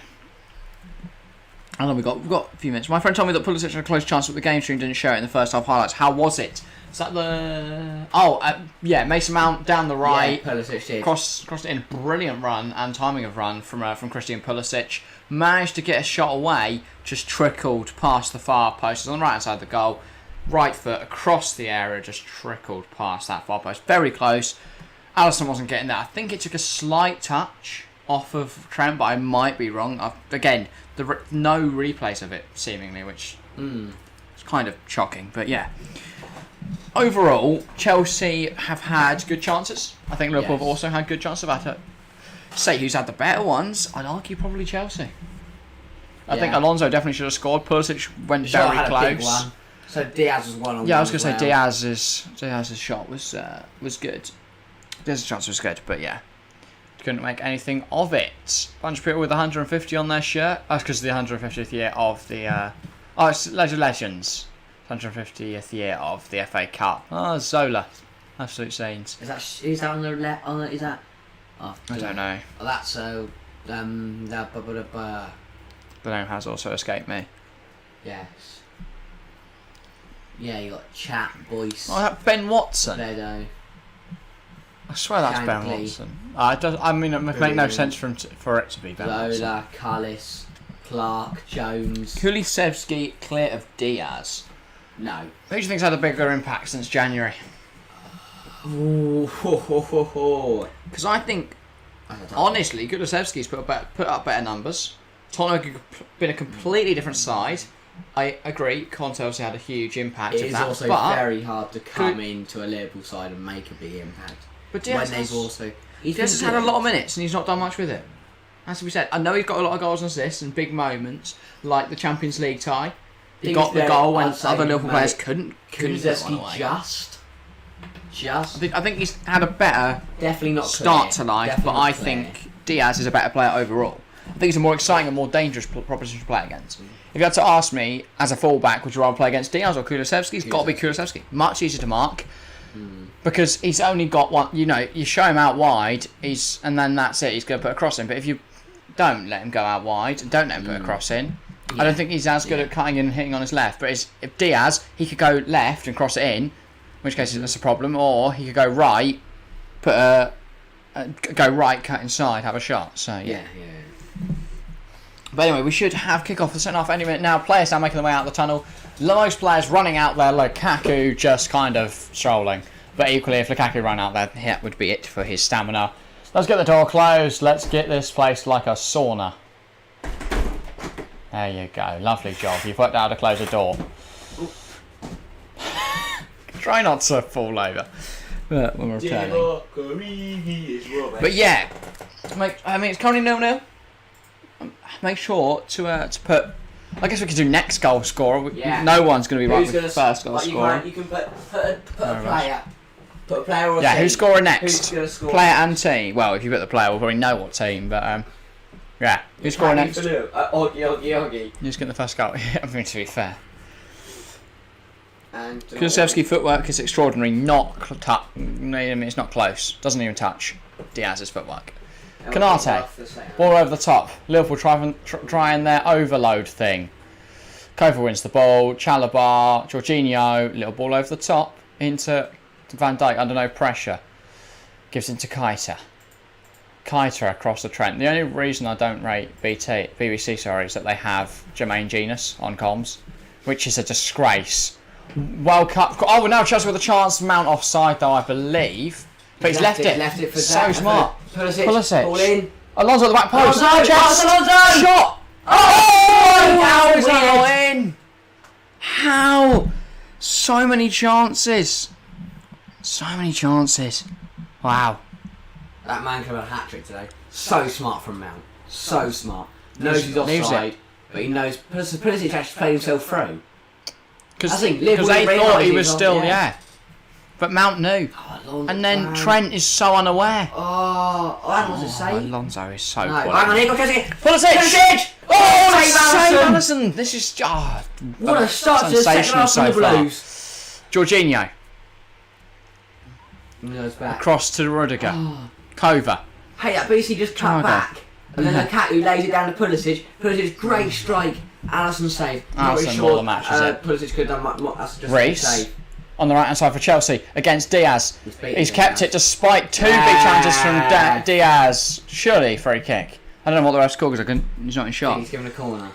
How long we got? We've got a few minutes. My friend told me that Pulisic had a close chance, but the game stream didn't show it in the first half highlights. How was it? Is that the... yeah, Mason Mount down the right. Yeah, Pulisic did. Crossed it in. Brilliant run and timing of run from Christian Pulisic. Managed to get a shot away, just trickled past the far post. It was on the right hand side of the goal. Right foot across the area, just trickled past that far post. Very close. Alisson wasn't getting that. I think it took a slight touch off of Trent, but I might be wrong. Again, no replays of it, seemingly, which is kind of shocking. But yeah. Overall, Chelsea have had good chances. I think Liverpool have also had good chances. Say who's had the better ones, I'd argue probably Chelsea. I think Alonso definitely should have scored. Pulisic went very close. Had a big one. So Diaz was one on. Yeah, I was going to say Diaz's shot was good. Diaz's chance was good, but yeah, couldn't make anything of it. Bunch of people with 150 on their shirt. That's because of the 150th year of the. It's Legend Legends. 150th year of the FA Cup. Oh, Zola, absolute scenes. Is that on the left? Is that? Oh, I don't know. Oh, that's The name has also escaped me. Yes. Yeah, you got Chat Boyce. Oh, that Ben Watson. Bedo. I swear that's Ben Watson. It would make no sense for it to be Ben Watson. Lola, Cullis, Clark, Jones. Kulusevski, clear of Diaz. No. Who do you think's had a bigger impact since January? Because I think, honestly, Kulusevski's put up better numbers. Tottenham have been a completely different side. I agree, Conte obviously had a huge impact. It is also very hard to come into a Liverpool side and make a big impact. But Diaz has had a lot of minutes and he's not done much with it. As we said, I know he's got a lot of goals and assists and big moments, like the Champions League tie. He got the goal when other Liverpool players couldn't get one away. Just. I think he's had a better definitely not start to life, but I think Diaz is a better player overall. I think he's a more exciting and more dangerous proposition to play against. If you had to ask me, as a fullback, would you rather play against Diaz or Kulusevski? It's got to be Kulusevski. Much easier to mark. Because he's only got one, you show him out wide, and then that's it, he's going to put a cross in. But if you don't let him go out wide and don't let him put a cross in, I don't think he's as good at cutting in and hitting on his left. But if Diaz, he could go left and cross it in, in which case that's a problem, or he could go right, cut inside, have a shot. So yeah. But anyway, we should have kick-off the second half any minute now. Players now making their way out of the tunnel. Most players running out there. Lukaku just kind of strolling. But equally, if Lukaku ran out there, that would be it for his stamina. Let's get the door closed. Let's get this place like a sauna. There you go. Lovely job. You've worked out how to close a door. Try not to fall over. But when we're returning. But yeah. It's currently 0-0. Make sure to put. I guess we could do next goal scorer. No one's going to be right with the first goal scorer. You can put a player. Put a player or a team. Who's scoring next? Who's going to score? Player and team. Well, if you put the player, we'll probably know what team. But who's scoring next? Oggy. Who's getting the first goal? I mean, to be fair. And Kulusevski footwork is extraordinary. It's not close. Doesn't even touch Diaz's footwork. Canate, ball over the top. Liverpool trying their overload thing. Kovac wins the ball. Chalobah, Jorginho, little ball over the top into Van Dijk under no pressure. Gives into Keita. Keita across the Trent. The only reason I don't rate BBC is that they have Jermaine Genius on comms, which is a disgrace. World Cup. Oh, well, now Chelsea with a chance. Mount offside though, I believe. But he's left it for so smart. Pulisic. Ball in. Alonso at the back post. Alonso! Shot! How is that not in? How? So many chances. Wow. That man could have a hat-trick today. So smart from Mount. So smart. Knows he's offside, but he knows Pulisic actually played himself through. Because they thought he was still, But Mount knew. And then Trent is so unaware. Alonso save. Alonso is so No, quality. hang on, here goes Chelsea. Pulisic! Save Alisson! This is... What a start to the second half from the Blues. Jorginho. Back. Across to Rudiger. Kova. Hey, that BC just cut back. And then Lukaku lays it down to Pulisic. Pulisic, great strike. Alisson save. Alisson more the match, is it? Pulisic could have done more. That's just Reece. a save. On the right hand side for Chelsea against Diaz. He's kept it despite 2 big chances from Diaz. Surely free kick. I don't know what the ref scored because he's not in shot. He's given a corner.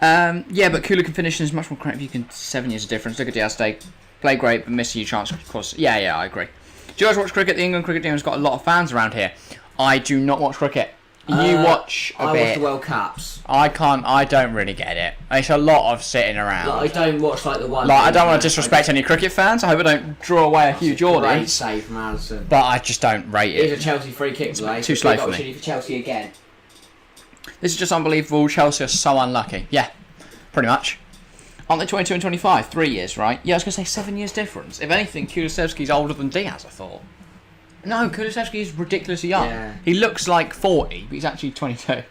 Yeah, but Kula can finish and is much more creative. You can 7 years of difference. Look at Diaz today. Play great, but miss a huge chance. Of course. Yeah, I agree. Do you guys watch cricket? The England cricket team has got a lot of fans around here. I do not watch cricket. You watch a bit. I watch the World Cups. I don't really get it. It's a lot of sitting around. Like, I don't watch like the one. Like, I don't want to disrespect any cricket fans. I hope I don't draw away a huge audience. Great save from Alisson. But I just don't rate it. It's a Chelsea free kick. Too slow for me. For Chelsea again. This is just unbelievable. Chelsea are so unlucky. Yeah, pretty much. Aren't they 22 and 25? 3 years, right? Yeah, I was going to say 7 years difference. If anything, Kulusevski's older than Diaz, I thought. No, Kulusevski is ridiculously young. Yeah. He looks like 40, but he's actually 22.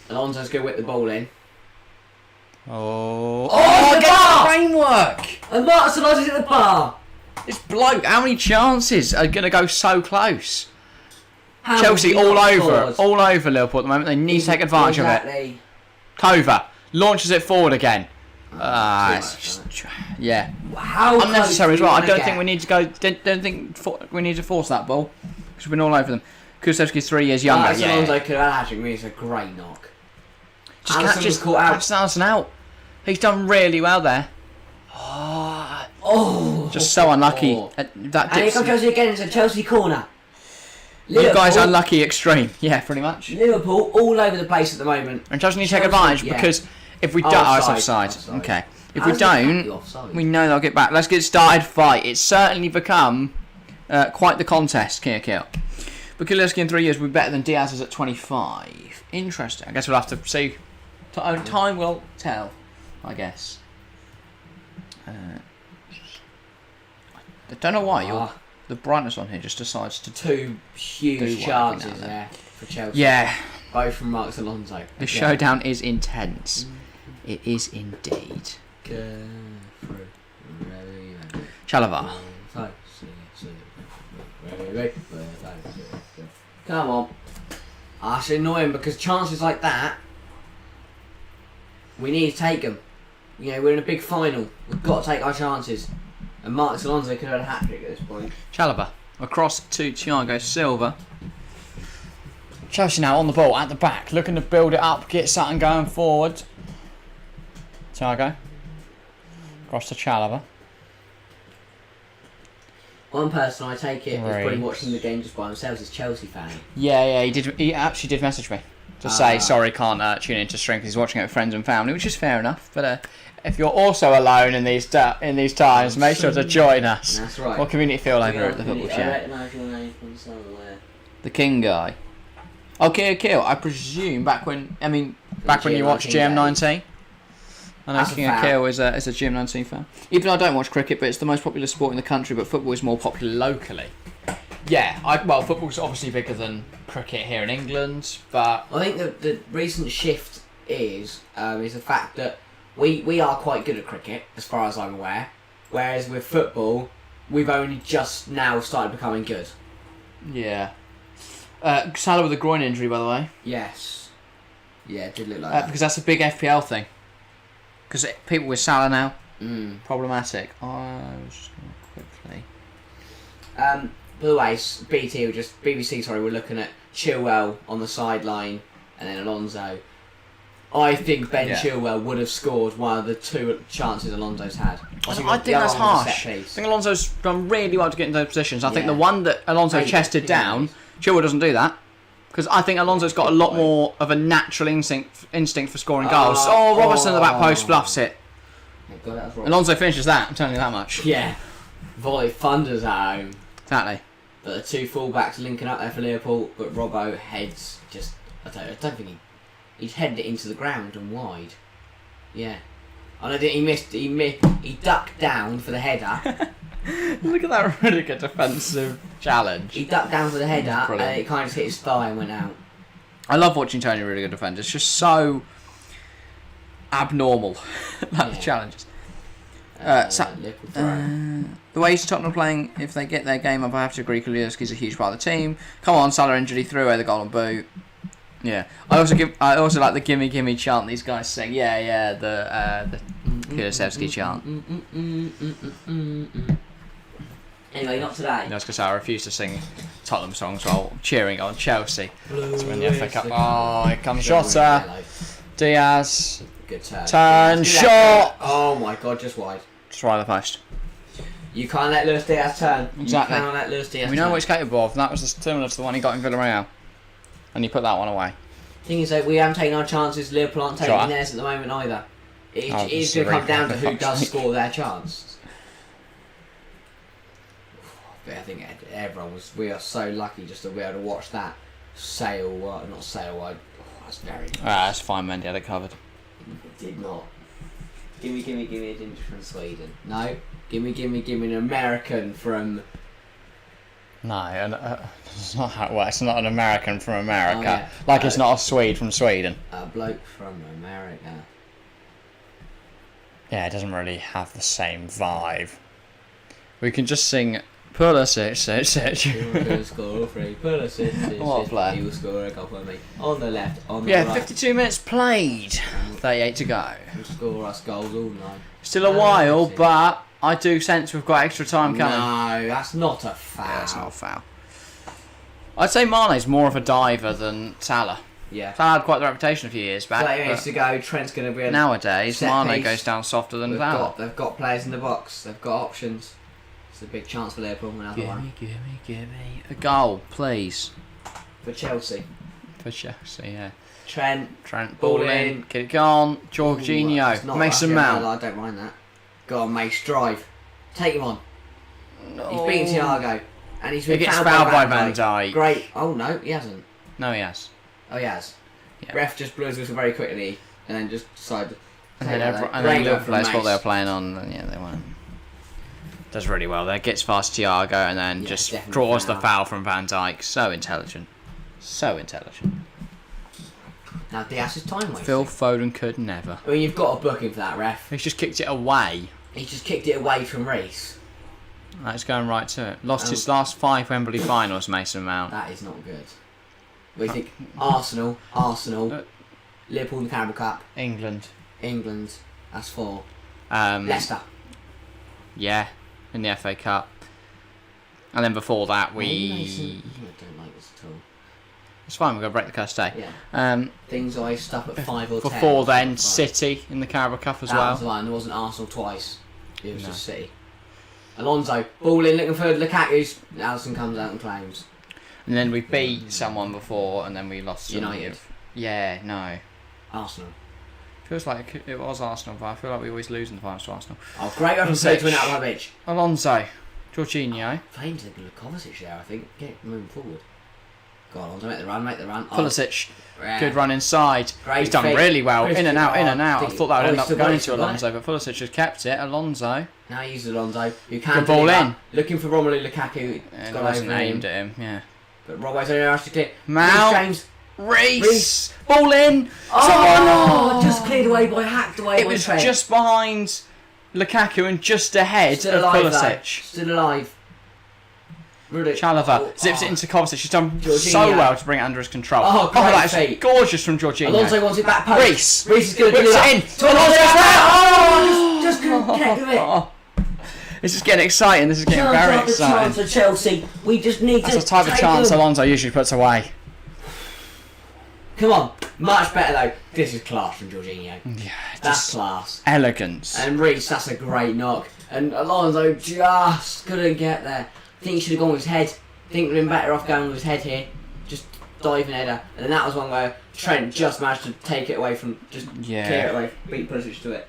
Alonso's going to whip the ball in. Oh, the bar! Framework! And Martin Alonso's at the bar. This bloke, how many chances are going to go so close? Chelsea all over Liverpool at the moment. They need to take advantage of it. Kova launches it forward again. Yeah. How unnecessary as well. I don't think we need to go. Don't think we need to force that ball because we've been all over them. Kulusevski's 3 years younger. Alonso could have actually means a great knock. Just catch Alisson out. He's done really well there. Just so unlucky. That and here comes Chelsea again. It's a Chelsea corner. You guys are lucky extreme. Yeah, pretty much. Liverpool all over the place at the moment. And Chelsea need to take advantage because if we don't... it's offside. Okay. If we don't, we know they'll get back. Let's get started fight. It's certainly become quite the contest, Kill. But Kulusevski in 3 years will be better than Diaz is at 25. Interesting. I guess we'll have to see. Time will tell, I guess. I don't know why the brightness on here just decides to 2 huge chances there for Chelsea. Yeah. Both from Marcos Alonso. The showdown is intense. It is indeed. Chalava. Come on. That's annoying because chances like that, we need to take them. You know, we're in a big final. We've got to take our chances. And Marcos Alonso could have had a hat-trick at this point. Chalaba across to Thiago Silva. Chelsea now on the ball at the back, looking to build it up, get something going forward. Thiago across to Chalaba. One person, I take it, is probably watching the game just by themselves, is Chelsea fan. Yeah, he actually did message me to say sorry, can't tune into stream because he's watching it with friends and family, which is fair enough. But if you're also alone in these times, make sure to join us. That's right. What community feel over at the football show? I recognise your name from somewhere. The King guy. Okay, Kill. I presume back when you watched GM19. I know King Kill is a GM19 fan. Even though I don't watch cricket, but it's the most popular sport in the country, but football is more popular locally. Yeah, football's obviously bigger than cricket here in England, but I think the recent shift is the fact that we are quite good at cricket, as far as I'm aware, whereas with football, we've only just now started becoming good. Yeah. Salah with a groin injury, by the way. Yes. Yeah, it did look like that. Because that's a big FPL thing. Because people with Salah now, problematic. I was just going to quickly... By the way, BBC were looking at Chilwell on the sideline and then Alonso. I think Ben Chilwell would have scored one of the 2 chances Alonso's had. I think that's harsh. I think Alonso's done really well to get into those positions. I think the one that Alonso chested down, Chilwell doesn't do that. Because I think Alonso's got a lot more of a natural instinct for scoring goals. Robertson at the back post fluffs it. Alonso finishes that, I'm telling you that much. Yeah. Volley thunders at home. Exactly. But the 2 full-backs linking up there for Liverpool, but Robbo heads just... I don't think he's headed it into the ground and wide. Yeah. I know that he ducked down for the header, Look at that really good defensive challenge. He ducked down for the header, Brilliant. and it kind of hit his thigh and went out. I love watching Tony really defend. It's just so abnormal, like the challenges. Liverpool throw. The way Tottenham are playing, if they get their game up, I have to agree. Kulusevski's a huge part of the team. Come on, Salah injury, threw away the golden boot. Yeah, I also like the gimme gimme chant these guys sing. Yeah, the Kulusevski chant. Anyway, not today. That's because I refuse to sing Tottenham songs while cheering on Chelsea. To win the FA Cup. Oh, here comes Jota. Diaz. Good turn. Turn, shot! Oh my god, just wide. Just right of the post. You can't let Luis Diaz turn. Exactly. You cannot let Luis Diaz turn. We know what he's capable of, and that was similar to the one he got in Villarreal. And he put that one away. Thing is, though, we haven't taken our chances. Liverpool aren't taking Jota. theirs at the moment either. It is this going to is come down to really who bad. does score their chance. But I think everyone was. We are so lucky just to be able to watch that not sail wide. Oh, that's very nice. That's fine, Mendy had it covered. Did not. Give me a ginger from Sweden. No. Give me an American from. No, it's not how it works. It's not an American from America. Oh, yeah. Like it's not a Swede from Sweden. A bloke from America. Yeah, it doesn't really have the same vibe. We can just sing Pulisic. He will score free. Pulisic. What a player. He will score a goal for me. On the left, on the Yeah, right. 52 minutes played. 38 to go. He'll score us goals all night. Still a while, but I do sense we've got extra time coming. No, that's not a foul. Yeah, that's not a foul. I'd say Mane's more of a diver than Salah. Yeah. Salah had quite the reputation a few years back. 30 minutes but to go. Trent's going to be a nowadays, set Mane piece. goes down softer than Salah. They've got players in the box. They've got options. It's a big chance for Liverpool. Another one. Give me a goal, please. For Chelsea. For Chelsea, yeah. Trent, Ball in, get it gone. Jorginho, Mason Mount. I don't mind that. Go on, Mace, drive. Take him on. No. He's beaten Thiago. And he's He been gets fouled fouled by Van Van Dijk. Great. Oh, no, he hasn't. No, he has. Oh, he has. Yeah. Ref just blew his whistle very quickly and then just decided to And take then, that. and Great then goal Liverpool from players what Mace. they were playing on, and yeah, they weren't. Does really well there. Gets past Thiago and then Yeah, just definitely draws the foul. foul from Van Dijk. So intelligent. So intelligent. Now, Diaz's time wasting. Phil Foden could never. I mean, you've got to book him for that, ref. He's just kicked it away. He just kicked it away from Reece. That's going right to it. Lost his last 5 Wembley finals, Mason Mount. That is not good. We think Arsenal, Liverpool in the Carabao Cup, England. England, that's 4. Um, Leicester. Yeah, in the FA Cup. And then before that, I we. don't like this at all. It's fine, we're going to break the curse today. Yeah. Things always stop at 5 or 10. Before then, That's City in the Carabao Cup as that well. was the one. There wasn't Arsenal twice. It was just City. Alonso, ball in, looking for Lukaku's. Alisson comes out and claims. And then we beat someone before, and then we lost. United. Yeah, no. Arsenal. Feels like it was Arsenal, but I feel like we always lose in the finals to Arsenal. Oh, great reference to win out of my bitch. Alonso, Jorginho, Playing to Kovacic there, I think. Get moving forward. Go on, Alonso, make the run. Pulisic, Yeah. good run inside. Great He's done feet. really well. Chris- In and out. I thought that would end up still going got it, to still got Alonso, but Pulisic just kept it. Alonso, Now he uses Alonso, who can Good ball deliver. in. Looking for Romelu Lukaku. It's and it gone wasn't over him. aimed at him. Yeah. But Robo's only asked to clear. Mount. James. Reece, ball in. Oh, just cleared away hacked away It by was Trent. just behind Lukaku and just ahead Still of alive, Pulisic. though. Still alive. Really. Chalobah zips it into Kovacic. She's done so Jorginho. well to bring it under his control. Oh, great that is feet. gorgeous from Jorginho. Alonso wants it back post. Reece. Reece is going to Whips do that. it in. To Alonso as well. Oh, just couldn't get to it. This is getting exciting. This is getting Chance very after chance exciting. for Chelsea. We just need That's to the type of take chance them. Alonso usually puts away. Come on. Much better though. This is class from Jorginho. Yeah, That's just class. elegance. And Reece, that's a great knock. And Alonso just couldn't get there. I think he should have gone with his head. I think we'd been better off going with his head here. Just diving header. And then that was one where Trent just managed to take it away from, just clear it away, beat Pulisic to it.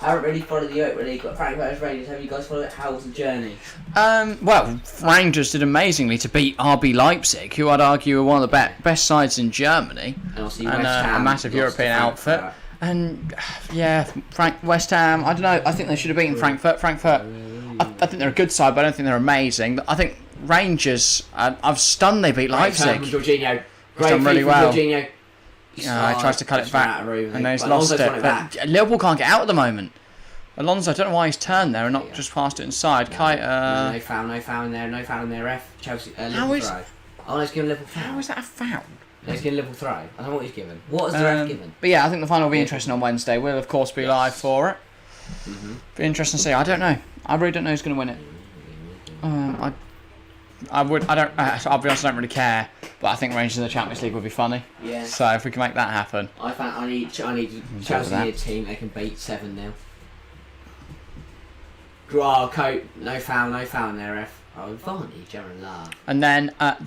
I haven't really followed the Europa League, but Frankfurt Rangers, have you guys followed it? How was the journey? Well, Rangers did amazingly to beat RB Leipzig, who I'd argue are one of the best sides in Germany. And obviously And West Ham a massive lost to European outfit. Frankfurt. And yeah, West Ham, I don't know, I think they should have beaten Frankfurt. Frankfurt, I think they're a good side, but I don't think they're amazing. I think Rangers, I'm stunned they beat Leipzig. Jorginho. He's done really well. Jorginho. He tries to cut it back, and then he's lost it. But Liverpool can't get out at the moment. Alonso, I don't know why he's turned there and not just passed it inside. No foul in there, ref. Chelsea, Liverpool throw. Oh, let's give him Liverpool foul. How is that a foul? Let's give him Liverpool throw. I don't know what he's given. What is the ref given? But yeah, I think the final will be interesting on Wednesday. We'll, of course, be live for it. Be interesting to see. I don't know. I really don't know who's going to win it. I'll be honest, I don't really care. But I think Rangers in the Champions League would be funny. Yeah. So if we can make that happen. I need Chelsea need a team they can beat 7-0. Draw, coat, no foul in there, ref. Oh, Varney, German laugh. And then after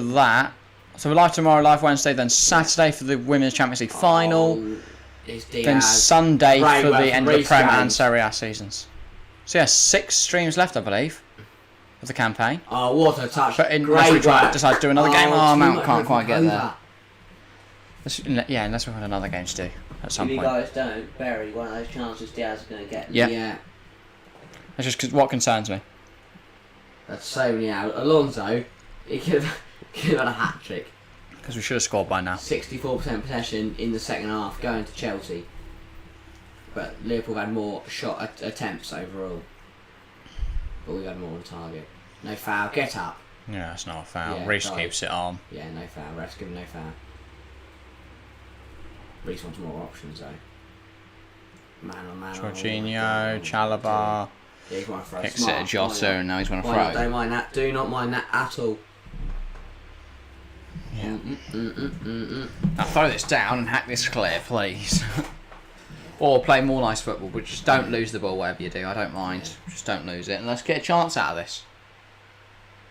that, so we're live tomorrow, live Wednesday, then Saturday for the Women's Champions League final. Then Sunday for the end of the Prem and Serie A seasons. So yeah, 6 streams left, I believe, of the campaign. Oh, what a touch! But unless we decide to do another game, Mount can't quite get there. Unless we've got another game to do at some point. If you guys don't bury one of those chances Diaz is going to get. Yeah. That's just what concerns me. That's so many out. Alonso, he could have had a hat trick. Because we should have scored by now. 64% possession in the second half going to Chelsea. But Liverpool had more shot attempts overall. But we had more on target. No foul. Get up. Yeah, it's not a foul. Reece keeps it on. Yeah, no foul. Ref's given no foul. Reece wants more options though. Man on man. Jorginho, Chalobah. Yeah, he's want to throw. Kicks it at Jota and now he's want to throw. Don't mind that. Do not mind that at all. Yeah. Now throw this down and hack this clear, please. Or play more nice football, but just don't lose the ball whatever you do. I don't mind. Just don't lose it. And let's get a chance out of this.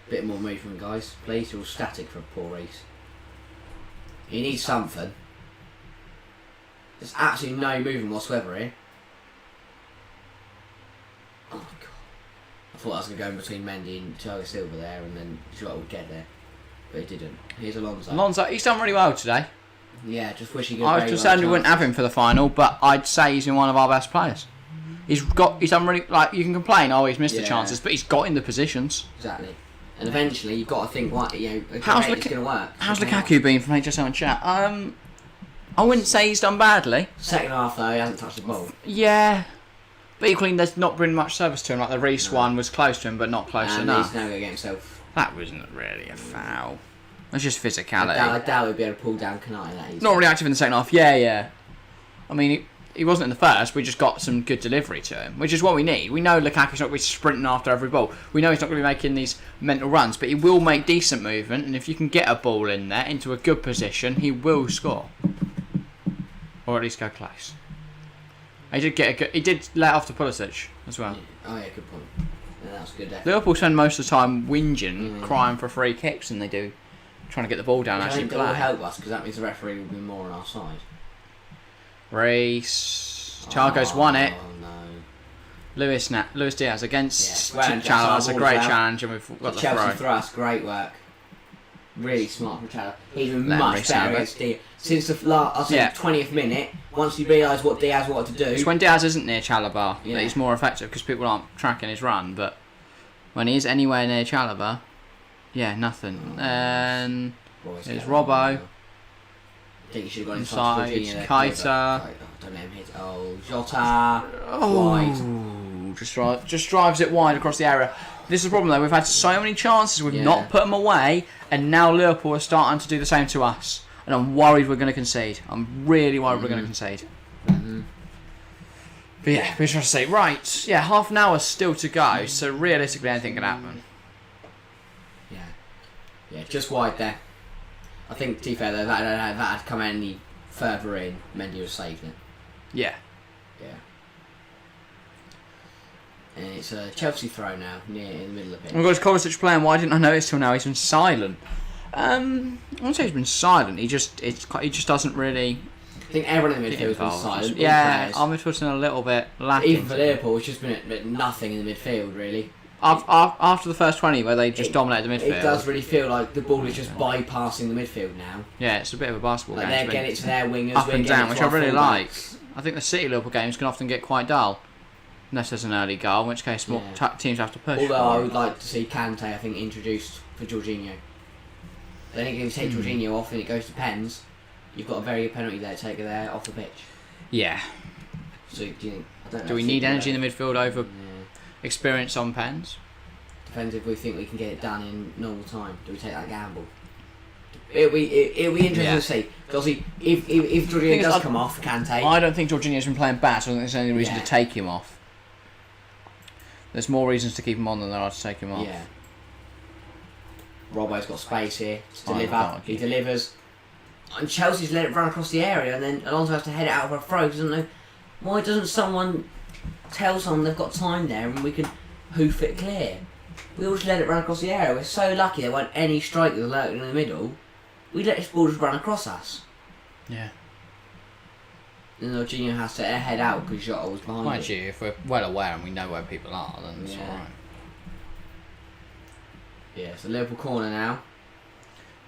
Bit more movement, guys. Please, you're all static for a poor race. You need something. There's absolutely no movement whatsoever here. Oh my god. I thought I was going to go in between Mendy and Thiago Silva there and then Jota would get there. But he didn't. Here's Alonso. He's done really well today. Yeah, just wish he could. I was concerned we wouldn't have him for the final, but I'd say he's been one of our best players. He's done really, you can complain, he's missed the chances, but he's got in the positions. Exactly. And eventually you've got to think, how's it's going to work. How's Lukaku been from HSL and chat? I wouldn't say he's done badly. Second half though, he hasn't touched the ball. Yeah. But equally, there's not been much service to him. Like the Reece one was close to him, but not close enough. He's now going to get himself. That wasn't really a foul. It's just physicality. I doubt he'd be able to pull down Kanai. Not really active in the second half. Yeah. I mean, he wasn't in the first. We just got some good delivery to him, which is what we need. We know Lukaku's not going to be sprinting after every ball. We know he's not going to be making these mental runs, but he will make decent movement. And if you can get a ball in there into a good position, he will score, or at least go close. He did let off to Pulisic as well. Oh yeah, good point. Yeah, that was good. Liverpool spend most of the time whinging, crying for free kicks, and they do trying to get the ball down. I actually think play. that will help us because that means the referee will be more on our side. Reece, Thiago's won it. Oh no. Luis Diaz against Chalobah. That's a great challenge, and we've got the Chelsea throw. thrust, great work. Really smart from Chalobah. He's been much better against Diaz. Since the 20th minute, once you realise what Diaz wanted to do. It's when Diaz isn't near Chalobah that he's more effective because people aren't tracking his run, but when he's anywhere near Chalobah, nothing. And there's Robbo. I think you should have gone inside. Keita. Don't let him hit. Oh, Jota. Wide. Just drives it wide across the area. This is the problem though. We've had so many chances. We've not put them away, and now Liverpool are starting to do the same to us. And I'm worried we're going to concede. I'm really worried we're going to concede. But yeah, we're trying to say half an hour still to go. So realistically, anything can happen. Yeah, just wide there. I think, to be fair, though, that had come any further in, Mendy would have saved it. Yeah. And it's a Chelsea throw now, near in the middle of it. We've got Kovacic playing. Why didn't I notice till now? He's been silent. I won't say he's been silent. He just doesn't really. I think everyone in the midfield has been silent. Yeah, our midfield's been a little bit lacking. Even for Liverpool, it's just been nothing in the midfield, really. After the first 20 where they just dominated the midfield. It does really feel like the ball is just bypassing the midfield now. Yeah, it's a bit of a basketball game. They're getting it to their wingers. Up and down, which I really like. I think the City Liverpool games can often get quite dull. unless there's an early goal, in which case more teams have to push. Although I would like to see Kante, I think, introduced for Jorginho. I think if you take Jorginho off and it goes to pens, you've got a very good penalty there to take it there off the pitch. Yeah. So do you think? I don't know Do we need energy in the midfield over experience on pens? Depends if we think we can get it done in normal time. Do we take that gamble? It'll be interesting to see. Because if Jorginho does come off, Kante. I don't think Jorginho's been playing bad, so I don't think there's any reason to take him off. There's more reasons to keep him on than there are to take him off. Yeah. Robbo's got space here to deliver. He delivers. And Chelsea's let it run across the area, and then Alonso has to head it out for a throw. Doesn't know why doesn't someone tell someone they've got time there and we can hoof it clear? We all just let it run across the area. We're so lucky there weren't any strikers lurking in the middle. We let this ball just run across us. Yeah. And Jorginho has to head out because Jota was behind Mind you, if we're well aware and we know where people are, then it's alright. Yeah, it's a Liverpool corner now.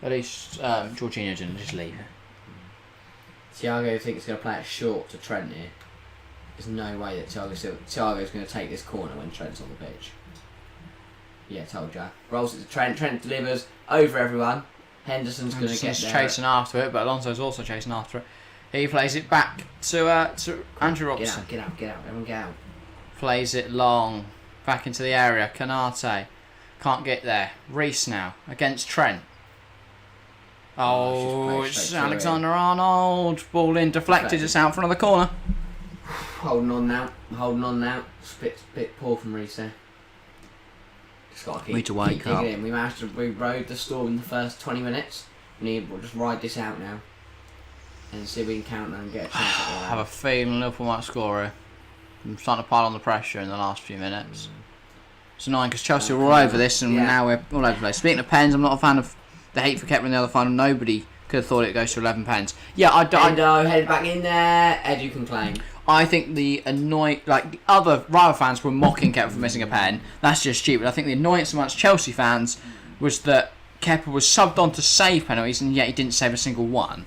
At least Jorginho didn't just leave it. Thiago thinks he's going to play it short to Trent here. There's no way that Thiago's going to take this corner when Trent's on the pitch. Yeah, told ya. Rolls it to Trent. Trent delivers over everyone. Henderson's going to get there. Chasing after it, but Alonso's also chasing after it. He plays it back to Andrew Robertson. Get out. Everyone get out. Plays it long. Back into the area. Canate. Can't get there. Reece now against Trent. Oh, it's Alexander-Arnold. Ball in, deflected. It's out for another corner. Holding on now. It's a bit poor from Reece there. Just got to keep wake up. In. We managed to rode the storm in the first 20 minutes. We'll just ride this out now. And see if we can counter and get a chance at I have a feeling Liverpool might score here. I'm starting to pile on the pressure in the last few minutes. It's annoying because Chelsea were all over this and now we're all over the place. Speaking of pens, I'm not a fan of the hate for Kepa in the other final. Nobody could have thought it goes to 11 pens. Yeah, Endo, head back in there. Edu can claim. I think the the other rival fans were mocking Kepa for missing a pen. That's just stupid. I think the annoyance amongst Chelsea fans was that Kepa was subbed on to save penalties and yet he didn't save a single one.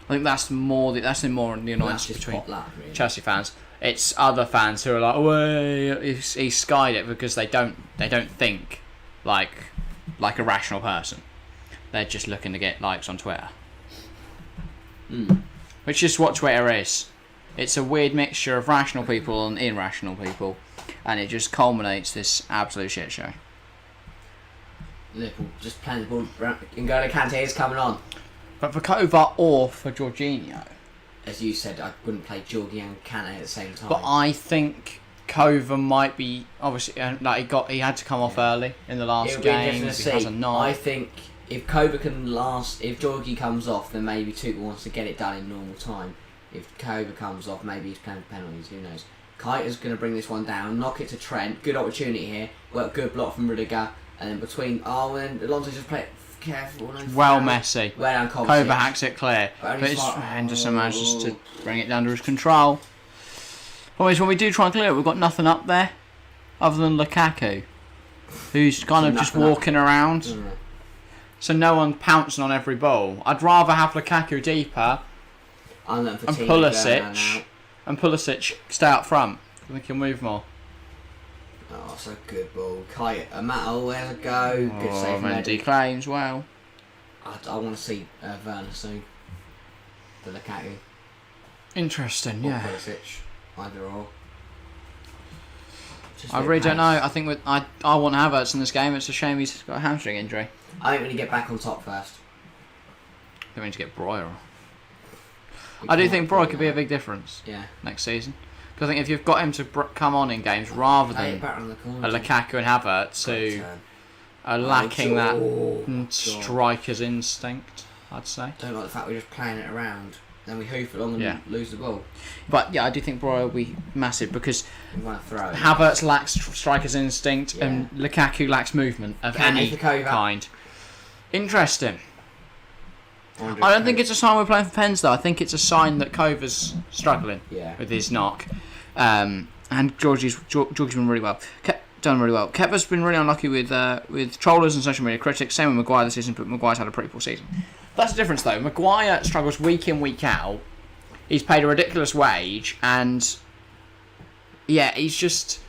I think that's more the annoyance between really. Chelsea fans. It's other fans who are like, oh, he skied it because they don't think like a rational person. They're just looking to get likes on Twitter. Which is what Twitter is. It's a weird mixture of rational people and irrational people, and it just culminates this absolute shit show. Liverpool just playing the ball. N'Golo Kante is coming on. But for Kova or for Jorginho, as you said, I wouldn't play Jorginho and Kante at the same time. But I think Kova might be obviously he had to come off early in the last game. He has a knock. I think if Kova can last, if Jorgie comes off, then maybe Tuchel wants to get it done in normal time. If Kova comes off, maybe he's playing for penalties. Who knows? Keita's going to bring this one down, knock it to Trent. Good opportunity here. Good block from Rudiger, and then between and Alonso just play it careful. Messy. Well done, Kova hacks it clear, but Henderson manages to bring it under his control. Always when we do try and clear it, we've got nothing up there other than Lukaku, who's kind of just walking around. So no one pouncing on every ball. I'd rather have Lukaku deeper and Pulisic stay up front. We can move more. Oh, that's a good ball. Keita, Mato, where's it go? Good save from Mendy claims well. I want to see Werner soon. The Lukaku. Interesting, or yeah. Pulisic, either or. I really don't know. I think I want Havertz in this game. It's a shame he's got a hamstring injury. I think we need to get back on top first. I think we need to get Breuer. I do think Breuer could be a big difference next season. Because I think if you've got him to come on in games rather than a Lukaku and Havertz who are lacking that striker's instinct, I'd say. Don't like the fact we're just playing it around. Then we hoof it along and lose the ball. But yeah, I do think Breuer will be massive because Havertz lacks striker's instinct and Lukaku lacks movement of any kind. Interesting. I don't think it's a sign we're playing for pens though. I think it's a sign that Kova's struggling with his knock. And Georgie's been really well. Done really well. Kepa's been really unlucky with trollers and social media critics. Same with Maguire this season, but Maguire's had a pretty poor season. That's the difference though. Maguire struggles week in, week out. He's paid a ridiculous wage and yeah, it's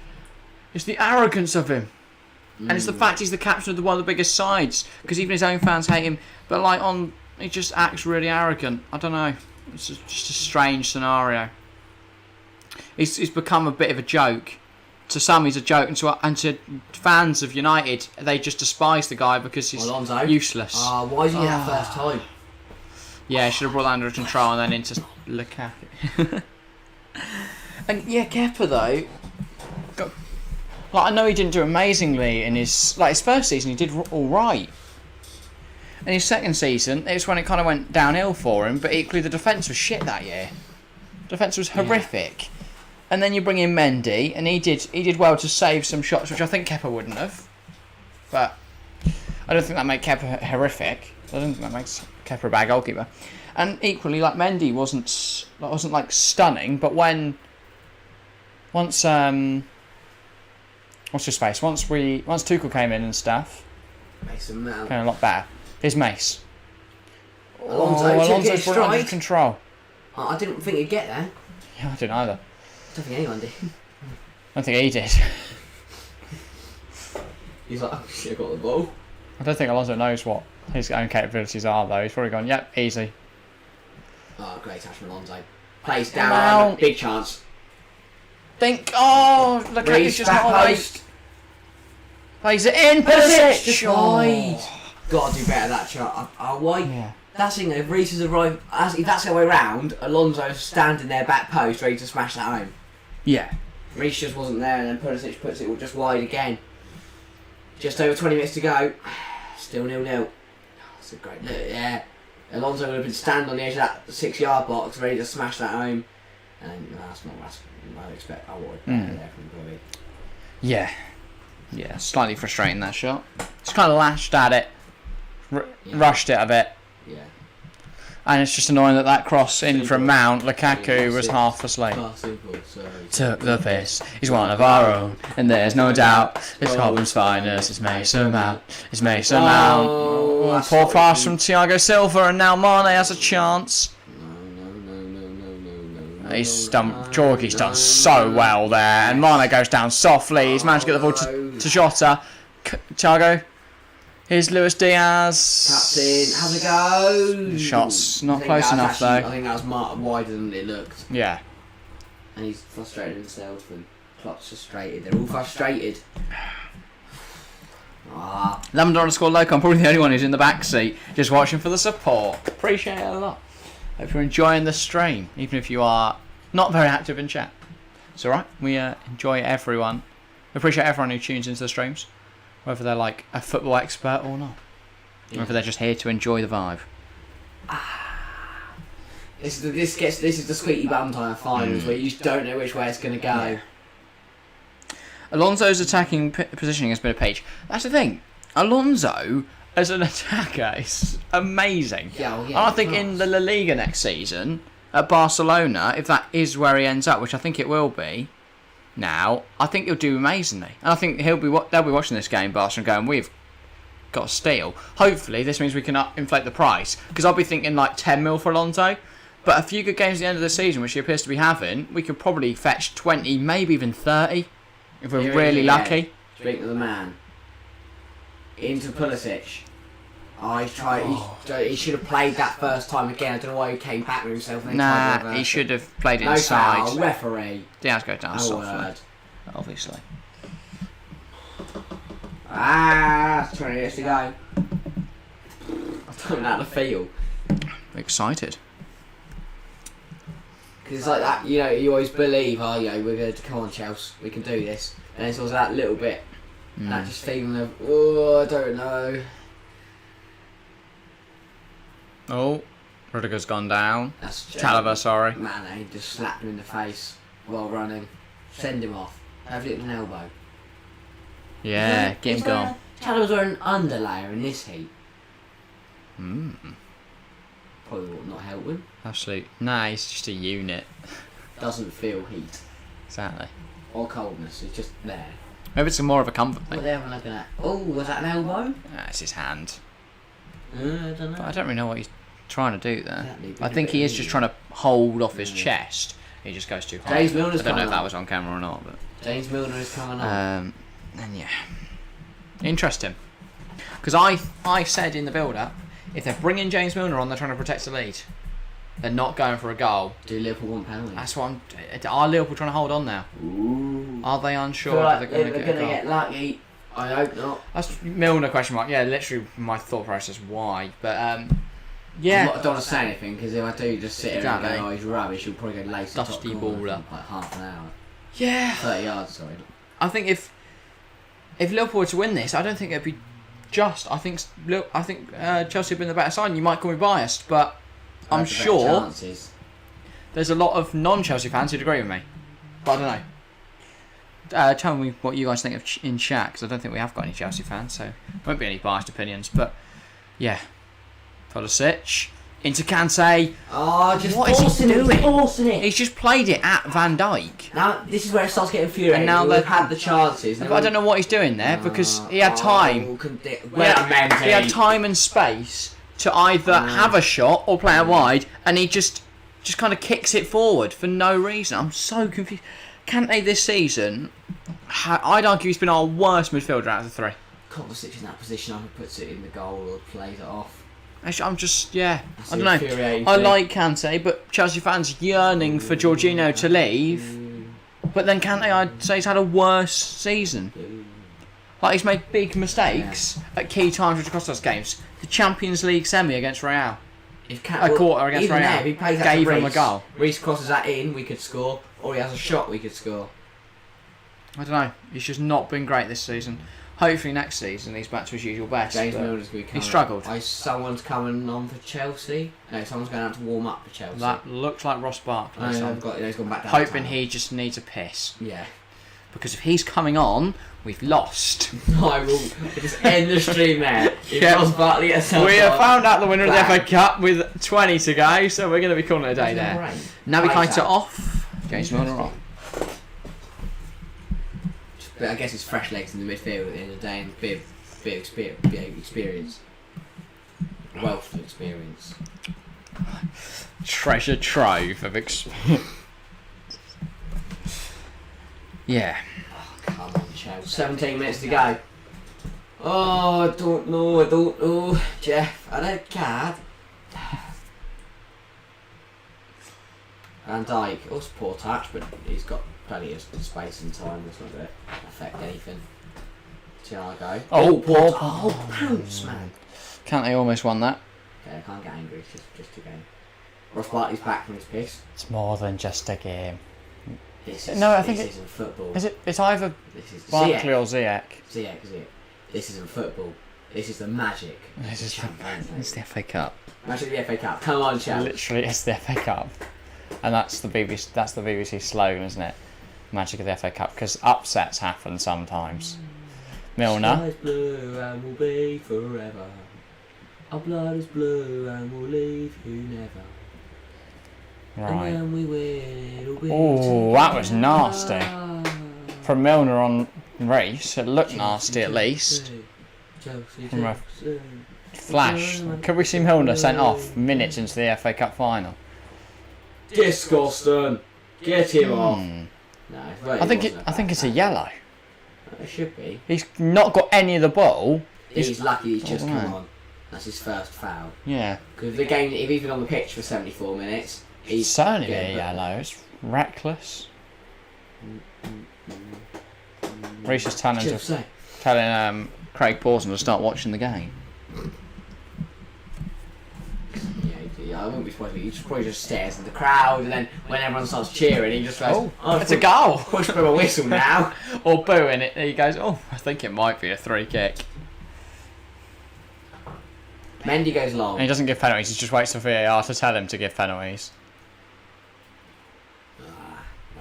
the arrogance of him. And it's the fact he's the captain of one of the biggest sides. Because even his own fans hate him. But he just acts really arrogant. I don't know. It's just a strange scenario. He's become a bit of a joke. To some, he's a joke. And to fans of United, they just despise the guy because he's useless. Why did he get that first time? Yeah, he should have brought that under control and then into Lukaku. And yeah, Kepa though... I know he didn't do amazingly in his first season. He did all right. In his second season, it was when it kind of went downhill for him. But equally, the defence was shit that year. Defence was horrific. And then you bring in Mendy, and he did well to save some shots, which I think Kepa wouldn't have. But I don't think that makes Kepa horrific. I don't think that makes Kepa a bad goalkeeper. And equally, Mendy wasn't stunning, but once Tuchel came in and stuff, Mason Mount came a lot better. Here's Mace. Alonso's brought it under control. I didn't think he'd get there. Yeah, I didn't either. I don't think anyone did. I don't think he did. He's like, oh shit, I got the ball. I don't think Alonso knows what his own capabilities are though. He's probably gone, yep, easy. Oh, great touch from Alonso. Plays down, big chance. Lukaku's just not awake. Plays it in, Pulisic! Wide. Got to do better that shot. Why? Yeah. That's the thing, if Reece has arrived, if that's the way round, Alonso's standing there back post ready to smash that home. Yeah. Reece just wasn't there and then Pulisic puts it just wide again. Just over 20 minutes to go. Still 0-0. That's a great look, yeah. Alonso would have been standing on the edge of that 6-yard box ready to smash that home. And that's not what I expect. I wanted better there from Chloe. Yeah. Yeah, slightly frustrating that shot. Just kind of lashed at it. Rushed it a bit. Yeah. And it's just annoying that cross in from Mount, Lukaku was half asleep. Took the piss. He's one of our own, and there's no doubt. It's Cobham's finest. It's Mason Mount. It's Mason Mount. Poor pass from Thiago Silva, and now Mane has a chance. He's done. Jorgi's done so well there, and Mane goes down softly. He's managed to get the ball to Jota. Thiago. Here's Luis Diaz. Captain, how's it go? The shot's not close enough though. I think that was wider than it looked. Yeah. And he's frustrated himself, and Klopp's frustrated. They're all frustrated. Lemon_Loco. I'm probably the only one who's in the back seat, just watching for the support. Appreciate it a lot. Hope you're enjoying the stream, even if you are not very active in chat. It's alright. We enjoy everyone. We appreciate everyone who tunes into the streams, whether they're like a football expert or not. Yeah. Whether they're just here to enjoy the vibe. This is the squeaky bum time finals where you just don't know which way it's going to go. Yeah. Alonso's attacking positioning has been a page. That's the thing. Alonso as an attacker is amazing. And I think in the La Liga next season at Barcelona, if that is where he ends up, which I think it will be, now I think he'll do amazingly. And I think they'll be watching this game, Barcelona, going, we've got a steal. Hopefully this means we can inflate the price, because I'll be thinking like 10 mil for Alonso. But a few good games at the end of the season, which he appears to be having, we could probably fetch 20, maybe even 30, if we're really lucky. Speaking of the man, into Pulisic. He should have played that first time again. I don't know why he came back with himself. Nah, he should have played it inside. No foul, referee. Diaz goes down softly. Obviously. 20 minutes to go. I don't know how to feel. Excited. Because it's like that, you always believe, we're going to come on, Chelsea, we can do this. And it's always that little bit, that just feeling of, I don't know. Oh, Rudiger's gone down. That's Chalobah, sorry. Mane just slapped him in the face while running. Send him off. Have it with an elbow. Yeah, get him gone. Chalobah's wearing an underlayer in this heat. Probably will not help him. Absolutely. Nah, he's just a unit. Doesn't feel heat. Exactly. Or coldness, it's just there. Maybe it's more of a comfort thing. What are they looking at? Oh, was that an elbow? It's his hand. I don't know. But I don't really know what he's trying to do there. Exactly. I think he is just trying to hold off his chest. He just goes too hard. James Milner's I don't know if coming that on. was on camera or not, but James Milner is coming on. and yeah, interesting. Because I said in the build-up, if they're bringing James Milner on, they're trying to protect the lead. They're not going for a goal. Do Liverpool want penalties? That's what Are Liverpool trying to hold on now? Ooh. Are they unsure? Feel like If they're going to get lucky. I hope not. That's Milner question mark. Yeah, literally my thought process. Why? But yeah. I don't want to say anything because if I do just sit here Exactly. and go, oh, he's rubbish, he'll probably go lace Dusty top corner baller. for like half an hour. Yeah. 30 yards, sorry. I think if Liverpool were to win this, I don't think it'd be just. I think Chelsea have been the better side. And you might call me biased, but I'm sure Chances. there's a lot of non-Chelsea fans who'd agree with me. But I don't know. Tell me what you guys think of in chat, because I don't think we have got any Chelsea fans, so won't be any biased opinions. But yeah, Pulisic into Kante. Oh, just What is he forcing it, doing? forcing it. He's just played it at Van Dijk. Now this is where it starts getting infuriating. And now they've they've had the chances. But I don't know what he's doing there, because he had time. He had time and space to either have a shot or play it wide, and he just kind of kicks it forward for no reason. I'm so confused. Kante this season, I'd argue he's been our worst midfielder out of the three. Kovacic in that position, either puts it in the goal or plays it off. I'm just, yeah, That's I don't know. infuriating. I like Kante, but Chelsea fans yearning for Jorginho to leave. But then Kante, I'd say, he's had a worse season. Like, he's made big mistakes at key times which cost us games. The Champions League semi against Real. A quarter against Real. If he plays that Gave to him Reece, a goal. Reece crosses that in, we could score. Or he has a shot, we could score. I don't know. He's just not been great this season. Hopefully next season he's back to his usual best. James but Milner's going to be coming. he struggled. Someone's coming on for Chelsea. No, someone's going out to warm up for Chelsea. That looks like Ross Barkley. No, so he's gone back down. hoping he just needs a piss. Yeah. Because if he's coming on, we've lost. I will just end the stream there. If Yeah. Ross Barkley gets We have found out the winner of the Bang. FA Cup with 20 to go, so we're going to be calling it a day there. Navigator off. James Milner on. But I guess it's fresh legs in the midfield at the end of the day and a bit of experience. Wealth of experience. Treasure trove of experience. Yeah. Oh, come on, Chelsea. 17 minutes to go. Oh, I don't know. Jeff, I don't care. Van Dijk, also poor touch, but he's got plenty of space and time. That's not going to affect anything. Thiago. Poor Pounce, man. Kante almost won that. Okay, I can't get angry. It's just a game. Ross Barkley's back from his piss. It's more than just a game. This isn't football. It's either This is Barkley or Ziyech. Ziyech. This isn't football. This is the magic. This is Champions League. it's the FA Cup. Magic of the FA Cup. Come on, Chelsea. Literally, it's the FA Cup, and that's the BBC. That's the BBC slogan, isn't it? Magic of the FA Cup, because upsets happen sometimes. Milner. Sky is blue and will be forever. Our blood is blue and we'll leave you never. Right. And when we win, it'll be Oh, that was together. nasty. From Milner on Reece, it looked nasty at least. Chelsea, From a Chelsea. flash. Could we see Milner sent off minutes into the FA Cup final? Disgusting. Get him off. No, I think it's a yellow. It should be. He's not got any of the ball. He's lucky he's just Oh, come man. on. That's his first foul. Yeah. Because if he's been on the pitch for 74 minutes, he's Certainly a getting yellow. It's reckless. Reece is telling Craig Pawson to start watching the game. Yeah, I wouldn't be surprised if he probably just stares at the crowd, and then when everyone starts cheering, he just goes, It's a goal! Push for a whistle now. Or booing it. He goes, oh, I think it might be a free kick. Mendy goes long. And he doesn't give penalties, he just waits for VAR to tell him to give penalties. Fair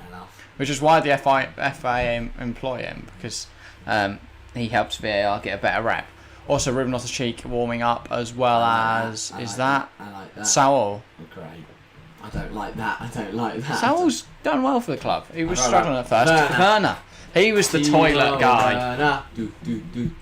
enough. Which is why the FA employ him, because he helps VAR get a better rep. Also, Ruben Loftus-Cheek warming up as well as... I is like that I like that. Saul? Great. I don't like that. Saul's done well for the club. He was I struggling like at first. Werner. He was the toilet guy.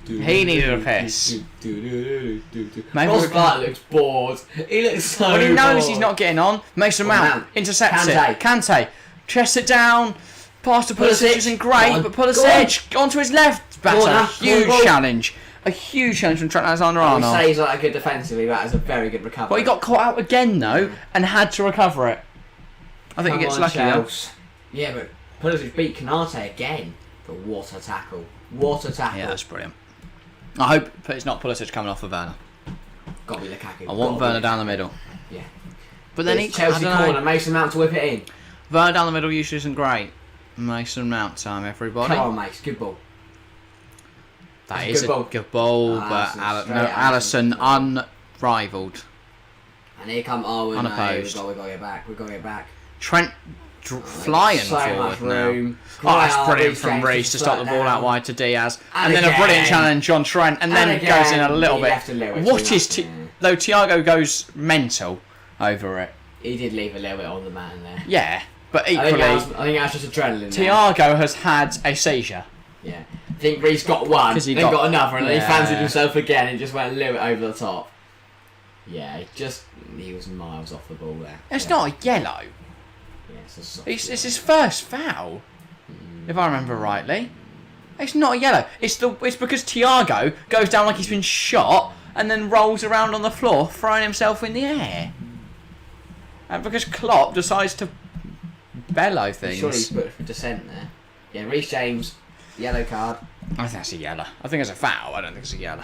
He needed a piss. Maybe Ross Barkley looks bored. He looks so When he knows bored. he's not getting on, Mason Well, Mount Mount. intercepts it. Kante chests it down. Pass to Pulisic isn't great, but Pulisic onto his left. That's a huge challenge. A huge challenge from Trent Alexander-Arnold. We say he's like a good defensively, that is a very good recovery. But he got caught out again though, and had to recover it. I think he gets lucky though. Yeah, but Pulisic beat Kanate again. But what a tackle! What a tackle! Yeah, that's brilliant. I hope it's not Pulisic coming off of Werner. Got to be Lukaku. I want Werner down the middle. Yeah. But then Chelsea corner, Mason Mount to whip it in. Werner down the middle usually isn't great. Mason Mount time, everybody. Come on, mate. Good ball. That is a good ball, but Alisson unrivalled. And here come Owen. Unopposed. We've got to get back. We've got to get back. Trent flying forward now. Oh, that's brilliant from Reece to stop the ball out wide to Diaz. And then a brilliant challenge on Trent. And then it goes in a little bit. What is... Though Thiago goes mental over it. He did leave a little bit on the man there. Yeah, but equally... I think that's just adrenaline. Thiago has had a seizure. Yeah. I think Reece got one, then got another, and then he fancied himself again and just went a little bit over the top. Yeah, he was miles off the ball there. It's not a yellow. Yeah, it's his first foul, if I remember rightly. It's not a yellow. It's because Thiago goes down like he's been shot and then rolls around on the floor, throwing himself in the air. And because Klopp decides to bellow things. Surely he's put for dissent there. Yeah, Reece James, yellow card. I think that's a yellow. I think it's a foul. I don't think it's a yellow.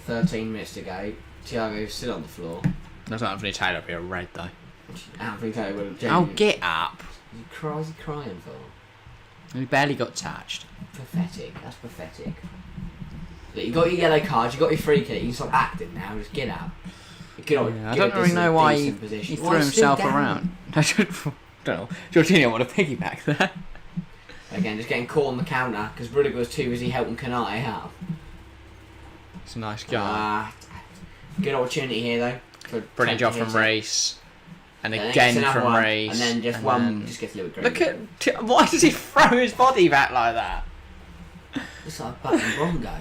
13 minutes to go. Thiago's still on the floor. That's not Anthony Taylor be a red though. Anthony Taylor would have genuinely... Oh, get up. What's he crying for? He barely got touched. Pathetic. That's pathetic. Look, you got your yellow card, you got your free kick, you can stop acting now, just get out. I don't really know why he threw himself around. I don't know. Jorginho want to piggyback there. Again, just getting caught on the counter because Rudiger was too busy helping Kanate out. It's a nice guy. Good opportunity here though. Brilliant job from Reece. And again from Reece. And then just one just gets a little bit crazy. Look at... Why does he throw his body back like that? It's like a button Bronco.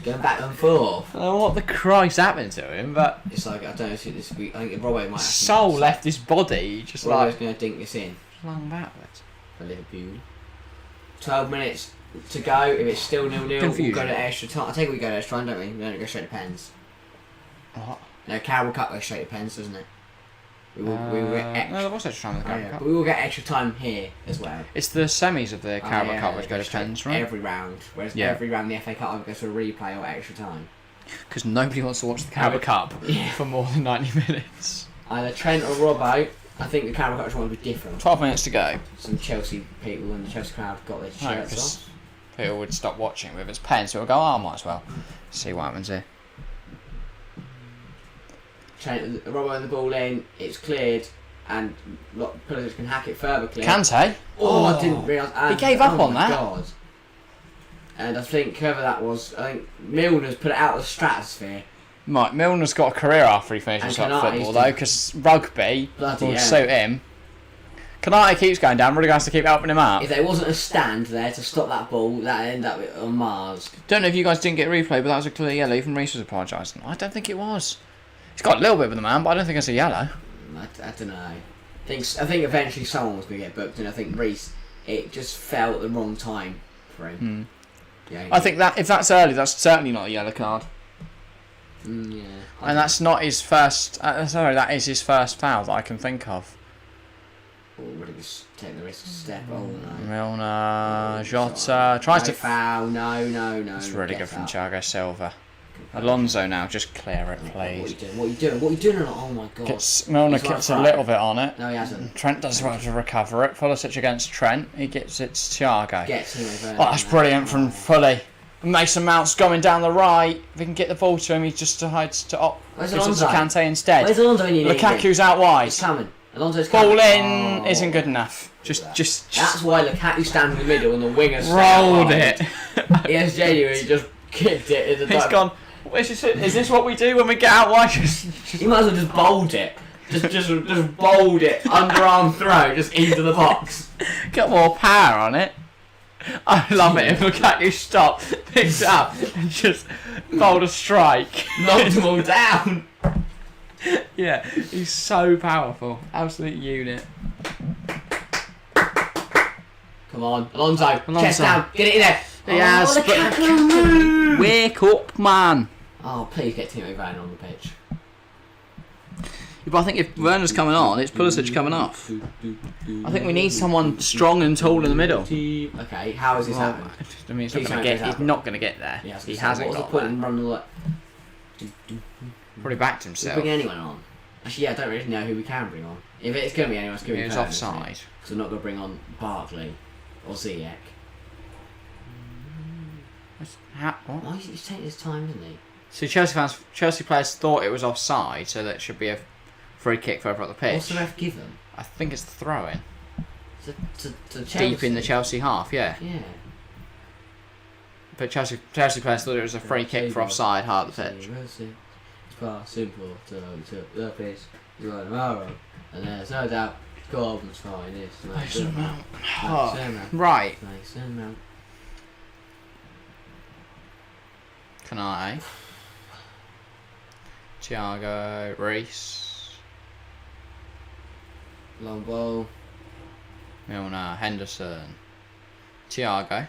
Going back and forth. I don't know what the Christ happened to him, but... It's like, I don't know if this week... I think Robbo might have... Soul left his body, just Robbo's going to dink this in. Flung backwards. For Liverpool. 12 minutes to go. If it's still 0-0, we'll go to extra time. I think we go to extra time, don't we? We don't go straight to pens. What? No, Carabao Cup goes straight to pens, doesn't it? We will get extra... No, there was extra time in the Carabao Cup. But we will get extra time here as well. It's the semis of the Carabao Cup which go to pens, right? Every round. Whereas every round the FA Cup either goes to a replay or extra time. Because nobody wants to watch the Carabao Cup for more than 90 minutes. Either Trent or Robbo. I think the Carabao Cup will be different. 12 minutes to go. Some Chelsea people and the Chelsea crowd got their shirts off. People would stop watching with its pens, so we'll go, I might as well see what happens here. Trent, Robbo the ball in, it's cleared, and Pulisic can hack it further clear. Kante? Oh, I didn't realise. He gave up on that. God. And I think whoever that was, I think Milner's put it out of the stratosphere. Mike Milner's got a career after he finishes up football though, because rugby will suit him. Kanate keeps going down, Rudiger has to keep helping him up. If there wasn't a stand there to stop that ball, that'd end up on Mars. Don't know if you guys didn't get a replay, but that was a clear yellow. Even Reece was apologising. I don't think it was. He's got a little bit with the man, but I don't think it's a yellow. I don't know. I think eventually someone was going to get booked, and I think Reece, it just fell at the wrong time for him. Yeah, I think that if that's early, that's certainly not a yellow card. Yeah. And that's not his first... sorry, that is his first foul that I can think of. Oh, Rudiger's taking the risk to step. Oh, no. Milner, Jota... Tries to... foul. No. It's Rudiger from Thiago Silva. Alonso now, just clear it, please. What are you doing? Oh, my God. Milner gets a little bit on it. No, he hasn't. Trent does well to recover it. Pulisic against Trent. He gets it to Thiago. Gets him over. Oh, that's brilliant from Fully. Mason Mount's going down the right. If we can get the ball to him, he just decides to opt. Where's Alonso? Kante instead. Where's Alonso when you need him? Lukaku's out wide. He's coming. Alonso's coming. Ball in isn't good enough. Just. That's why Lukaku stands in the middle and the wingers rolled it. He has genuinely just kicked it in the. He's gone. Is this what we do when we get out wide? You might as well just bowled it. Just bowled it. Underarm throw just into the box. Got more power on it. I love it if Lukaku stops, picks it up, and just bowled a strike. Knocked them all down. Yeah, he's so powerful. Absolute unit. Come on, Alonso. Chest down. Get it in there. He has. Lukaku. Wake up, man. Oh, please get Timo Werner on the pitch. But I think if Werner's coming on, it's Pulisic coming off. I think we need someone strong and tall in the middle. Okay, how is this happening? I mean, he's not going to get there. Yeah, he hasn't got there. Probably backed Can himself. we bring anyone on? Actually, yeah, I don't really know who we can bring on. If it's going to be anyone, it's going to be He was offside. Because we're not going to bring on Barkley or Ziyech. What? Why is he taking his time, isn't he? So Chelsea players thought it was offside, so that should be a free kick further up the pitch. What's the ref give them? I think it's the throw-in. To Chelsea? Deep in the Chelsea half, yeah. Yeah. But Chelsea players thought it was a free kick for offside, hard at the pitch. It's quite simple to the pitch. And there's no doubt Gordon's finest. Right. Canate. Thiago, Reece. Long ball. Milner, Henderson. Thiago.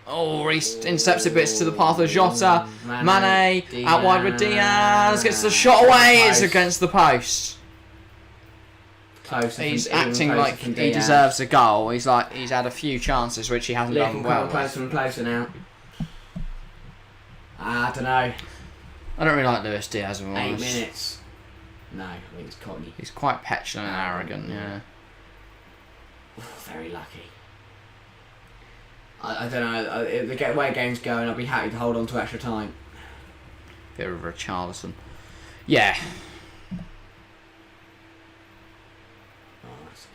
Oh, Reece intercepts it, bits to the path of Jota. Mane out wide with Diaz. Gets the shot away. It's against the post. He's acting like he deserves a goal. He's had a few chances which he hasn't done well. Closer and closer now. I don't know. I don't really like Luis Diaz. 8 minutes. No, I think it's cocky. He's quite petulant and arrogant. Yeah. Very lucky. I don't know. The way game's going, I'll be happy to hold on to extra time. Bit of a Richarlison. Yeah.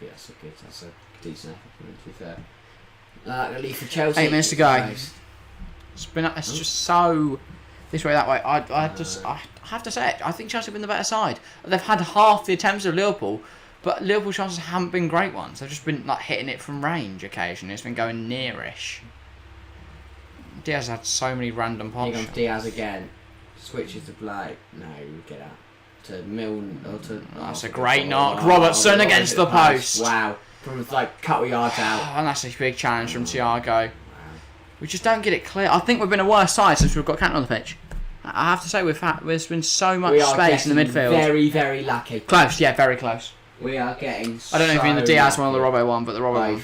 That's a decent effort, to be fair. Leave for Chelsea. 8 minutes to go. It's just so this way, that way. I have to say it. I think Chelsea have been the better side. They've had half the attempts of Liverpool, but Liverpool chances haven't been great ones. They've just been like hitting it from range occasionally. It's been going nearish. Diaz had so many random pops. Here comes Diaz again. Switches to play. No, get out. To Milne or to. That's a great knock. Robertson against the post. Wow. From like a couple yards out. And that's a big challenge from Thiago. Wow. We just don't get it clear. I think we've been a worse side since we've got Cantona on the pitch. I have to say there's been so much space in the midfield. Very, very lucky. Close, yeah, very close. We are getting. I don't know if you're in the Diaz one or the Robbo one, but the Robbo one.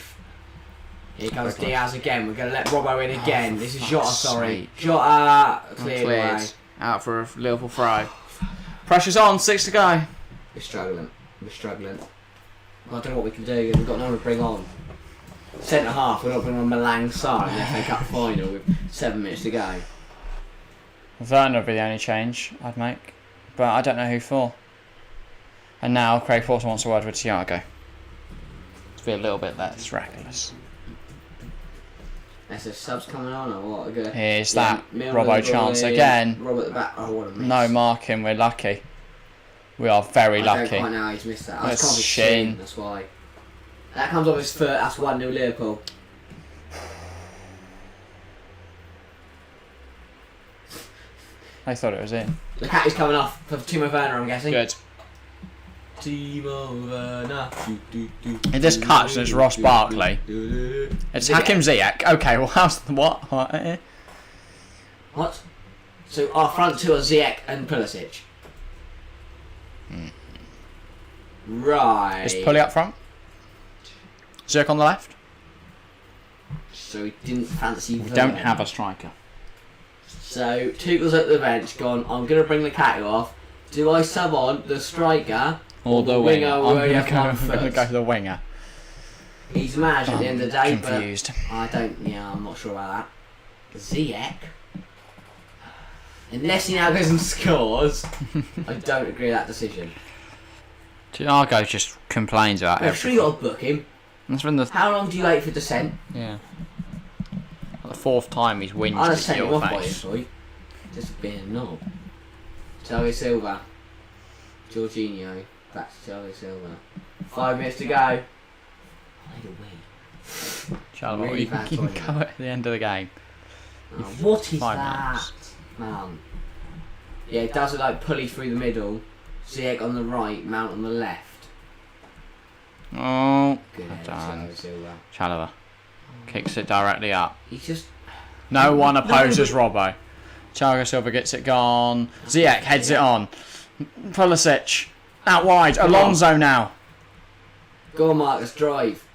Here comes Diaz again. We're going to let Robbo in again. This is Jota, sorry. Sake. Jota cleared. Out for a Liverpool throw. Pressure's on, 6 to go. We're struggling. I don't know what we can do. We've got no one to bring on. Centre half, we're not bringing on Malang Sarr in the FA Cup final with 7 minutes to go. Werner would be the only change I'd make, but I don't know who for. And now Craig Porter wants a word with Thiago. To be a little bit less reckless. Is there subs coming on or what? Here's that Robbo chance again. Rob at the back. Oh, what a miss. No marking, we're lucky. We are very lucky. I don't quite know how he's missed that. That's his shin, that's why. That comes off his foot, that's 1-0 Liverpool. I thought it was in. Lukaku's coming off for Timo Werner, I'm guessing. Good. Timo Werner. It just cuts and it's Ross Barkley. It's Hakim Ziyech. Okay, well, how's the what? What? So our front two are Ziyech and Pulisic. Right. Is Pulley up front? Ziyech on the left? So we didn't fancy We don't have a striker. So Tuchel's at the bench gone, I'm going to bring Lukaku off. Do I sub on the striker or the winger? I'm going to go for the winger. He's mad at the end of the day, confused. But I'm not sure about that. Ziyech? Unless he now goes and scores, I don't agree with that decision. Thiago just complains about everything. Sure you got to book him. That's when How long do you wait for descent? Yeah. The 4th time he's whinged I'll just at take him your off by face. you, boy. Just being a knob. Thiago Silva. Jorginho. Back to Thiago Silva. 5 minutes to go. I need a wee. Charlotte, Really you can go at the end of the game. What is 5 that? minutes. Man. Yeah, it does it like pulley through the middle. Ziyech on the right, Mount on the left. Oh, Good header, done. Thiago Silva. Chalobah kicks it directly up. He's just... No one opposes Robbo. Thiago Silva gets it gone. Ziyech heads it on. Pulisic out wide. Alonso now. Go on, Marcus, drive.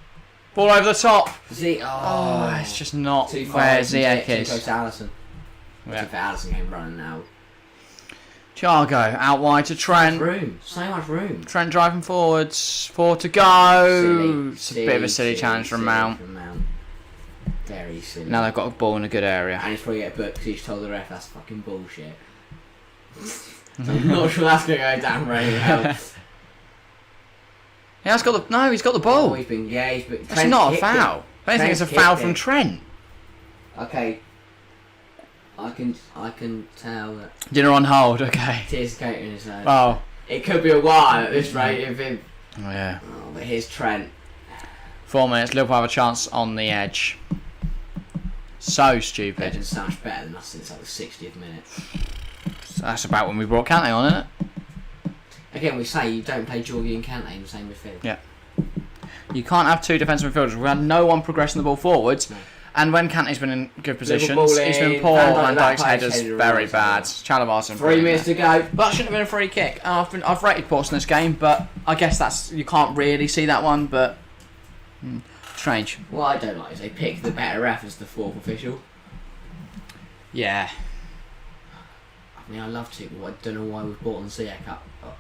Ball over the top. Oh, It's just not too far where away from Ziyech Too close is. to Alisson. Yeah. If Alisson came running now. Thiago out wide to Trent. Room. So much room. Trent driving forwards. 4 to go. Silly. It's a bit of a silly challenge from Mount. Very silly. Now they've got a ball in a good area. And he's probably get booked because he's told the ref that's fucking bullshit. I'm not sure that's going to go down very well. He's got the ball. Oh, he's been... That's That's not a foul. If anything, it's a foul from Trent. Okay. I can tell that Dinner on hold, okay. tears are coating his nose. Oh. It could be a while at this rate if it... Oh, yeah. Oh, but here's Trent. 4 minutes, Liverpool have a chance on the edge. So They've stupid. been so much better than us since like the 60th minute. So that's about when we brought Kante on, isn't it? Again, we say you don't play Jordi and Kante in the same midfield. Yeah. You can't have two defensive midfielders. We had no one progressing the ball forwards. No. And when Kante's been in good positions, Liverpool he's been in, poor. Van Van Dijk's Dijk's header's header very right bad. side. Chalobah's 3 minutes to go. But shouldn't have been a free kick. I've rated Ports in this game, but I guess that's you can't really see that one. But strange. What I don't like is they pick the better ref as the fourth official. Yeah. I mean, I love to, but I don't know why we've brought on Ziyech up. I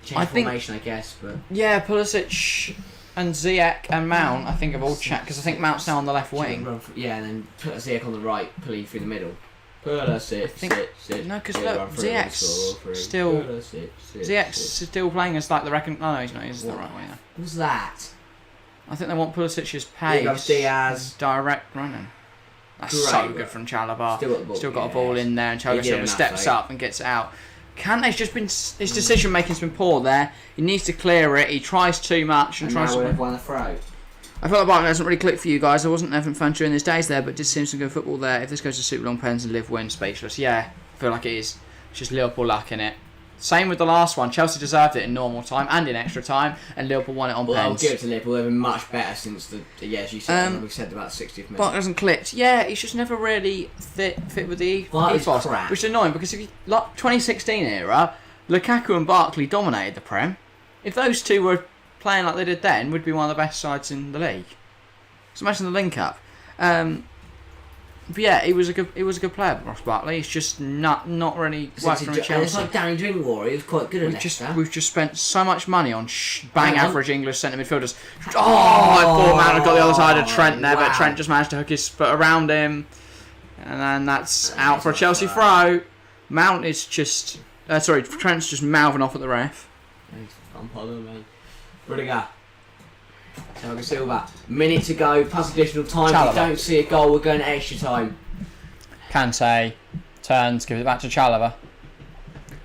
Change think- formation, I guess, but... Yeah, Pulisic and Ziyech and Mount, I think, have all checked because I think Mount's now on the left wing. Yeah, and then put Ziyech on the right, pulling through the middle. Pulisic, sit. No, because look, Ziyech's still playing as like the reckon. No, he's not. He's the right winger. What's that? I think they want Pulisic's Here pace. goes Diaz. Direct running. That's Great so work. good from Chalobah. Still got a ball in there, and He Thiago did Silva enough, steps though. up and gets it out. Kante's just been his decision making's been poor there. He needs to clear it. He tries too much and tries now to. we've won the throw. I felt like Barton hasn't really clicked for you guys. I wasn't having fun during these days there, but did seem some good football there. If this goes to super long pens and Liv win, speechless. Yeah, I feel like it is. It's just Liverpool luck in it. Same with the last one. Chelsea deserved it in normal time and in extra time, and Liverpool won it on Well, I'll pens. give it to Liverpool. They've been much better since the as you said. We've said about 60th minute. Barton hasn't clicked. Yeah, he's just never really fit with the That is ethos, crap. which is annoying because if you like 2016 era, Lukaku and Barkley dominated the Prem. If those two were playing like they did then, we'd be one of the best sides in the league. So imagine the link up. But yeah, he was a good player, Ross Barkley. He's just not really worked for It's Chelsea. like Danny Drinkwater. He was quite good at Leicester. We've just spent so much money on bang average English centre midfielders. I thought Mount had got the other side of Trent there, but wow. Trent just managed to hook his foot around him, and then that's out for a Chelsea throw. Mount is just Trent's just mouthing off at the ref. I'm following, mate. Rudiger. Thiago Silva. Minute to go, plus additional time. Chalobah. If you don't see a goal, we're going to extra time. Kante turns, gives it back to Chalobah.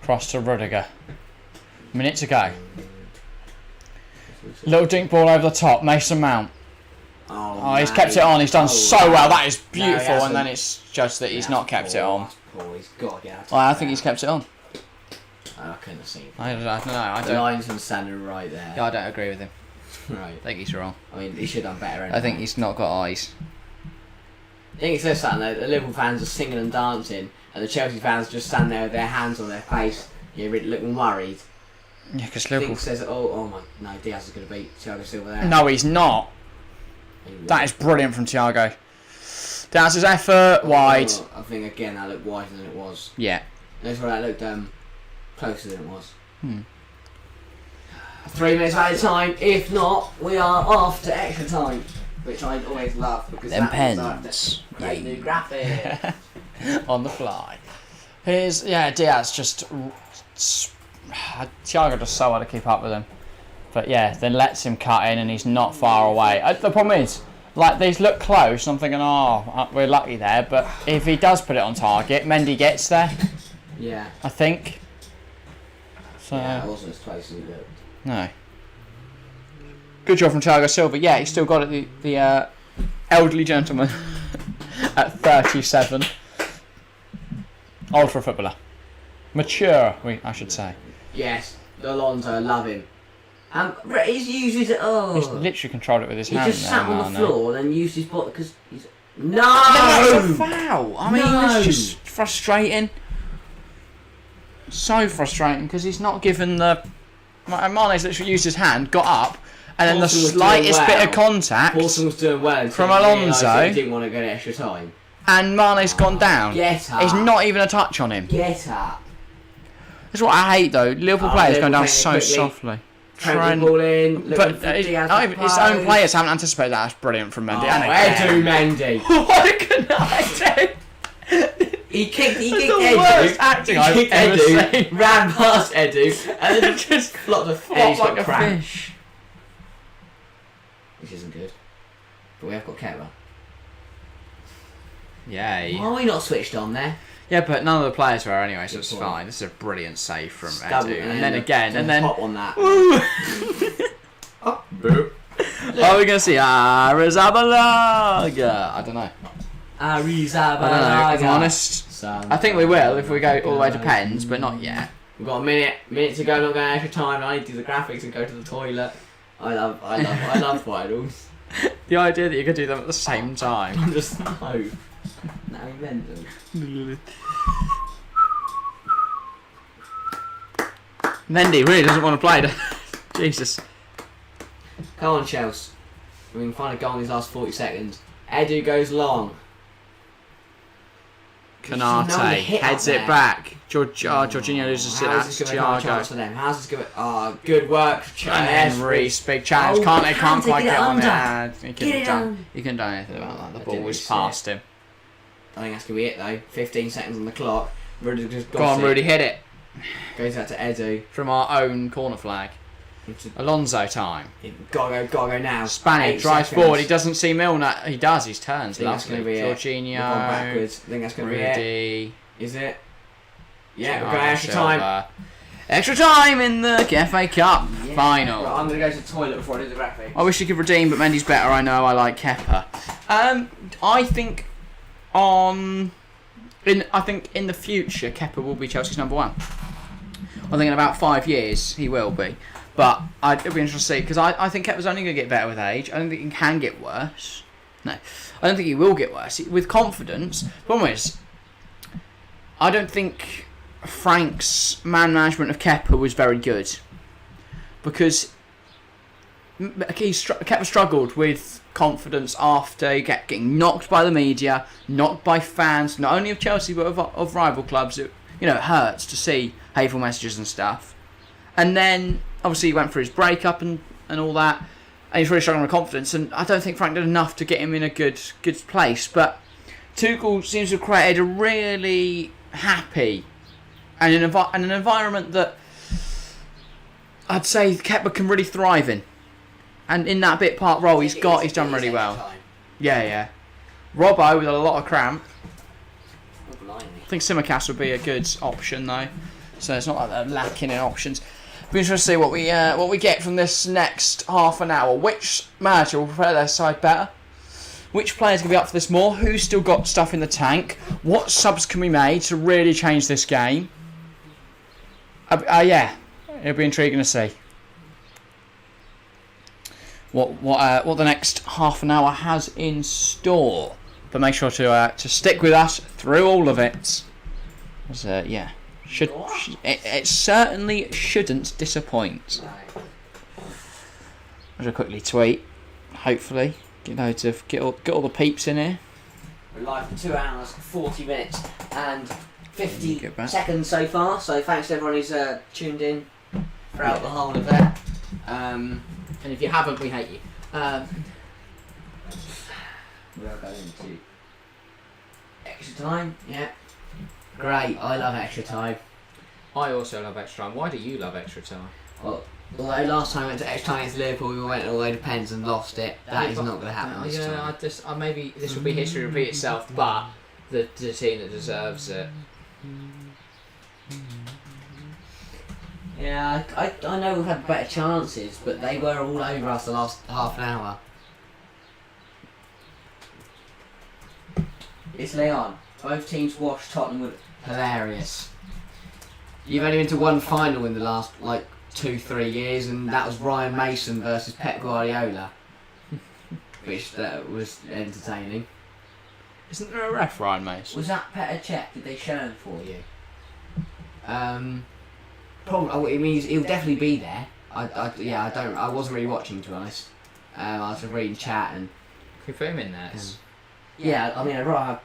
Cross to Rudiger. Minute to go. Little dink ball over the top. Mason Mount. Oh, he's kept it on. He's done so well. That is beautiful. No, and then it's just that he's not kept it on. That's poor. He's got to get out. I think he's kept it on. I couldn't have seen. I don't know. I The don't. linesman standing right there. I don't agree with him. Right. I think he's wrong. I mean, he should have done better. Anyway. I think he's not got eyes. I think it says something though. The Liverpool fans are singing and dancing, and the Chelsea fans just stand there with their hands on their face, really looking worried. Yeah, because I think Liverpool. it says, oh my, no, Diaz is going to beat Thiago Silva there. No, he's not. That is brilliant from Thiago. That's his effort wide. I think again that looked wider than it was. Yeah. That's why that looked closer than it was. 3 minutes out of time. If not, we are off to extra time, which I always love because Them that means I pens. have to create new graphics. On the fly. Diaz just. Thiago does so well to keep up with him. But yeah, then lets him cut in and he's not far away. The problem is, like, these look close and I'm thinking, we're lucky there. But if he does put it on target, Mendy gets there, Yeah. I think. So, Yeah, it wasn't as close as it looked. no. Good job from Thiago Silva. Yeah, he's still got it, the elderly gentleman at 37. Old for a footballer. Mature, I should say. Yes, Alonso, I love him. He's used his... Oh. He's literally controlled it with his he hand. He just sat on the floor and then used his body because he's... No! That's a foul! I mean, No! it's just frustrating. So frustrating because he's not given the... Mane's literally used his hand, got up, and then the slightest bit of contact Paulson was doing well from Alonso. He didn't want to go to extra time. And Mane's gone down. Get up. It's not even a touch on him. Get up. That's what I hate though. Liverpool players going down so softly. Trent ball in, but his own players haven't anticipated that. That's brilliant from Mendy. Edu Mendy. What can I do? He kicked the Edu. Worst acting I've ever seen. Ran past Edu, and then just flopped the flop like a fish. Which isn't good. But we have got Kepa. Yay. Why are we not switched on there? Yeah, but none of the players were anyway, so it's fine. This is a brilliant save from Edu. And then again, and then... Top on that. Oh, boo. Are we going to see Arrizabalaga? I don't know. Arrizabalaga. I don't know, if I'm honest. I think we will if we go all the way to pens, but not yet. We've got a minute to go, not going extra time. I need to do the graphics and go to the toilet. I love finals. The idea that you could do them at the same time. I'm just no. No, mental. Mendy really doesn't want to play. Jesus. Come on, Chelsea. We can find a goal in these last 40 seconds. Edu goes long. Canate heads it back. Jorginho loses it. How's this going to be a chance for them? How's this going to... Oh, good work. And Reece, big chance. Can't quite get on it. He couldn't do anything about that. The ball was past him. I think that's going to be it though. 15 seconds on the clock. Rudy's just got Go on, Rudy, hit it. Goes out to Edu. From our own corner flag. Alonso time. Gotta go now. Spanish drives forward. He doesn't see Milner. He does. He's turns. Lovely. Jorginho. Backwards. I think that's going to be it. Is it? Yeah, we're going extra time. Extra time in the FA Cup final. Right, I'm going to go to the toilet before I do the graphic. I wish you could redeem, but Mendy's better. I know. I like Kepa. I think in the future, Kepa will be Chelsea's number one. I think in about 5 years he will be. But it'll be interesting to see, because I think Kepa's only going to get better with age. I don't think he can get worse. No. I don't think he will get worse. With confidence, the problem is, I don't think Frank's man management of Kepa was very good. Because Kepa struggled with confidence after getting knocked by the media, knocked by fans, not only of Chelsea but of rival clubs. It hurts to see hateful messages and stuff. And then obviously he went through his breakup and all that, and he's really struggling with confidence. And I don't think Frank did enough to get him in a good place. But Tuchel seems to have created a really happy and an environment that I'd say Kepa can really thrive in. And in that bit part role, he's done really well. Yeah. Robbo with a lot of cramp. I think Simicast would be a good option though. So it's not like they're lacking in options. Be interesting to see what we get from this next half an hour. Which manager will prepare their side better? Which players can be up for this more? Who's still got stuff in the tank? What subs can be made to really change this game? Yeah, it'll be intriguing to see what the next half an hour has in store. But make sure to stick with us through all of it. Yeah. It certainly shouldn't disappoint. I'm going to quickly tweet. Hopefully, get all the peeps in here. We're live for 2 hours, 40 minutes, and 50 seconds so far. So thanks to everyone who's tuned in throughout the whole of that. And if you haven't, we hate you. We are going to extra time. Yeah. Great, I love extra time. I also love extra time. Why do you love extra time? Well, although last time we went to extra time against Liverpool, we went all the way to pens and lost it. That is not going to happen this time. Maybe this will be history repeat itself, but the team that deserves it. Yeah, I know we've had better chances, but they were all over us the last half an hour. It's Leon. Both teams washed Tottenham with hilarious. You've only been to one final in the last, 2-3 years, and that was Ryan Mason versus Pep Guardiola. Which was entertaining. Isn't there a ref, Ryan Mason? Was that Petr Cech? Did they show him for you? Probably. I mean, he'll definitely be there. I wasn't really watching, to be honest. I was just reading chat and. Can we put him in there? Yeah, I mean, I'd rather.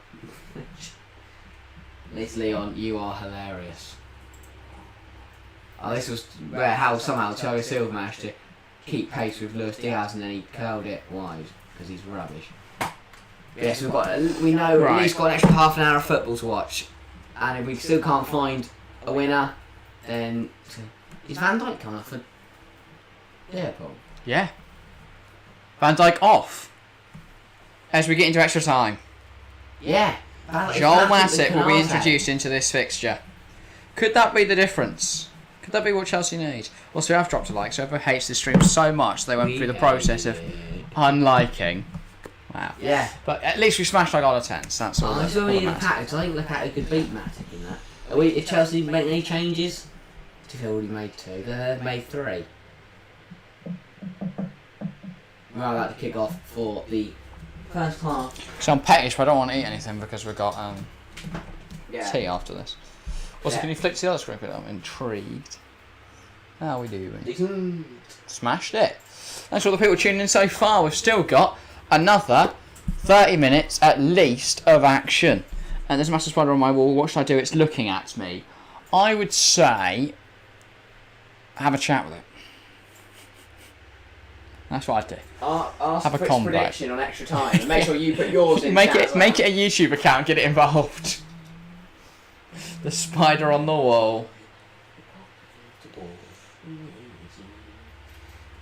This Leon, you are hilarious. Oh, this was how somehow Thiago Silva managed to keep pace with Luis Diaz and then he curled it wide because he's rubbish. Yes, we know Right. at least got an extra half an hour of football to watch, and if we still can't find a winner, then is Van Dijk coming off for Liverpool? Yeah. Van Dijk off. As we get into extra time. Yeah. Joel Matip will be introduced into this fixture. Could that be the difference? Could that be what Chelsea need? Also, we have dropped a like, so whoever hates this stream so much, they went through the process of unliking. Wow. Yeah. But at least we smashed our attendance. That's all. I still need Lukaku. I think Lukaku could beat Matip in that. If Chelsea make any changes, they've already made 2. They've made 3. We're about to kick off for the first half. So I'm pettish, but I don't want to eat anything because we've got tea after this. Also, can you flick to the other screen? I'm intrigued. How are we doing? Smashed it. Thanks for all the people tuning in so far. We've still got another 30 minutes at least of action. And there's a massive spider on my wall. What should I do? It's looking at me. I would say have a chat with it. That's what I'd do. Ask Have a for its combo. prediction on extra time. And make sure you put yours in. Make chat it as well. make it a YouTube account. Get it involved. The spider on the wall.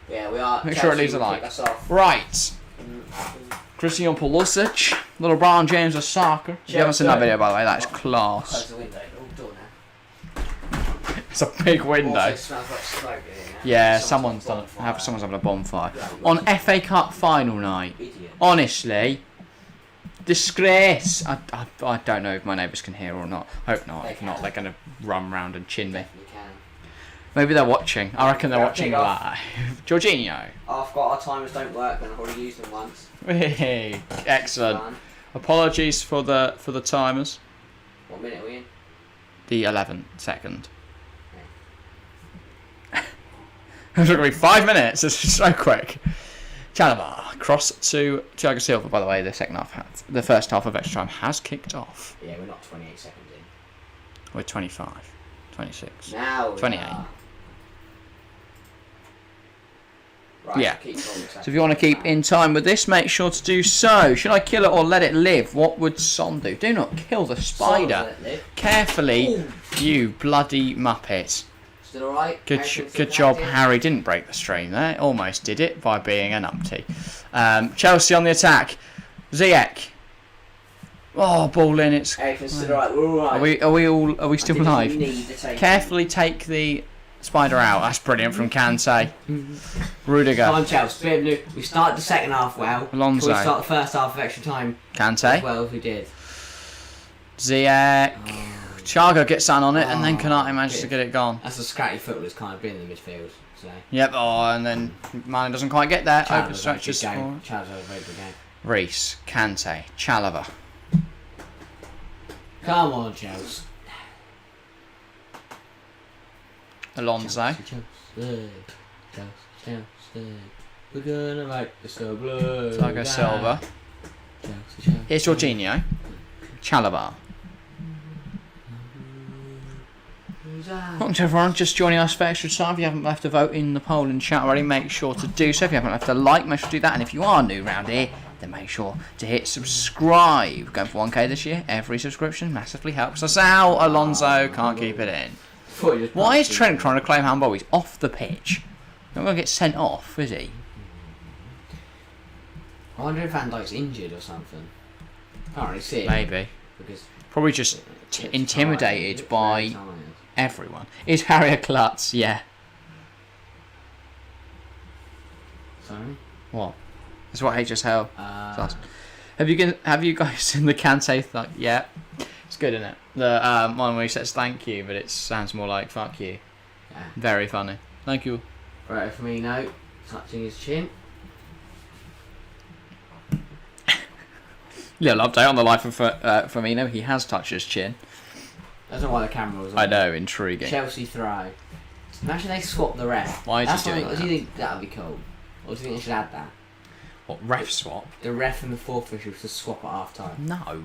Yeah, we are. Make sure it leaves a like. Right. Christian Pulisic, little Brown James of soccer. If you haven't seen that video, by the way, that's class. Close the window. Oh, door now. It's a big window. Also smells like smoke in here. Yeah, someone's having a bonfire on FA Cup final night. Idiot. Honestly, disgrace. I don't know if my neighbours can hear or not. Hope not. If not, they're gonna run round and chin me. You can. Maybe they're watching. I reckon they're Yeah, watching kick off. live. Jorginho. Oh, I've got our timers don't work and I've already used them once. Hey, excellent. Fun. Apologies for the timers. What minute are we in? The 11th second. It's going to be 5 minutes. It's so quick. Chalobah cross to Thiago Silva. By the way, the first half of extra time has kicked off. Yeah, we're not 28 seconds in. We're 25, 26. Now we 28. are. Right, Yeah. keep on So if you want to keep in time with this, make sure to do so. Should I kill it or let it live? What would Son do? Do not kill the spider. Carefully, you bloody muppet. Still alright? Good job, Harry didn't break the stream there. Almost did it by being a numpty. Chelsea on the attack. Ziyech. Oh, ball in. It's. Everything's still alright. We're alright. Are we still alive? Carefully take the spider out. That's brilliant from Kante. Rudiger. Come on, Chelsea. Bit of new. We started the second half well. Alonso. Can we start the first half of extra time as Kante. well if we did? Ziyech. Oh. Thiago gets down on it, and then Oh, Kanate manages to get it gone. That's a scratty footballer's kind of been in the midfield today. Yep. Oh, and then Mane doesn't quite get there. Open Chalobah's had a good stretches. game. Chalobah's had a very good game. Reece, Kante, Chalobah. Come on, Chelsea. Alonso. Chelsea. We're gonna make the sky blue. Thiago Silva. Chelsea. Here's Jorginho. Chalobah. Welcome to everyone just joining us for extra time. If you haven't left a vote in the poll and chat already, make sure to do so. If you haven't left a like, make sure to do that. And if you are new around here, then make sure to hit subscribe. Going for 1k this year. Every subscription massively helps us out. Alonso can't keep it in. Why is Trent trying to claim handball? He's off the pitch. Not going to get sent off, is he? I wonder if Van Dijk's injured or something. Can't really see it. Maybe. Because Probably just it's intimidated tired. by It's very tired. everyone. Is Harry a klutz? Yeah. Sorry? What? That's what HSL. Uh, Have you guys seen the Kante thing? Yeah. It's good, isn't it? The one where he says thank you, but it sounds more like fuck you. Yeah. Very funny. Thank you. Right, Firmino touching his chin. Little update on the life of Firmino. He has touched his chin. I don't know why the camera was on. I know, intriguing. Chelsea throw. Imagine they swap the ref. Why is he doing Do that? you think that would be cool? Or do you think they should add that? What, ref swap? The ref and the fourth official to swap at half time. No.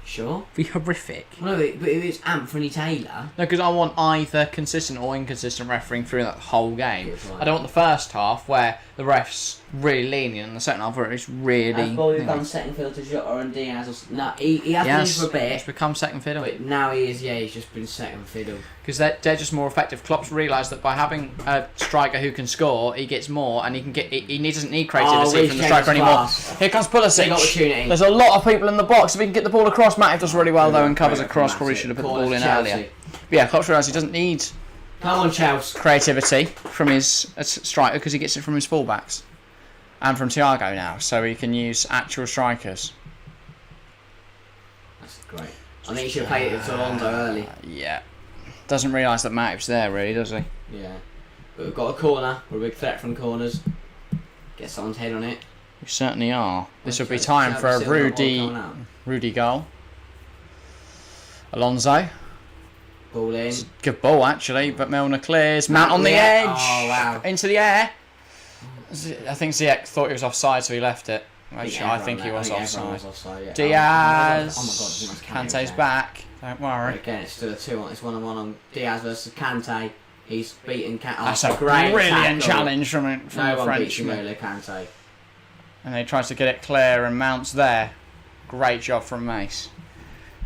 Sure? Be horrific. Well, no, but if it's Anthony Taylor. No, because I want either consistent or inconsistent refereeing through that whole game. Good point. I don't want the first half where the ref's really lenient and the second half where it's really... Has Bobby become second fiddle to Jota and Diaz? No, he has been for a He's bit. become second fiddle. But now he is, he's just been second fiddle. Because they're just more effective. Klopp's realised that by having a striker who can score, he gets more, and he can get. He doesn't need creativity from the striker anymore. Class. Here comes Pulisic. Big opportunity. There's a lot of people in the box. If he can get the ball across, Matip does really well though and covers Great across. from Probably Matip. should have put the Corner ball in Chelsea. earlier. But yeah, Klopp's realised he doesn't need Come on, Chelsea. creativity from his striker because he gets it from his fullbacks and from Thiago now, so he can use actual strikers. That's great. I think he should have played it to Alonso early. Yeah. Doesn't realise that Matip's there, really, does he? Yeah. But we've got a corner. We're a big threat from corners. Get someone's head on it. We certainly are. This would be Chelsea time for a still got one coming out. Rudy goal. Alonso. Ball in. It's a good ball, actually, but Milner clears. Mount on the edge. Oh, wow. Into the air. I think Ziyech thought he was offside, so he left it. Which I think he was everyone offside. was offside, yeah. Diaz. Oh my god, he must Kante's back. Don't worry. Again, it's still a 2-1. It's 1-on-1 on Diaz versus Kante. He's beaten Kante. That's a brilliant challenge from the Frenchman. Kante. And he tries to get it clear and Mount's there. Great job from Mace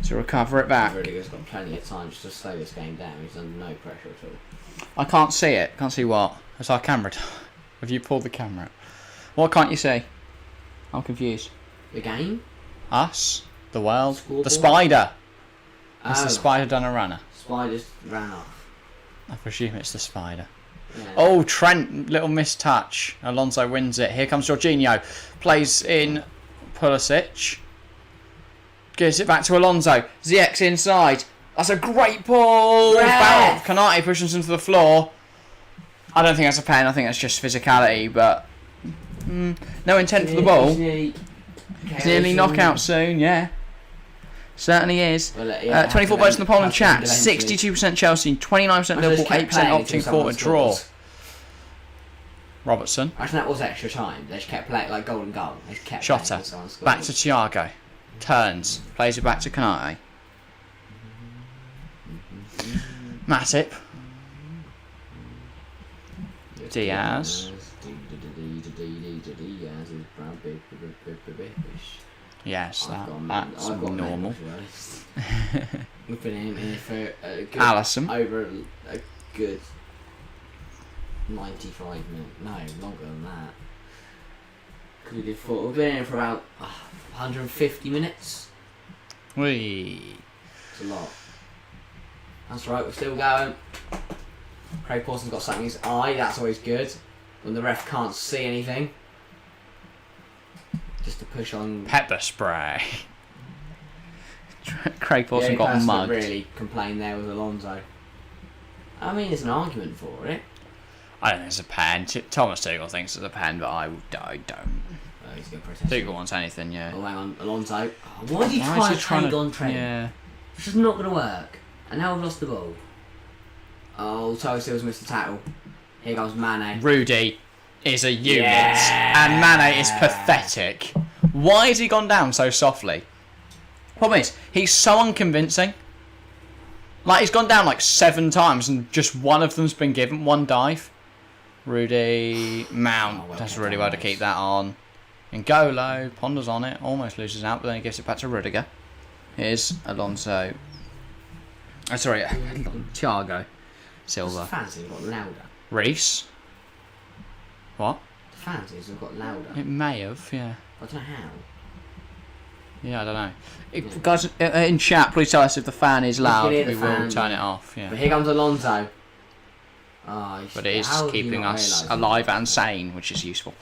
to recover it back. Rudiger's got plenty of time just to slow this game down. He's under no pressure at all. I can't see it. Can't see what? It's our camera. Have you pulled the camera? What can't you see? I'm confused. The game? Us? The world? Scoreboard? The spider? Has Oh, the spider done a runner? Spiders ran off. I presume it's the spider. Yeah. Oh, Trent, little missed touch. Alonso wins it. Here comes Jorginho. Plays in Pulisic. Gives it back to Alonso. Ziyech's inside. That's a great ball. Ref. Konate pushes him to the floor. I don't think that's a pen. I think that's just physicality, but no intent for the ball. He's nearly knockout soon, yeah. Certainly is. Well, 24 votes in the poll in chat. eventually. 62% Chelsea, 29% Liverpool, 8% opting for a draw. Robertson. Actually, that was extra time. They just kept playing like golden goal. They just kept Shota. playing until someone scored. Back to Thiago. Turns. Plays it back to Konate. Matip. Diaz. Yes, that's normal. We've been in here for a good, Alisson. over a good 95 minutes. No, longer than that. Because we did four. We've been in for about 150 minutes. Whee. It's a lot. That's right, we're still going. Craig Paulson's got something in his eye. That's always good. When the ref can't see anything. Just to push on. Pepper spray. Craig The Pawson only got person that mugged. really complained there was Alonso. I mean, there's an argument for it. I don't think it's a pen. Thomas Tuchel thinks it's a pen, but I don't. Oh, he's going to protest. Tuchel wants anything, yeah. Oh, hang on, Alonso. Oh, why did he Why try is to he trying take on Trent? Yeah. This is not going to work. And now we've lost the ball. Oh, Tosil's missed the tackle. Here comes Mane. Rudy is a unit, Yeah. and Mane is pathetic. Why has he gone down so softly? Problem is, he's so unconvincing. Like, he's gone down like 7 times, and just one of them's been given one dive. Rudy Mount well does kept really on well to those. keep that on. N'Golo ponders on it, almost loses out, but then he gives it back to Rudiger. Here's Alonso. Oh, sorry, Thiago Silva. The fans have got louder. Reece. What? The fans have got louder. It may have, yeah. I don't know how. Yeah, I don't know. Guys, in chat, please tell us if the fan is loud. hear We the will fan, turn yeah. it off, yeah. But here comes Alonso. Oh, But it is how have you keeping not us realised alive that? and sane, which is useful.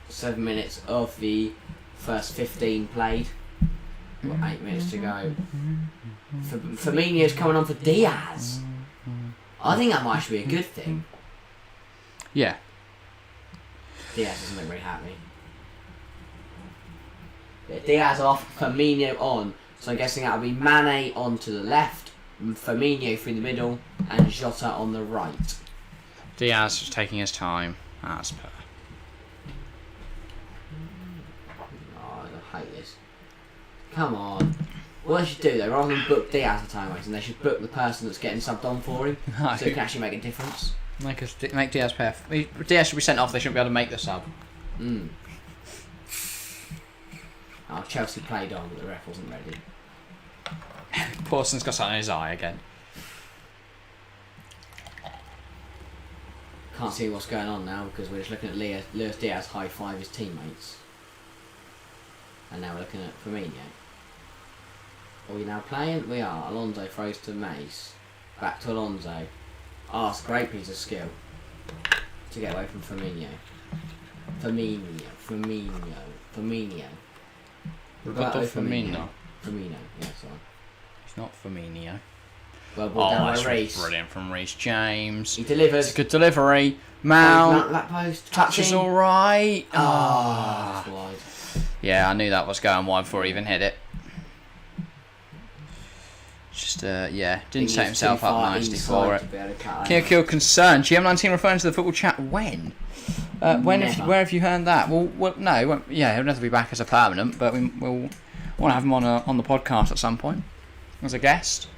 7 minutes of the first 15 played. Got 8 minutes to go. Firmino's coming on for Diaz. I think that might actually be a good thing. Yeah. Diaz doesn't look very happy. Yeah, Diaz off, Firmino on. So I'm guessing that'll be Mane on to the left, Firmino through the middle, and Jota on the right. Diaz is taking his time, as per. Oh, I hate this. Come on. What they should do though, rather than book Diaz for time wasting, they should book the person that's getting subbed on for him, No. so it can actually make a difference. Make Diaz pay. Diaz should be sent off. They shouldn't be able to make the sub. Oh, Chelsea played on, but the ref wasn't ready. Paulson's got something in his eye again. Can't see what's going on now because we're just looking at Luis Diaz high-five his teammates. And now we're looking at Firmino. Are we now playing? We are. Alonso throws to Mace. Back to Alonso. Oh, it's a great piece of skill to get away from Firmino. Firmino. Roberto Firmino. Firmino, yeah, sorry. It's not Firmino. Well, ball down that's by Reece. brilliant from Reece James. He delivers. It's a good delivery. Mount. That post. Touch is alright. Oh, that's wide. Yeah, I knew that was going wide before he even hit it. Just, didn't set himself up nicely for it. Kill concern. GM19 referring to the football chat when? Where have you heard that? Well no, he'll never be back as a permanent, but we'll want to have him on the podcast at some point as a guest.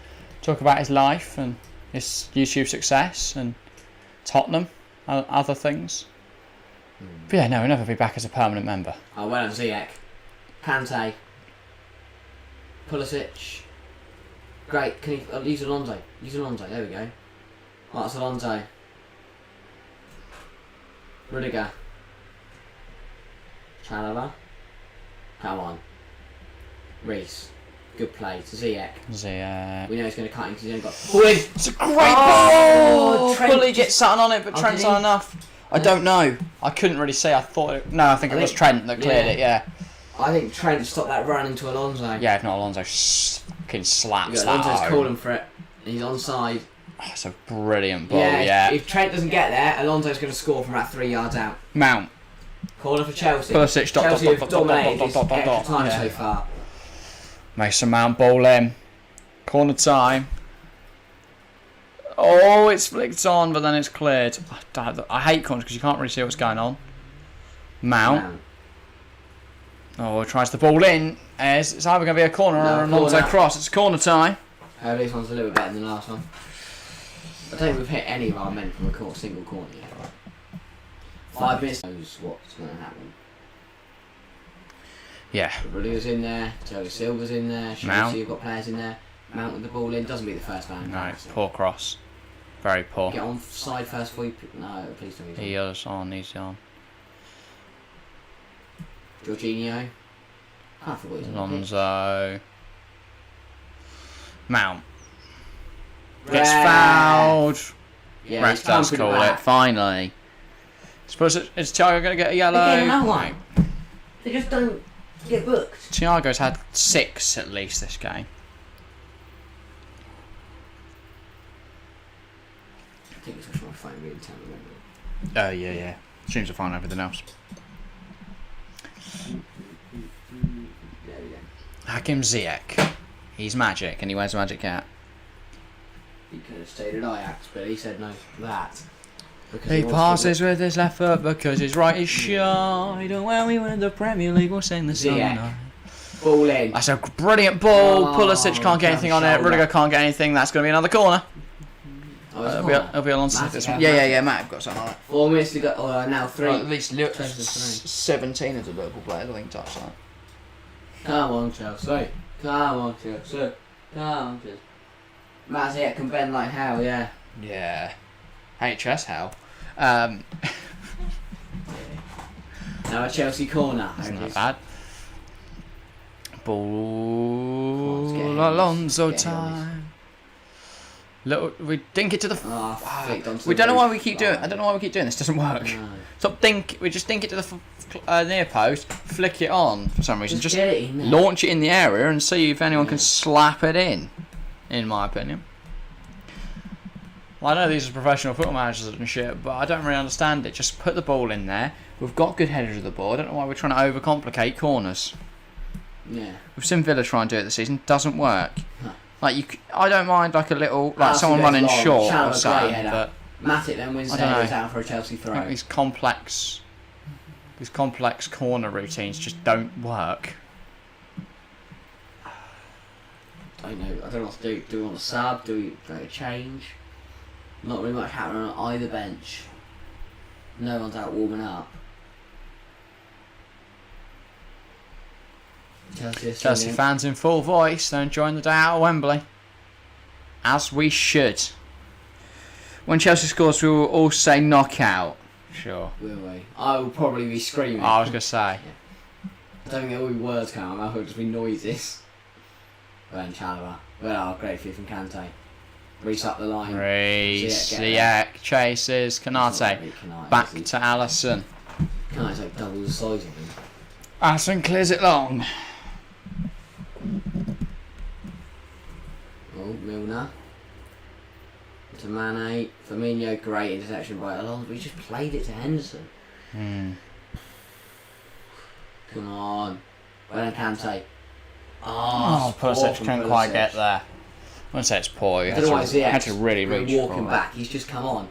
Talk about his life and his YouTube success and Tottenham, other things. But yeah, no, he'll never be back as a permanent member. Oh, well done, Ziyech. Kante. Pulisic. Great, can you use Alonso? Use Alonso, there we go. Oh, that's Alonso. Rudiger. Chalaba. Come on. Reece. Good play to Ziyech. We know he's going to cut him because he's only got... It's a great ball! Trent Fully gets something on it, but Trent's did not he? enough. I don't know. I couldn't really see. I think it was Trent that cleared it, yeah. I think Trent stopped that run into Alonso. Yeah, if not Alonso fucking slaps that Alonso's home. calling for it. He's onside. Oh, it's a brilliant ball, If Trent doesn't get there, Alonso's going to score from about 3 yards out. Mount. Corner for Chelsea. Pulisic, Chelsea have dominated this extra time so far. Mason Mount ball in. Corner time. Oh, it's flicked on, but then it's cleared. I hate corners because you can't really see what's going on. Mount. Oh, tries the ball in. It's either going to be a corner or an onside cross. It's corner time. This one's a little bit better than the last one. I don't think we've hit any of our men from a single corner yet. 5 minutes knows what's going to happen. Yeah. Rudiger's in there, Thiago Silva's in there, Chelsea have got players in there. Mount with the ball in, doesn't be the first man. No, poor cross. Very poor. Get on side first before you... No, please don't. He is on, he's on. Jorginho. I forgot he's on the pitch. Alonso. Mount. Gets fouled. Yeah, Ref does call it, finally. Suppose is Thiago going to get a yellow? They get another one. They just don't get booked. Thiago's had 6 at least this game. I think it's just my phone really telling me. Yeah. Seems to find everything else. There we go. Hakim Ziyech. He's magic and he wears a magic hat. He could have stayed at Ajax, but he said no to that. He passes with his left foot because his right is shy. And when we win the Premier League, we'll sing the song. Ziyech. Ball in. That's a brilliant ball. Oh, Pulisic can't get anything on it. shoulder. Rudiger can't get anything. That's going to be another corner. Oh, it's It'll be Alonso this one. Massive. Yeah. Matt, I've got something like 4 minutes to go. Oh, now 3. At least Close to 3. 17 of the Liverpool players, I think, touched that. Come on, Chelsea. Come on, Chelsea. Come on, Chelsea. Matt Ziyech can bend like hell, yeah. Yeah. HS hell. Now a Chelsea corner. Isn't There it that is. bad? Ball. Let's get him. Alonso Let's get him. time. We dink it to the. Flicked onto We the don't know why roof. we keep doing. I don't know why we keep doing this. Doesn't work. No. We just dink it to the near post. flick it on for some reason. Just get it in there. launch it in the area and see if anyone can slap it in my opinion. Well, I know these are professional football managers and shit, but I don't really understand it. Just put the ball in there. We've got good headers of the ball. I don't know why we're trying to overcomplicate corners. Yeah. We've seen Villa try and do it this season. Doesn't work. Huh. Like I don't mind like a little someone running short or something, but Matic then wins the headers out for a Chelsea throw. I think these complex corner routines just don't work. I don't know. I don't know what to do. Do we want to sub? Do we go change? Not really much happening on either bench. No one's out warming up. Chelsea fans in full voice. They're enjoying the day out of Wembley. As we should. When Chelsea scores, we will all say knockout. Sure. Will we? I will probably be screaming. I was going to say. I don't think there will be words coming out. I hope it'll just be noises. Well, Chalobah. Well, great feed from Kante. Reese up the line. Ziyech chases. Kanate. Back to Alisson. Kane's like double the size of him. Alisson clears it long. Oh, Milner. To Mane. Firmino, great interception by Alonso. We just played it to Henderson. Come on. Well done, Kante. Pulisic couldn't quite get there. I wouldn't say it's poor. You had to really reach for it. Walking back, he's just come on.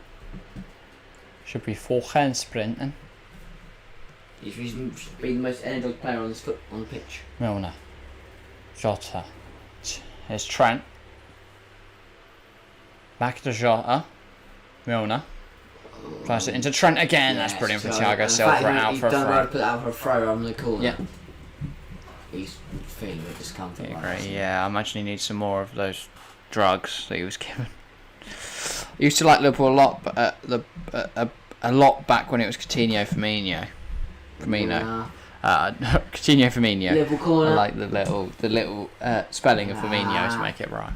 Should be forehand sprinting. He's been the most energetic player on the pitch. Milner. Jota. Here's Trent. Back to Jota. Milner. Tries it into Trent again. That's brilliant for Thiago Silva out for a throw. He's done put it out for a throw on the corner. Yeah. He's feeling the discomfort. Yeah, I imagine he needs some more of those drugs that he was given. I used to like Liverpool a lot, but a lot back when it was Coutinho, Firmino. Coutinho, Firmino. Liverpool corner. I like the little spelling of Firmino to make it right.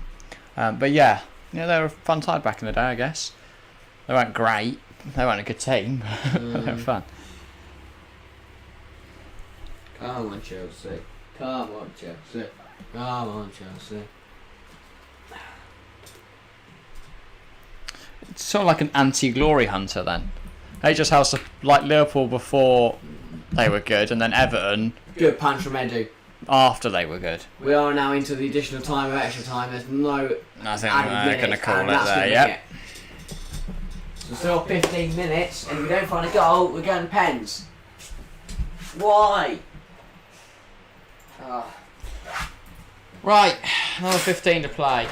But yeah, they were a fun side back in the day, I guess. They weren't great. They weren't a good team. But they were fun. Come on, Chelsea. Come on, Chelsea. Come on, Chelsea. It's sort of like an anti-glory hunter then. They just have like Liverpool before they were good, and then Everton. Good punch from Edu. After they were good. We are now into the additional time of extra time. There's no. I think they're going to call it there. Yep. So still 15 minutes, and if we don't find a goal, we're going to pens. Why? Right, another 15 to play.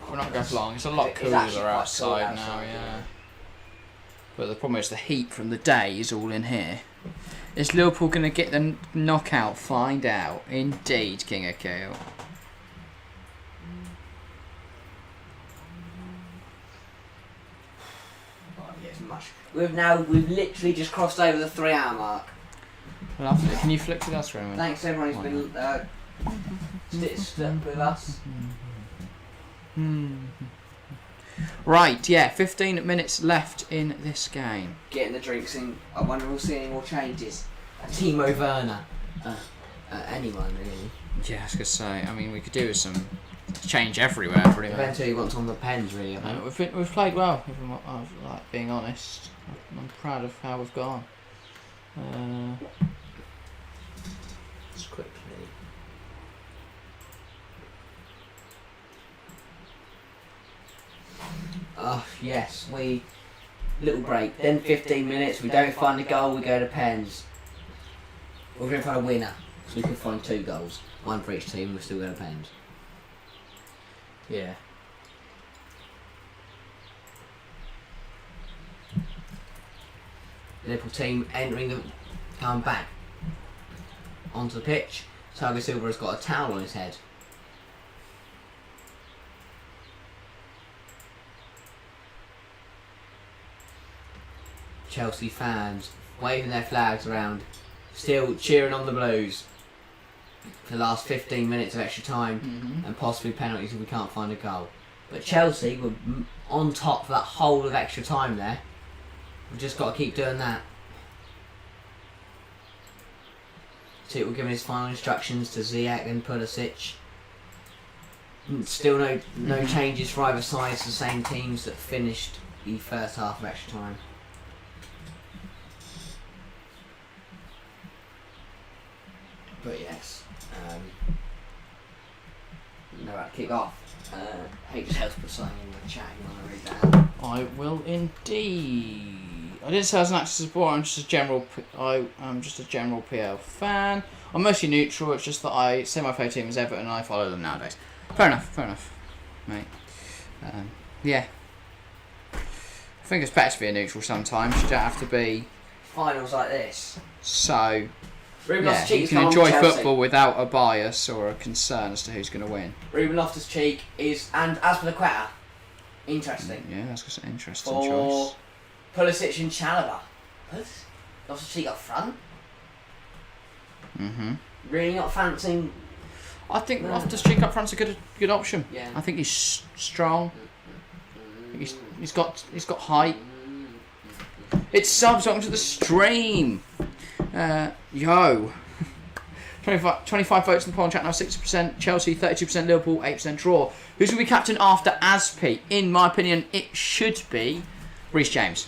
We're not going for long. It's a lot cooler outside now, yeah. But the problem is the heat from the day is all in here. Is Liverpool going to get the knockout? Find out. Indeed, King Akil. We've literally just crossed over the 3 hour mark. Lovely. Can you flick with us for a minute? Thanks everyone who's been stuck with us. Right, yeah, 15 minutes left in this game. Getting the drinks in. I wonder if we'll see any more changes. Timo Werner. Anyone really. Yeah, I was going to say, I mean, we could do with some change everywhere pretty much. Depends who wants on the pens really, I think. We've played well, if I'm like being honest. I'm proud of how we've gone. Just quickly. Oh yes, little break. Then 15 minutes. We don't find a goal. We go to pens. We're going to find a winner. So we could find 2 goals, 1 for each team. We're still going to pens. Yeah. Liverpool team coming back onto the pitch. Thiago Silva has got a towel on his head. Chelsea fans waving their flags around, still cheering on the Blues for the last 15 minutes of extra time and possibly penalties if we can't find a goal. But Chelsea were on top for that whole of extra time there. We've just got to keep doing that. Tuchel giving his final instructions to Ziyech and Pulisic. Still no changes for either side. It's the same teams that finished the first half of extra time. But yes, no, right, kick off. H has put something in the chat. You want to read that out? I will indeed. I didn't say I was an active supporter. I'm just a general PL fan. I'm mostly neutral. It's just that I say my favourite team is Everton and I follow them nowadays. Fair enough, mate. Yeah. I think it's better to be a neutral sometimes. You don't have to be Finals like this. so. Ruben Yeah, Loftus-Cheek you is can coming enjoy on Chelsea. football without a bias or a concern as to who's going to win. Ruben Loftus-Cheek is, and as for the Quetta, interesting. Yeah, that's an interesting For choice. Pulisic and Chalobah. Loftus-Cheek up front. Mhm. Really not fancying. I think Loftus-Cheek up front's a good option. Yeah. I think he's strong. He's got height. It's subs onto the stream. Yo. 25 votes in the poll chat now, 60% Chelsea, 32% Liverpool, 8% draw. Who's going to be captain after Aspi? In my opinion, it should be Reece James.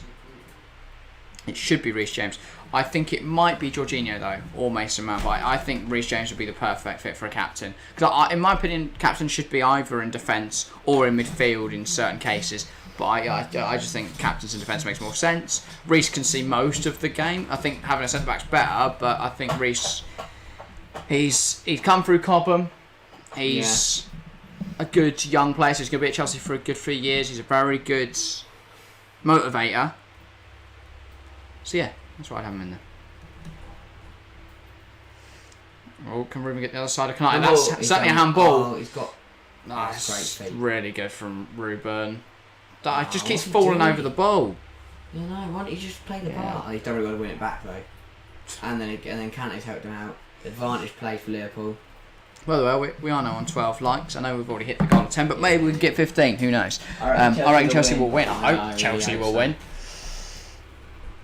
It should be Reece James. I think it might be Jorginho though, or Mason Mount. But I think Reece James would be the perfect fit for a captain. Because in my opinion, captain should be either in defence or in midfield in certain cases. But I just think captains in defence makes more sense. Reece can see most of the game. I think having a centre back's better, but I think Reece, he's come through Cobham. He's a good young player. So he's going to be at Chelsea for a good 3 years. He's a very good motivator. So yeah, that's why I'd have him in there. Oh, can Ruben get the other side of Canary? That's certainly a handball. Oh, he's got. That's great feet. really good from Ruben. That just keeps falling over the ball. You know, why don't you just play the ball? Oh, he's definitely got to win it back though. And then Kante's helped him out. Advantage play for Liverpool. By the way, we are now on 12 likes. I know we've already hit the goal of 10, but maybe we can get 15. Who knows? I reckon Chelsea will win. I hope Chelsea will win.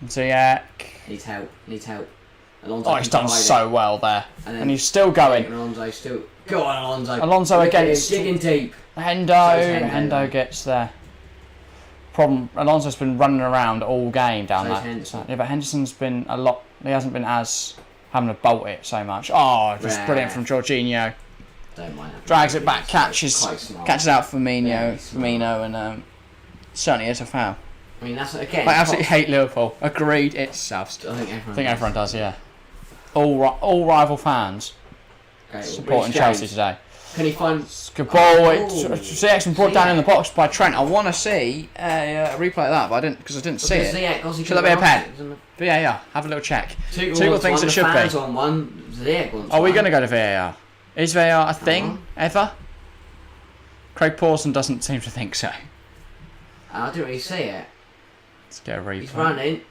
So yeah. Needs help. Alonso Oh, he's done so well there, and he's still Go going. on, Alonso. Alonso against digging deep. Hendo gets there. Problem. Alonso's been running around all game down So's that. Henderson. Yeah, but Henderson's been a lot. He hasn't been as having to bolt it so much. Oh, just Rare. brilliant from Jorginho. Don't mind that. Drags it back, catches out Very Firmino, and certainly is a foul. I mean, that's again. I absolutely hate Liverpool. Agreed, it's subs. I think everyone does, yeah. All rival fans Okay, supporting Reece Chelsea James. today. Can he find? Good ball. Oh. Ziyech's been brought down in the box by Trent. I want to see a replay of that, but I didn't because I didn't see it. Should that be a pen? VAR. Have a little check. Tuchel thinks it should be. on one. Ziyech wants Are we one. going to go to VAR? Is VAR a thing ever? Craig Pawson doesn't seem to think so. I didn't really see it. Let's get a replay. He's running.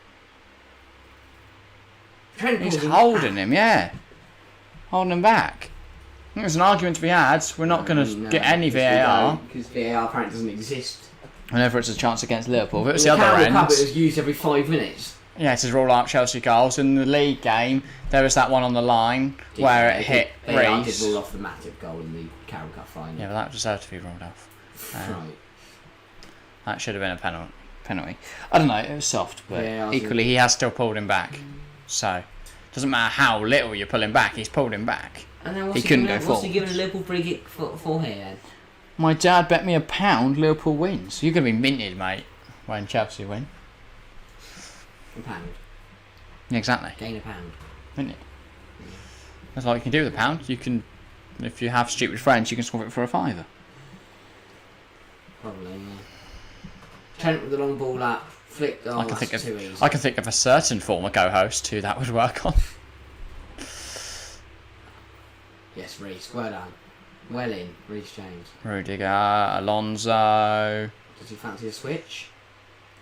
Trent He's pulls him holding back. him, yeah. Holding him back. I think there's an argument to be had. We're not going to get any VAR. Because VAR apparently doesn't exist. Whenever it's a chance against Liverpool. If it was In the other Carabao end. Cup, it was used every 5 minutes. Yeah, to rule out Chelsea goals. In the league game, there was that one on the line where it hit VAR did Reece. rule off the Matip goal in the Carabao Cup final. Yeah, but that deserved to be ruled off. Right. That should have been a penalty. I don't know, it was soft, but Yeah, I equally he has still pulled him back. So, doesn't matter how little you pull him back, he's pulled him back. And then what's He couldn't giving, go what's he forward. giving a Liverpool free kick for here then? My dad bet me £1 Liverpool wins. You're going to be minted, mate, when Chelsea win. A pound. Yeah, exactly. Gain a pound. Minted. That's all you can do with £1. You can, if you have stupid friends, you can swap it for a £5. Probably, yeah. Trent with the long ball up. Flicked. Oh, that's too easy. I can think of a certain former co-host who that would work on. Yes, Reece. Well done. Well in, Reece James. Rudiger, Alonso. Does he fancy a switch?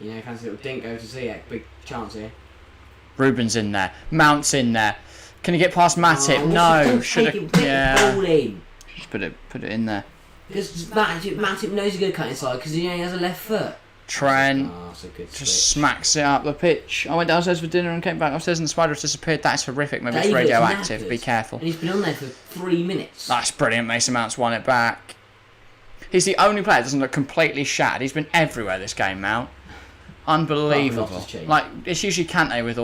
You know, he fancy a little dink over to Ziyech. Big chance here. Ruben's in there. Mount's in there. Can he get past Matip? No. Should have. Take the ball in. Just put it in there. Because Matip knows he's going to cut inside because he only has a left foot. Trent That's a good just switch. smacks it up the pitch. I went downstairs for dinner and came back upstairs and the spider has disappeared. That is horrific. Maybe it's David's radioactive. knackered, Be careful. And he's been on there for 3 minutes. That's brilliant. Mason Mount's won it back. He's the only player that doesn't look completely shattered. He's been everywhere this game, Mount. Unbelievable. Like, it's usually Kante with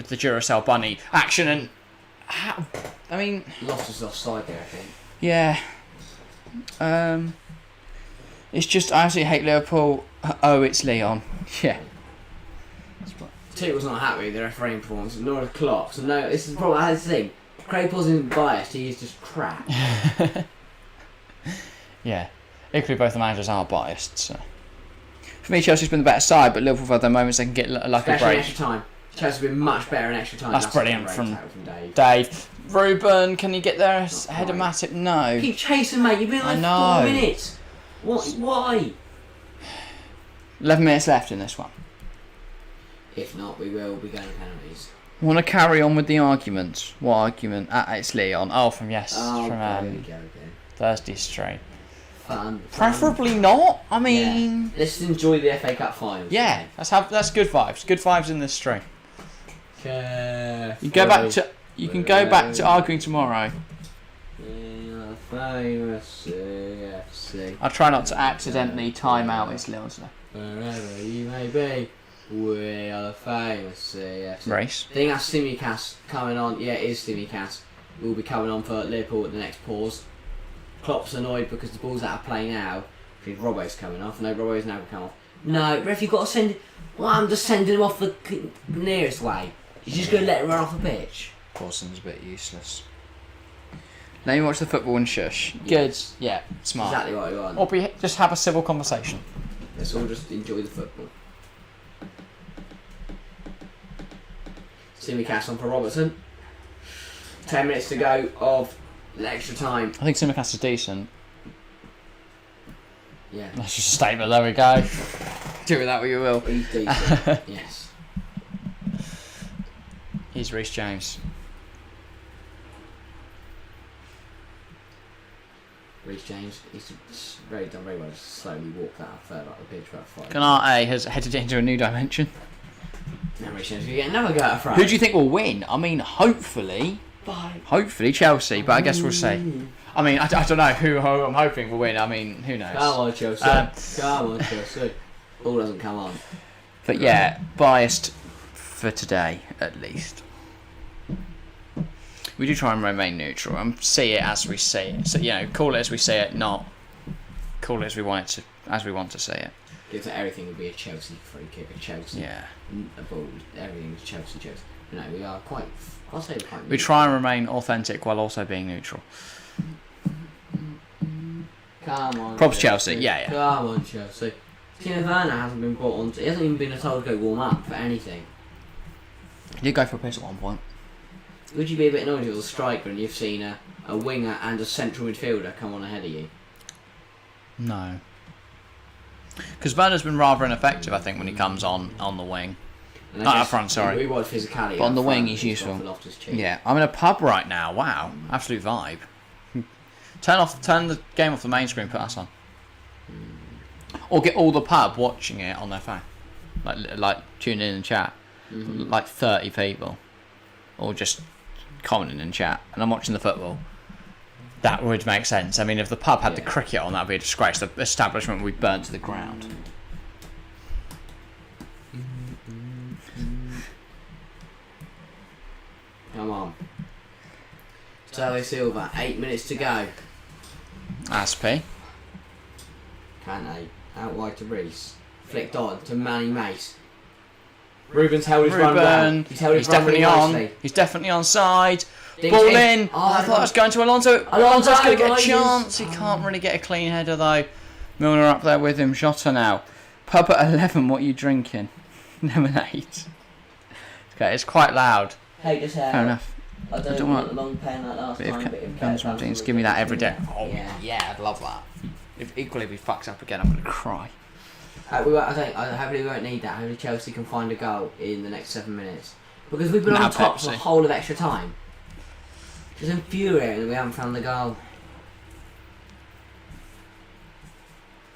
the Duracell bunny action and... I mean... Lost his offside there, I think. Yeah. It's just, I absolutely hate Liverpool. Oh, it's Leon. Yeah. Tite was not happy with the refereeing performance, nor the Klopp. So no, this is probably that's the thing. Craig wasn't biased, he is just crap. Yeah. Equally, both the managers are biased, so... For me, Chelsea's been the better side, but Liverpool have had their moments they can get like a Especially break. in extra time. Chelsea's been much better in extra time. That's brilliant from Dave. Dave. Ruben, can he get there ahead of Matip? No. Keep chasing, mate. You've been like 4 minutes. What? Why? 11 minutes left in this one. If not, we will be going penalties. Want to carry on with the argument? What argument? It's Leon. Oh, from there we go again. Thursday Street. Fun. Preferably not. I mean, yeah. Let's enjoy the FA Cup finals. Yeah, that's good vibes. Good vibes in this stream. Careful. You can go back to arguing tomorrow. Famous CFC. I'll try not to accidentally time out its Leon's Wherever you may be, we are the famous CFC. race. I think that's Simicast coming on. Yeah, it is Simicast. We'll be coming on for Liverpool at the next pause. Klopp's annoyed because the ball's out of play now. Because Robbo's coming off. No, Robbo's now come off. No, ref, you've got to send... Well, I'm just sending him off the nearest way. You're just going to let him run off the pitch. Corson's a bit useless. Now you watch the football and shush. Yes. Good. Yeah, smart. Exactly what I want. Or just have a civil conversation. Let's all just enjoy the football. Simicast on for Robertson. 10 minutes to go of extra time. I think Simicast is decent. Yeah. That's just a statement. There we go. Do with that what you will. He's decent. Yes. He's Reece James. Reece James, he's done very well. Just slowly walked that further up the pitch about 5. Canate has headed into a new dimension. Now Reece James, we get another go at a throw. Who do you think will win? I mean, hopefully Chelsea, but I guess we'll see. I mean, I don't know who I'm hoping will win. I mean, who knows? Come on, Chelsea. Come on, Chelsea. Ball doesn't come on. But yeah, biased for today, at least. We do try and remain neutral and see it as we see it. So, call it as we see it, not call it as we want it to, as we want to see it. Give to everything would be a Chelsea free kick, a Chelsea, a ball, everything's Chelsea. No, we are quite. I'll say quite. We try and remain authentic while also being neutral. Come on. Props Chelsea, yeah. Come on, Chelsea. Timo Werner hasn't been brought on. He hasn't even been told to go warm up for anything. He did go for a piss at one point. Would you be a bit annoyed if you was a striker and you've seen a winger and a central midfielder come on ahead of you? No. Because Werner's been rather ineffective, I think, when he comes on the wing. Not up front, sorry. We watch physicality. But on the wing, he's useful. Yeah, I'm in a pub right now. Wow, absolute vibe. Turn the game off the main screen. Put us on, or get all the pub watching it on their phone, like tune in and chat, like 30 people, or just commenting in chat, and I'm watching the football. That would make sense. I mean, if the pub had the cricket on, that would be a disgrace. The establishment would be burnt to the ground. Come on. David Silva, 8 minutes to go. Aspi. Kante, out wide to Reece. Flicked on to Manny Mace. Ruben's held his run well. He's definitely on. Nicely. He's definitely on side. Ball in. I thought I was going to Alonso. Alonso's going to get a chance. He can't really get a clean header though. Milner up there with him. Jota now. Pub at 11. What are you drinking? Lemonade. Okay, it's quite loud. Hate as hell. Fair enough. I don't want the long pen like last time. Guns Martins, give me that every day. Oh yeah, I'd love that. If he fucks up again, I'm gonna cry. I hopefully we won't need that. Hopefully Chelsea can find a goal in the next 7 minutes because we've been on top for the whole of extra time. It's infuriating that we haven't found the goal.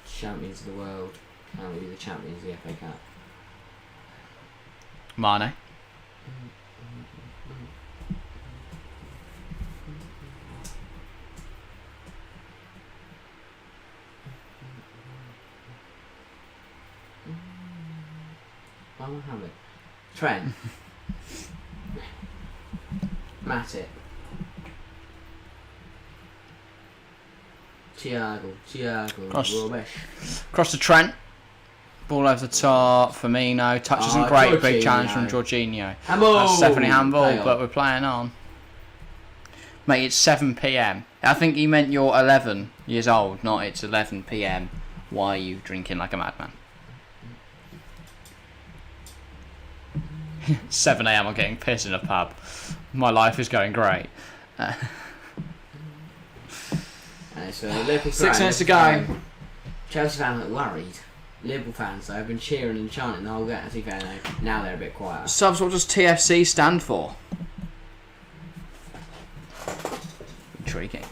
Champions of the world. And we'll be the champions of the FA Cup. Mane. Mohammed. Trent. Matip. Thiago. Rubbish. Cross to Trent. Ball over the top. Firmino. Touches and great. Big challenge from Jorginho. Handball! That's definitely handball, but we're playing on. Mate, it's 7 p.m. I think he meant you're 11 years old, not it's 11 p.m. Why are you drinking like a madman? 7 a.m. I'm getting pissed in a pub. My life is going great. So Liverpool 6 minutes to go. Chelsea fans are worried. Liverpool fans, though, have been cheering and chanting the whole game. To be fair, now they're a bit quieter. Subs, what does TFC stand for? Intriguing.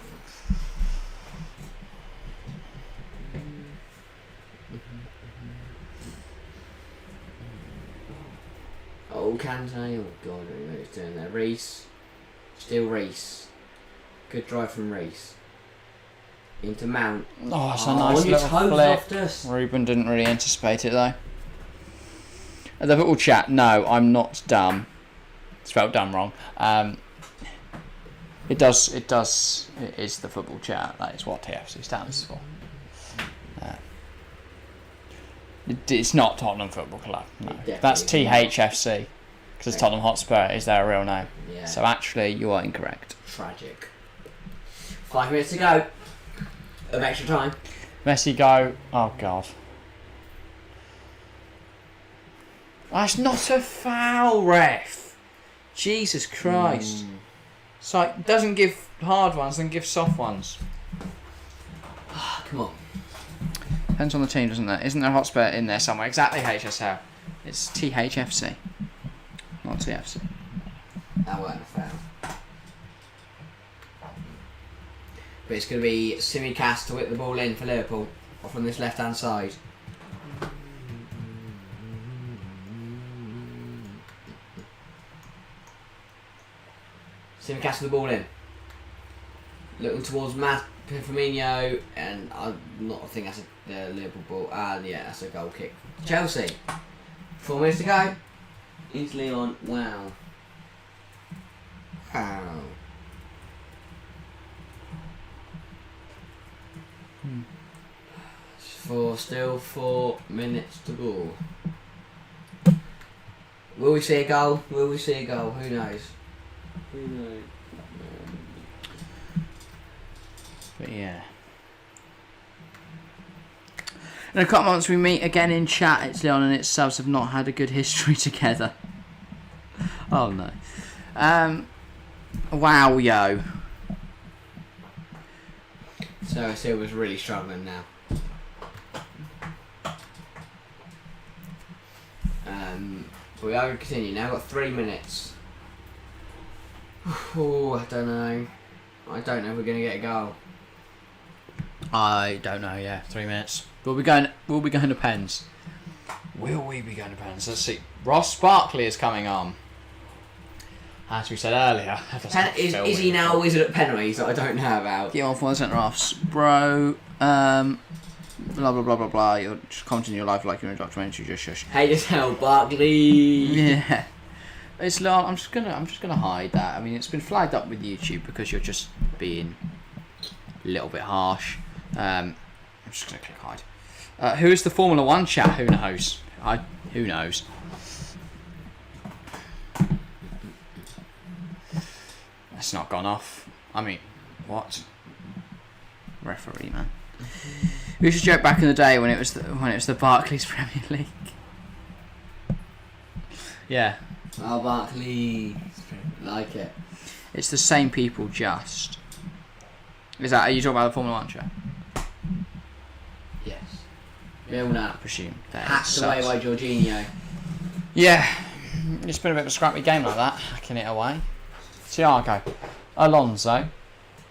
Oh, Kante. Oh, God, I don't know what he's doing there. Reece. Still Reece. Good drive from Reece. Into Mount. Oh, it's a nice little flick. Ruben didn't really anticipate it, though. The football chat, no, I'm not dumb. Spelled dumb wrong. It is the football chat. That is what TFC stands for. It's not Tottenham Football Club. No, that's THFC because Tottenham Hotspur is their real name. Yeah. So actually, you are incorrect. Tragic. 5 minutes to go of extra time. Messi go. Oh God. That's not a foul, ref. Jesus Christ. It's like doesn't give hard ones, then give soft ones. Come on. Depends on the team, doesn't there? Isn't there a Hotspur in there somewhere? Exactly HSL. It's THFC, not TFC. That weren't a foul. But it's going to be Simicast to whip the ball in for Liverpool, off on this left-hand side. Simicast with the ball in. Looking towards Firmino, and I think that's a Liverpool ball. Yeah, that's a goal kick. Chelsea. 4 minutes to go. Into Leon. Wow. Still 4 minutes to go. Will we see a goal? Who knows? But yeah. In a couple of months we meet again in chat. It's Leon and its subs have not had a good history together. Oh no. Wow, yo. So Silva's really struggling now. We are going to continue now. We've got 3 minutes. Oh, I don't know if we're going to get a goal. I don't know. Yeah, 3 minutes. We'll be going to pens. Will we be going to pens? Let's see. Ross Barkley is coming on. As we said earlier. Is he now a wizard at penalties that I don't know about? Get on for the centre offs, bro. Blah blah blah blah blah. You're just commenting your life like you're in a documentary. Just shush. Hate as hell, Barkley. Yeah. It's Leon. I'm just gonna hide that. I mean, it's been flagged up with YouTube because you're just being a little bit harsh. I'm just gonna click hide. Who is the Formula One chat? Who knows? Who knows? That's not gone off. I mean, what? Referee, man. We used to joke back in the day when it was the Barclays Premier League. Yeah. Oh, Barkley. Like it. It's the same people, just. Are you talking about the Formula One show? Yes. Milner. I presume. Hacked away by Jorginho. Yeah. It's been a bit of a scrappy game like that, hacking it away. Thiago. Alonso.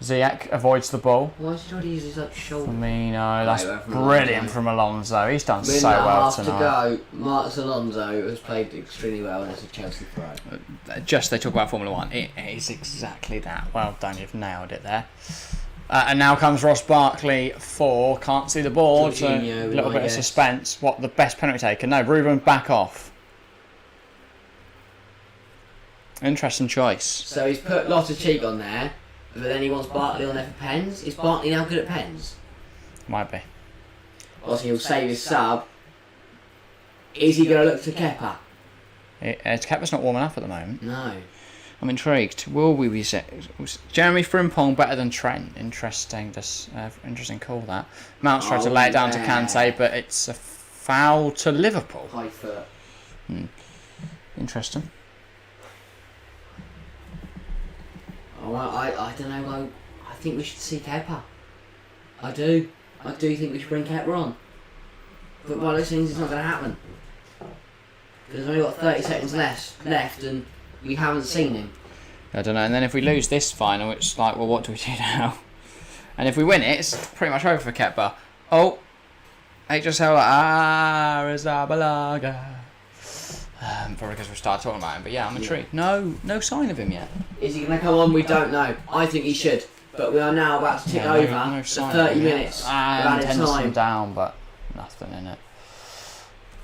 Ziyech avoids the ball. Why is he trying to use his shoulder? Firmino, that's from brilliant Alonso. from Alonso. He's done Minute so and a well half tonight. to go. Marcus Alonso has played extremely well and is a Chelsea pro. Just they talk about Formula 1. It is exactly that. Well done, you've nailed it there. And now comes Ross Barkley for, can't see the board, so a Jorginho, little I bit of guess. suspense. What, the best penalty taker? No, Ruben, back off. Interesting choice. So he's put Loftus-Cheek on there, but then he wants Barkley on there for pens. Is Barkley now good at pens? Might be. Obviously he'll save his sub. Is he going to look to Kepa? Kepa's not warming up at the moment. No. I'm intrigued. Will we be Jeremy Frimpong better than Trent? Interesting. Interesting call that. Mount's tried to lay it down to Kante, but it's a foul to Liverpool. High foot. Interesting. Oh, I don't know. I think we should see Kepa. I do think we should bring Kepa on. But by those things, it's not going to happen. There's only got 30 seconds left, and we haven't seen him. I don't know. And then if we lose this final, it's like, well, what do we do now? And if we win it, it's pretty much over for Kepa. Oh, HSL Arrizabalaga. Probably because we started talking about him, but yeah, I'm intrigued. No sign of him yet. Is he going to come on? We don't know. I think he should. But we are now about to tick over the 30 minutes. And Henderson down, but nothing in it.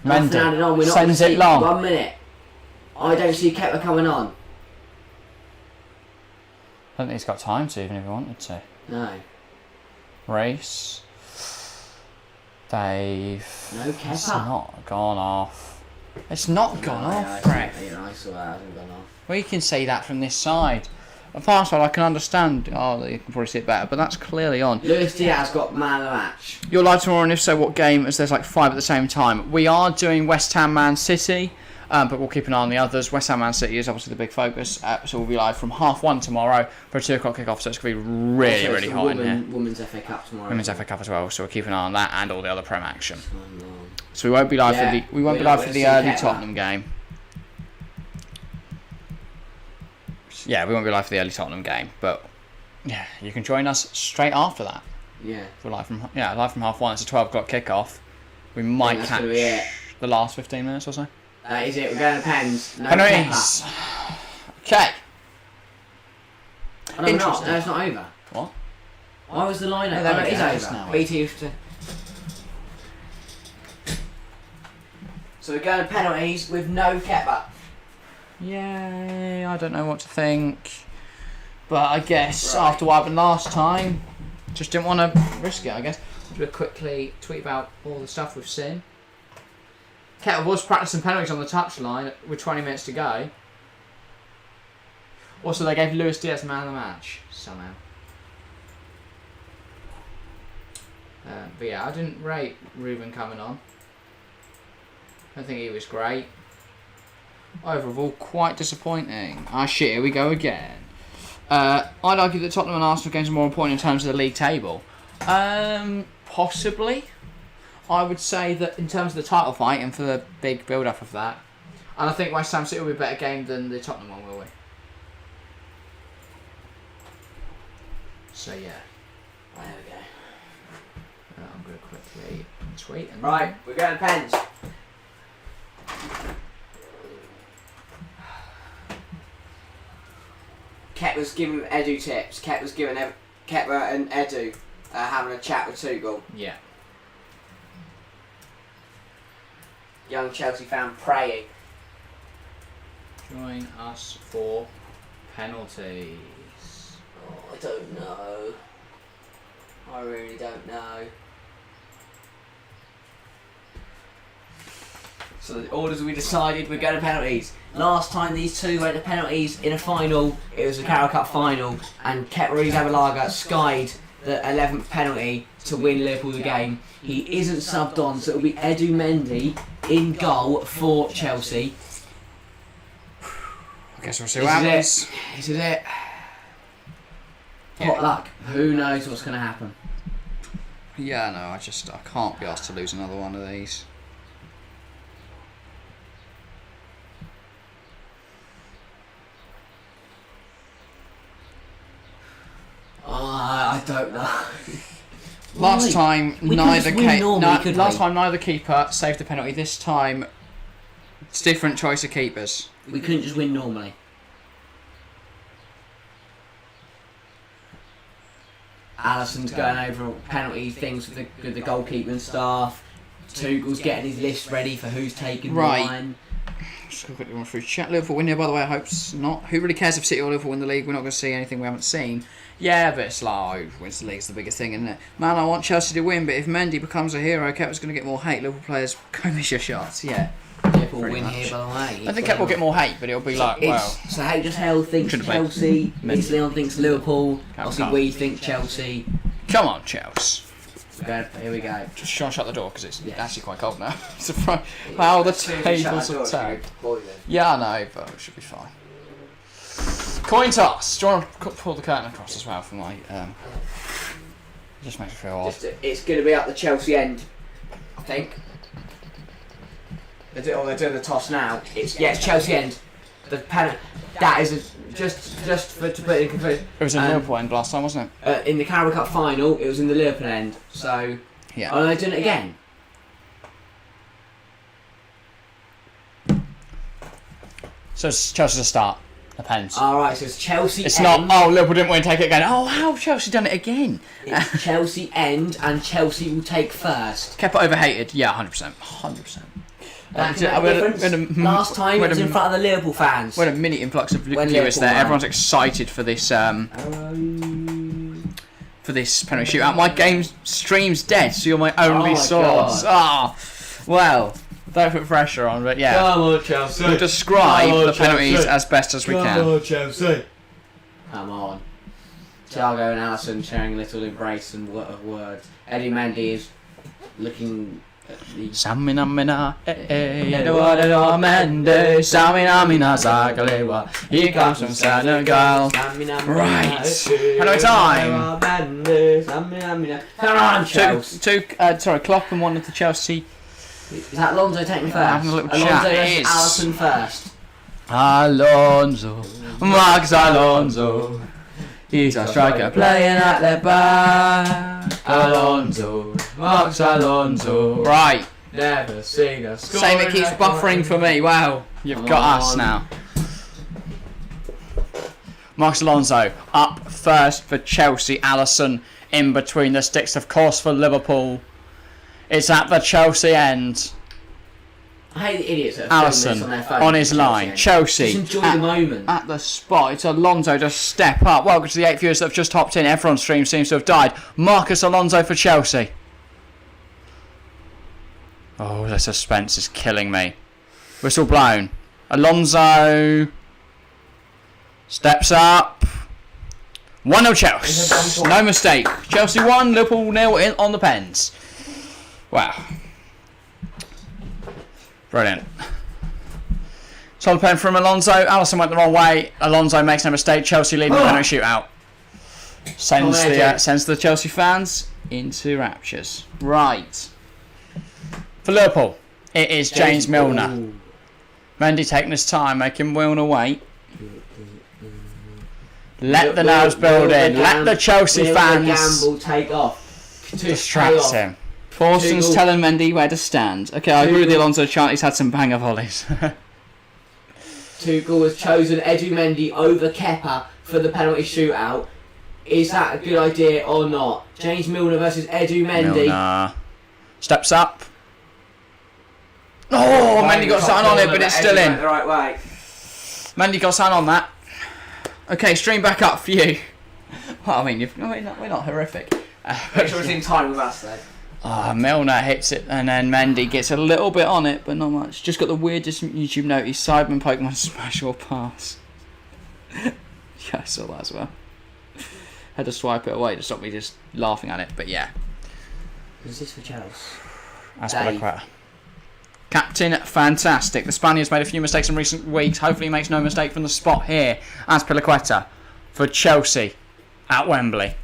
Nothing added on. We're not sends it long. 1 minute. I don't see Kepa coming on. I don't think he's got time to, even if he wanted to. No. Race. Dave. No Kepa. It's not gone off. It's not gone off, Brett. I saw that. It hasn't gone off. Well, you can see that from this side. On far side, I can understand. Oh, you can probably see it better, but that's clearly on. Luis Diaz got man of the match. You're live tomorrow, and if so, what game? As there's like 5 at the same time. We are doing West Ham Man City, but we'll keep an eye on the others. West Ham Man City is obviously the big focus, so we'll be live from 1:30 tomorrow for a 2 o'clock kickoff. So it's going to be really hot in here. Women's FA Cup tomorrow. Women's FA Cup as well, so we'll keep an eye on that and all the other Prem action. So we won't be live for the early Tottenham game. Yeah, we won't be live for the early Tottenham game, but yeah, you can join us straight after that. Yeah. We're live from 1:30. It's a 12 o'clock kickoff. We might catch the last 15 minutes or so. That is it. We're going to pens. No Penalties. Okay. No, it's not over. What? Why was the line over? there It we is go, over. just now. BT used to. So we're going to penalties with no Kepa. Yay, I don't know what to think. But I guess after what happened last time, just didn't want to risk it, I guess. We'll quickly tweet about all the stuff we've seen. Kepa was practicing penalties on the touchline with 20 minutes to go. Also, they gave Luis Diaz man of the match, somehow. But yeah, I didn't rate Ruben coming on. I think he was great. Overall, quite disappointing. Ah, shit, here we go again. I'd argue that Tottenham and Arsenal games are more important in terms of the league table. Possibly. I would say that in terms of the title fight and for the big build-up of that. And I think West Ham City will be a better game than the Tottenham one, will we? So, yeah. There we go. I'm going to quickly tweet. And Right, we're going to pens. Kepa was giving Edu tips. Kepa was giving Kepa and Edu having a chat with Tuchel. Yeah. Young Chelsea fan praying. Join us for penalties. Oh, I don't know. I really don't know. So the orders we decided, we're going to penalties. Last time these two went to penalties in a final, it was the Carabao Cup final, and Kepa Arrizabalaga skied the 11th penalty to win Liverpool the game. He isn't subbed on, so it'll be Edu Mendy in goal for Chelsea. I guess we'll see what happens. This is it. Pot luck. Who knows what's going to happen? Yeah, no, I can't be asked to lose another one of these. Oh, don't know. Last time, We couldn't neither just win normally, could last we? time neither keeper saved the penalty. This time, it's different choice of keepers. We couldn't just win normally. Alisson's going over penalty things with the goalkeeper and staff. Tuchel's getting his list ready for who's taking Right. line. Just quickly run through chat. Liverpool win here, by the way. I hope not. Who really cares if City or Liverpool win the league? We're not going to see anything we haven't seen. Yeah, but it's like, who wins the league's the biggest thing, isn't it? Man, I want Chelsea to win, but if Mendy becomes a hero, Kepa's going to get more hate. Liverpool players, go miss your shots. Yeah. Liverpool Pretty win much. here, by the way. I think Kepa will get more hate, but it'll be like, It's, well, so Hale thinks Should've played. Chelsea, Mendy. Leon thinks Liverpool, Carabao obviously Cup. we think Chelsea. come on, Chelsea. Here we go. Just try and shut the door because it's Yes. actually quite cold now. Surprise! Wow, the tables have turned. Yeah, I know, but it should be fine. Coin toss. Do you want to pull the curtain across as well for my? Just makes me feel odd. It's going to be up the Chelsea end, I think. They're doing the toss now. It's Chelsea end. The penalty. That is just for to put it in confusion. It was in Liverpool end last time, wasn't it? In the Carabao Cup final, it was in the Liverpool end. So, Yeah. are they doing it again? So it's Chelsea to start. Depends. All right, so it's Chelsea. It's end. not. Oh, Liverpool didn't win. Take it again. Oh, how have Chelsea done it again? It's Chelsea end, and Chelsea will take first. Kept it overhated. Yeah, 100%. 100%. That's the difference. Last time it was in front of the Liverpool fans. We had a mini influx of When viewers Liverpool there. won. Everyone's excited for this penalty shootout. My game stream's dead, so you're my only my source. Ah, well, don't put pressure on, but yeah, Come on, Chelsea. we'll describe Come on, the penalties Chelsea. as best as we can. on, Chelsea. Come on. Thiago and Alisson sharing a little embrace and words. Eddie Mendy is looking at the... Samina mina, Eduardo Mendes, Samina mina Zagalewa. Here comes from Senegal. Right. Penalty time. Come on, Chelsea. Sorry, Klopp and one of the Chelsea. Is that Alonso taking first? Having a little Alonso chat. versus It is. Alisson first. Alonso, Max Alonso. He's a striker playing at the back. Alonso, Max Alonso. Right. Never seen a score. Same, it keeps buffering for me. Wow. You've got us now. Max Alonso up first for Chelsea. Alisson in between the sticks, of course, for Liverpool. It's at the Chelsea end. I hate the idiots that are filming this on their Alisson phone. on his line. Chelsea Just enjoy at, the moment. at the spot. It's Alonso to step up. Welcome to the 8 viewers that have just hopped in. Everyone's stream seems to have died. Marcus Alonso for Chelsea. Oh, the suspense is killing me. Whistle blown. Alonso steps up. 1-0 Chelsea. No mistake. Chelsea 1, Liverpool 0 in on the pens. Wow. Brilliant. Solid pen from Alonso. Alisson went the wrong way. Alonso makes no mistake. Chelsea leading the penalty shootout. Sends the Chelsea fans into raptures. Right. For Liverpool, it is James Milner. Ooh. Mendy taking his time, making Milner wait. Let the nerves build in. Let the Chelsea fans gamble take off. distract him. Forsten's Tuchel. telling Mendy where to stand. Okay, I agree with the Alonso chant. He's had some banger volleys. Tuchel has chosen Edu Mendy over Kepa for the penalty shootout. Is that a good idea or not? James Milner versus Edu Mendy. Milner steps up. Oh, Mendy got something on it, but it's still Edu in. went the right way. Mendy got something on that. Okay, stream back up for you. Well, I mean, we're not horrific. Make sure it's in time with us though. Milner hits it, and then Mendy gets a little bit on it, but not much. Just got the weirdest YouTube notice: Sideman Pokemon smash or pass. Yeah, I saw that as well. Had to swipe it away to stop me just laughing at it, but yeah. Who's this for Chelsea? Aspilicueta. Captain fantastic. The Spaniard's made a few mistakes in recent weeks. Hopefully he makes no mistake from the spot here. Aspilicueta for Chelsea at Wembley.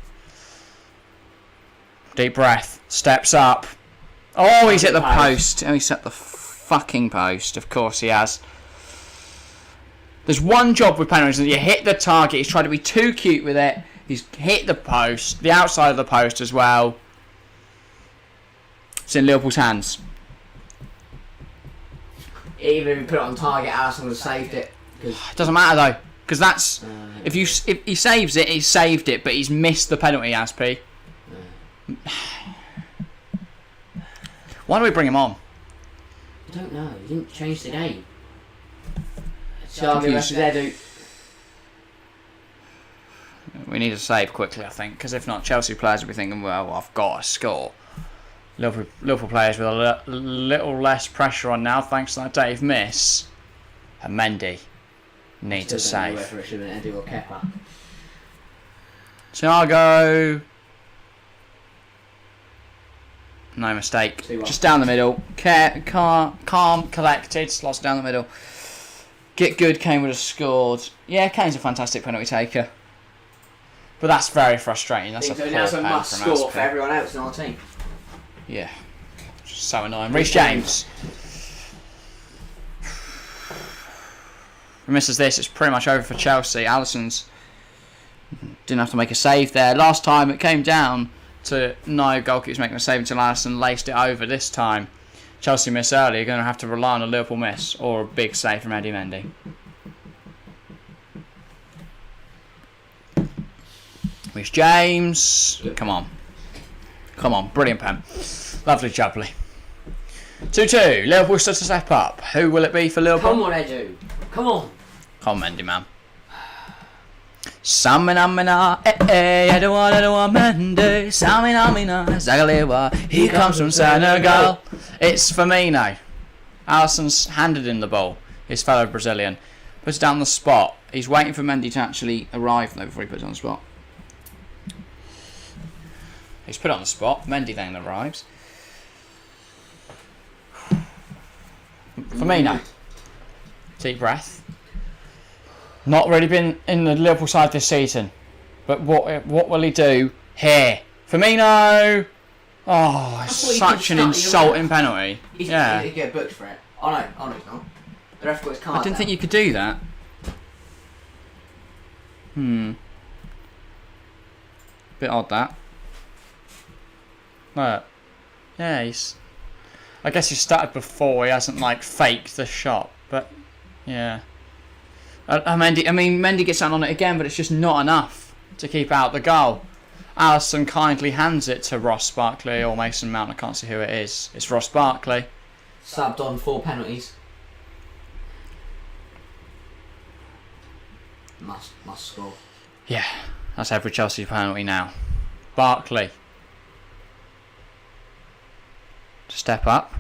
Deep breath. Steps up. Oh, he's at the post. Oh, he's at the fucking post. Of course he has. There's one job with penalties, that you hit the target. He's trying to be too cute with it. He's hit the post, the outside of the post as well. It's in Liverpool's hands. Even if he put it on target, Alisson would have saved it. It doesn't matter though, because that's if he saves it, he's saved it, but he's missed the penalty. Aspi. Why do we bring him on? I don't know. He didn't change the game. Xavi versus Edu. We need to save quickly, I think, because if not, Chelsea players will be thinking, well, I've got to score. Liverpool players with a little less pressure on now, thanks to that Dave miss. And Mendy need to save. Whether it should have been Edu or Kepa. Thiago. No mistake. Just down the middle. Calm, collected. Slots down the middle. Get good. Kane would have scored. Yeah, Kane's a fantastic penalty taker. But that's very frustrating. That's a so now it's a must score for everyone else in our team. Yeah. Just so annoying. Reece James. If he misses this, it's pretty much over for Chelsea. Alisson's didn't have to make a save there. Last time it came down to no goalkeepers making a save until Alisson laced it over. This time, Chelsea miss early. You're going to have to rely on a Liverpool miss or a big save from Eddie Mendy. Reece James. Come on. Brilliant pen. Lovely jubbly. 2-2. Liverpool still to step up. Who will it be for Liverpool? Come on, Edu. Come on. Come on, Mendy, man. Samina, Edouard Mendy, Samina, Zagalewa. He comes from Senegal. It's Firmino. Alisson's handed him the ball. His fellow Brazilian puts it down the spot. He's waiting for Mendy to actually arrive though before he puts it on the spot. He's put it on the spot. Mendy then arrives. Firmino. Deep breath. Not really been in the Liverpool side this season. But what will he do here? Firmino! Oh, it's such an insulting penalty. He'd get booked for it. Oh no, he's not. The ref got his card. I didn't think you could do that. Bit odd that. Look. Yeah, I guess he started before. He hasn't faked the shot, but yeah. Mendy gets on it again, but it's just not enough to keep out the goal. Alisson kindly hands it to Ross Barkley or Mason Mount. I can't see who it is. It's Ross Barkley. Subbed on 4 penalties. Must score. Yeah, that's every Chelsea penalty now. Barkley. Step up.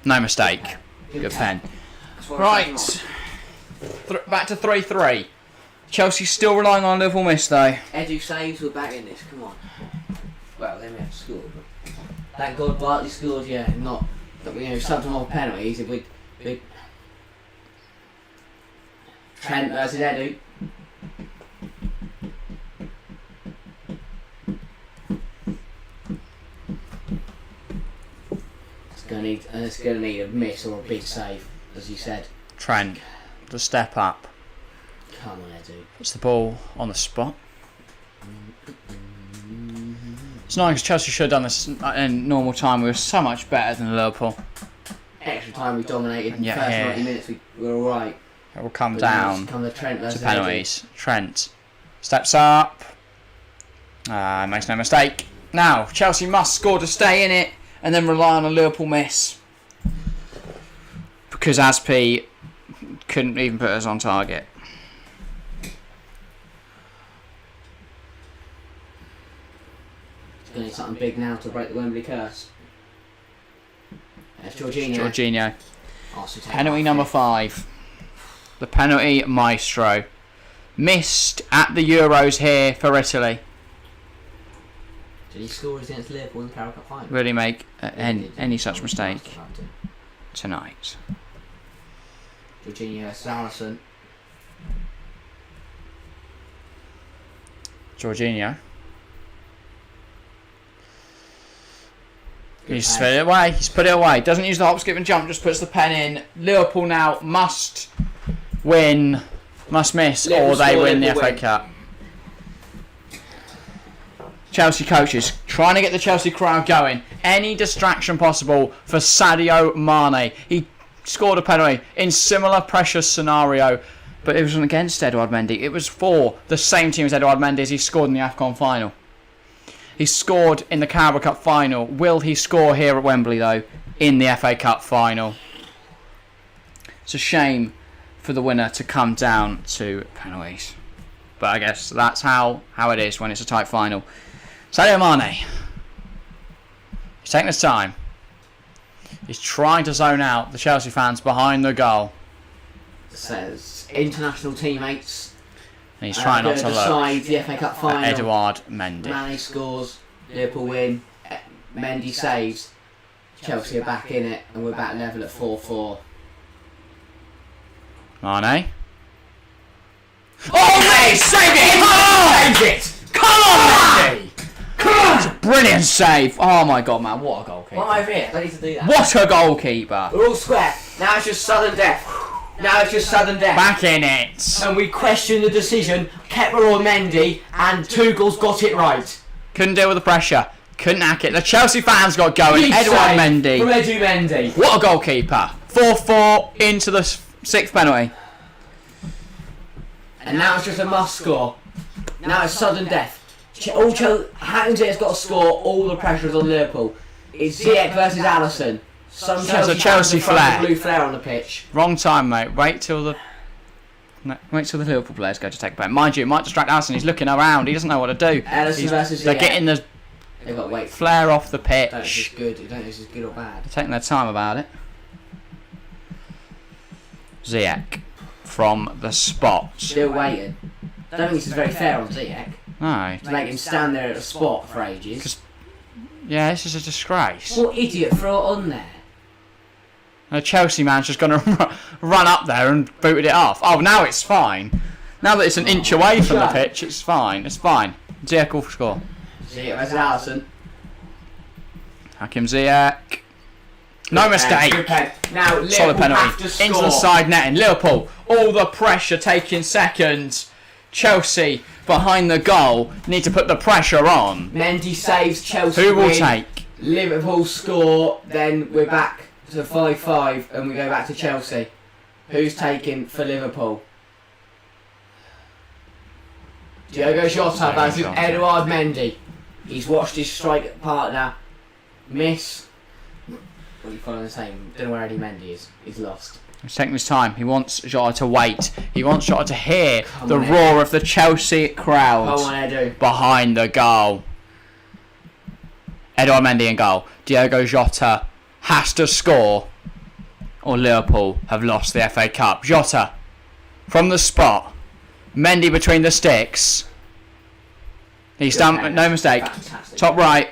No mistake. Good pen. Right. Back to 3-3. Chelsea still relying on Liverpool miss though. Edu saves, we're back in this, come on. Well, they may have scored, but thank God Barkley scored, yeah, not subbed on all penalties. If we Trent versus Edu. It's going to need a miss or a big save, as you said. Trent, to step up. Come on, Edu. Puts the ball on the spot. It's nice because Chelsea should have done this in normal time. We were so much better than Liverpool. Extra time we dominated. In the first 90 minutes we were alright. It will come down to penalties. Edu. Trent steps up. Makes no mistake. Now, Chelsea must score to stay in it and then rely on a Liverpool miss. Because Aspi couldn't even put us on target. It's going to need something big now to break the Wembley curse. There's Jorginho. Penalty number 5. The penalty maestro. Missed at the Euros here for Italy. Did he score against Liverpool in the Carabao Cup final? Really make any such mistake tonight. Jorginho, Alisson. Jorginho. He's put it away. He's put it away. Doesn't use the hop, skip and jump. Just puts the pen in. Liverpool now must win Must miss, Liverpool or they score, win the Liverpool FA win. Cup. Chelsea coaches trying to get the Chelsea crowd going. Any distraction possible for Sadio Mane. He scored a penalty in similar pressure scenario, but it wasn't against Edouard Mendy. It was for the same team as Edouard Mendy as he scored in the AFCON final. He scored in the Carabao Cup final. Will he score here at Wembley, though, in the FA Cup final? It's a shame for the winner to come down to penalties. But I guess that's how it is when it's a tight final. Sadio Mane. He's taking his time. He's trying to zone out the Chelsea fans behind the goal. Says international teammates. And he's trying not to decide look the FA Cup final. at Edouard Mendy. Mane scores, Liverpool win, Mendy saves, Chelsea are back in it, and we're back level at 4-4. Mane. Oh, mate! Save it! Come on! Save it! Come on, Mendy! Come on! It's a brilliant save. Oh my god, man. What a goalkeeper. Well, I'm over here. I don't need to do that. What a goalkeeper. We're all square. Now it's just sudden death. Now it's just sudden death. Back in it. And we question the decision. Kepa or Mendy, and Tuchel's got it right. Couldn't deal with the pressure. Couldn't hack it. The Chelsea fans got going. Big Edouard save Mendy. From Edu Mendy. What a goalkeeper. 4-4 into the sixth penalty. And now it's just a must score. Now it's sudden death. Hackens's got to score. All the pressure is on Liverpool. It's Ziyech versus Alisson. Some There's a Chelsea fans in front of flair. the blue flare on the pitch. Wrong time, mate. Wait till the Liverpool players go to take a pen. Mind you, it might distract Alisson. He's looking around. He doesn't know what to do. Alisson versus Ziyech. They're getting the They've got to wait. flare off the I don't know if pitch. it's good. I don't know if this is good or bad. They're taking their time about it. Ziyech from the spot. Still waiting. I don't think this is very fair on Ziyech. No. To make him stand there at a spot for ages. Yeah, this is a disgrace. What idiot threw it on there? A Chelsea man's just going to run up there and booted it off. Oh, now it's fine. Now that it's an inch away from the pitch, it's fine. It's fine. Ziyech will score. Ziyech versus Alisson. Hakim Ziyech. No mistake. Good pen. Now Liverpool Solid have to penalty. score. Into the side netting. Liverpool, all the pressure taking second. Chelsea behind the goal need to put the pressure on. Mendy saves, Chelsea Who will win. take? Liverpool score, then we're back to 5-5 and we go back to Chelsea. Who's taking for Liverpool? Diogo Jota versus Jota. Edouard Mendy. He's watched his strike partner miss. What are you following the same? Don't know where Eddie Mendy is. He's lost. He's taking his time. He wants Jota to wait. He wants Jota to hear Come the on, roar of the Chelsea crowd Come on, Edu. behind the goal. Edouard Mendy in goal. Diogo Jota has to score, or Liverpool have lost the FA Cup. Jota from the spot. Mendy between the sticks. He's done, no mistake. Fantastic. Top right.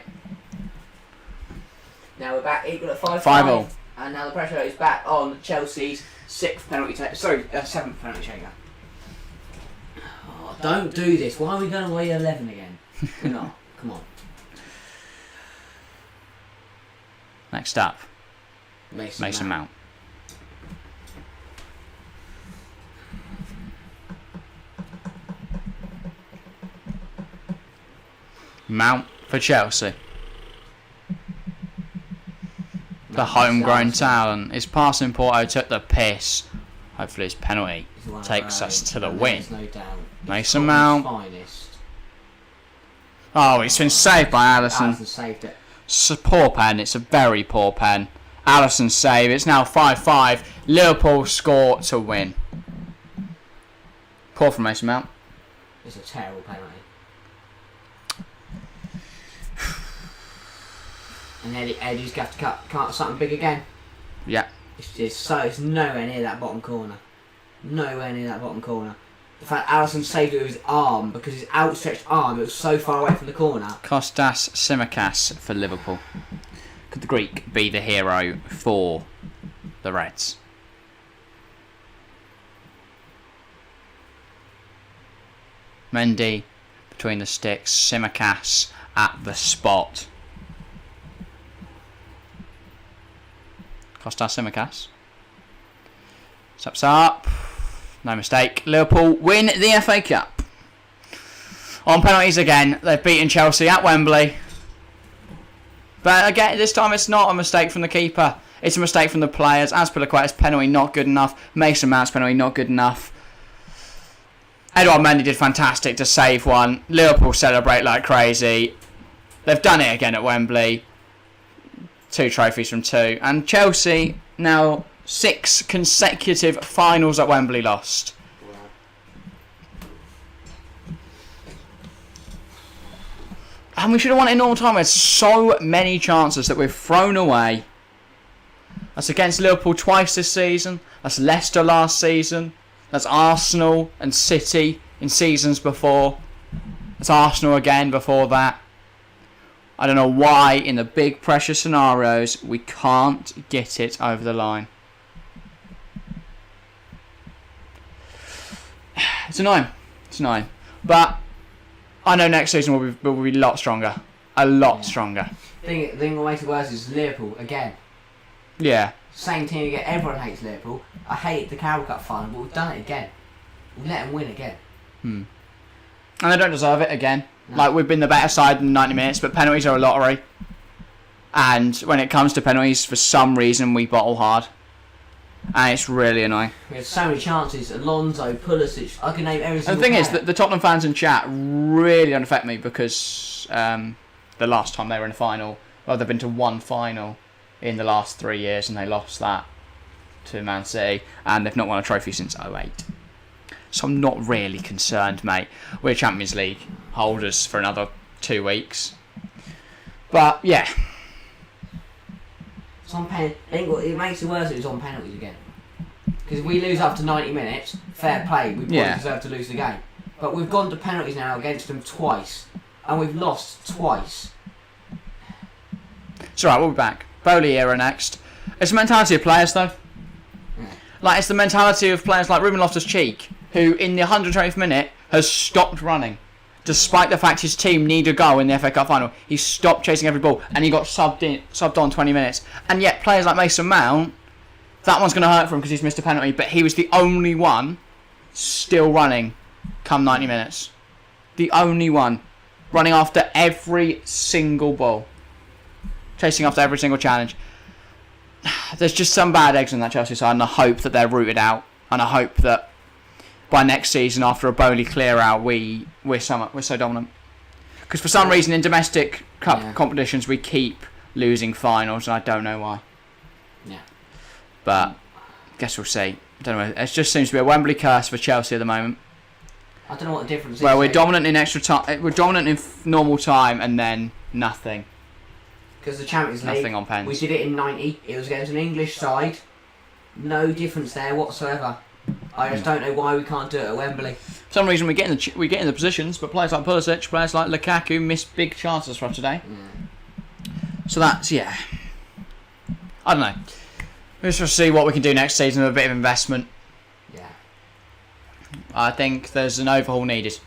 Now we're back equal at 5-5. 5-5. And now the pressure is back on Chelsea's seventh penalty taker. Oh, don't do this. Why are we going away 11 again? We're not. Come on. Next up, Mason Mount. Mount for Chelsea. The homegrown talent. His passing Porto took the piss. Hopefully his penalty takes us to the win. There's no doubt. Mason Mount. Finest. Oh, it's been saved by Alisson. Alisson saved it. It's a poor pen. It's a very poor pen. Alisson save. It's now 5-5. Liverpool score to win. Poor from Mason Mount. It's a terrible penalty. And Eddie's got to cut something big again. Yeah. It's nowhere near that bottom corner. Nowhere near that bottom corner. The fact Alisson saved it with his arm, because his outstretched arm, it was so far away from the corner. Kostas Tsimikas for Liverpool. Could the Greek be the hero for the Reds? Mendy between the sticks. Tsimikas at the spot. Kostas Tsimikas. Steps up. No mistake. Liverpool win the FA Cup. On penalties again, they've beaten Chelsea at Wembley. But again, this time it's not a mistake from the keeper. It's a mistake from the players. Azpilicueta's penalty not good enough. Mason Mount's penalty not good enough. Edouard Mendy did fantastic to save one. Liverpool celebrate like crazy. They've done it again at Wembley. 2 trophies from 2. And Chelsea now 6 consecutive finals at Wembley lost. And we should have won it in normal time. There's so many chances that we've thrown away. That's against Liverpool twice this season. That's Leicester last season. That's Arsenal and City in seasons before. That's Arsenal again before that. I don't know why in the big pressure scenarios we can't get it over the line. It's annoying. It's annoying. But I know next season will be a lot stronger. A lot stronger. The thing that makes it worse is Liverpool again. Yeah. Same team again. Everyone hates Liverpool. I hate the Carabao Cup final, but we've done it again. We've let them win again. And they don't deserve it again. No. Like, we've been the better side in 90 minutes, but penalties are a lottery. And when it comes to penalties, for some reason, we bottle hard. And it's really annoying. We had so many chances. Alonso, Pulisic, I can name every single And the thing player. is, that the Tottenham fans in chat really don't affect me because the last time they were in a final, well, they've been to one final in the last 3 years and they lost that to Man City, and they've not won a trophy since 2008. So I'm not really concerned, mate. We're Champions League holders for another 2 weeks. But, yeah. It's on pen. I think what it makes it worse if it's on penalties again. Because if we lose after 90 minutes, fair play, we probably deserve to lose the game. But we've gone to penalties now against them twice, and we've lost twice. It's alright, we'll be back. Bowley era next. It's the mentality of players, though. Like, it's the mentality of players like Ruben Loftus-Cheek, who in the 120th minute has stopped running. Despite the fact his team need a goal in the FA Cup final, he stopped chasing every ball and he got subbed on 20 minutes. And yet players like Mason Mount, that one's going to hurt for him because he's missed a penalty, but he was the only one still running come 90 minutes. The only one. Running after every single ball. Chasing after every single challenge. There's just some bad eggs on that Chelsea side, and I hope that they're rooted out. And I hope that by next season, after a Bowley clear out, we're so dominant. Because for some reason, in domestic cup competitions, we keep losing finals, and I don't know why. Yeah. But guess we'll see. I don't know. It just seems to be a Wembley curse for Chelsea at the moment. I don't know what the difference is. Well, we're dominant in extra time. We're dominant in normal time, and then nothing. Because the Champions League, nothing on pens. We did it in 90. It was against an English side. No difference there whatsoever. I just don't know why we can't do it at Wembley. For some reason we get in the positions, but players like Pulisic, players like Lukaku missed big chances for us today. So that's I don't know. Let's just see what we can do next season with a bit of investment. Yeah. I think there's an overhaul needed.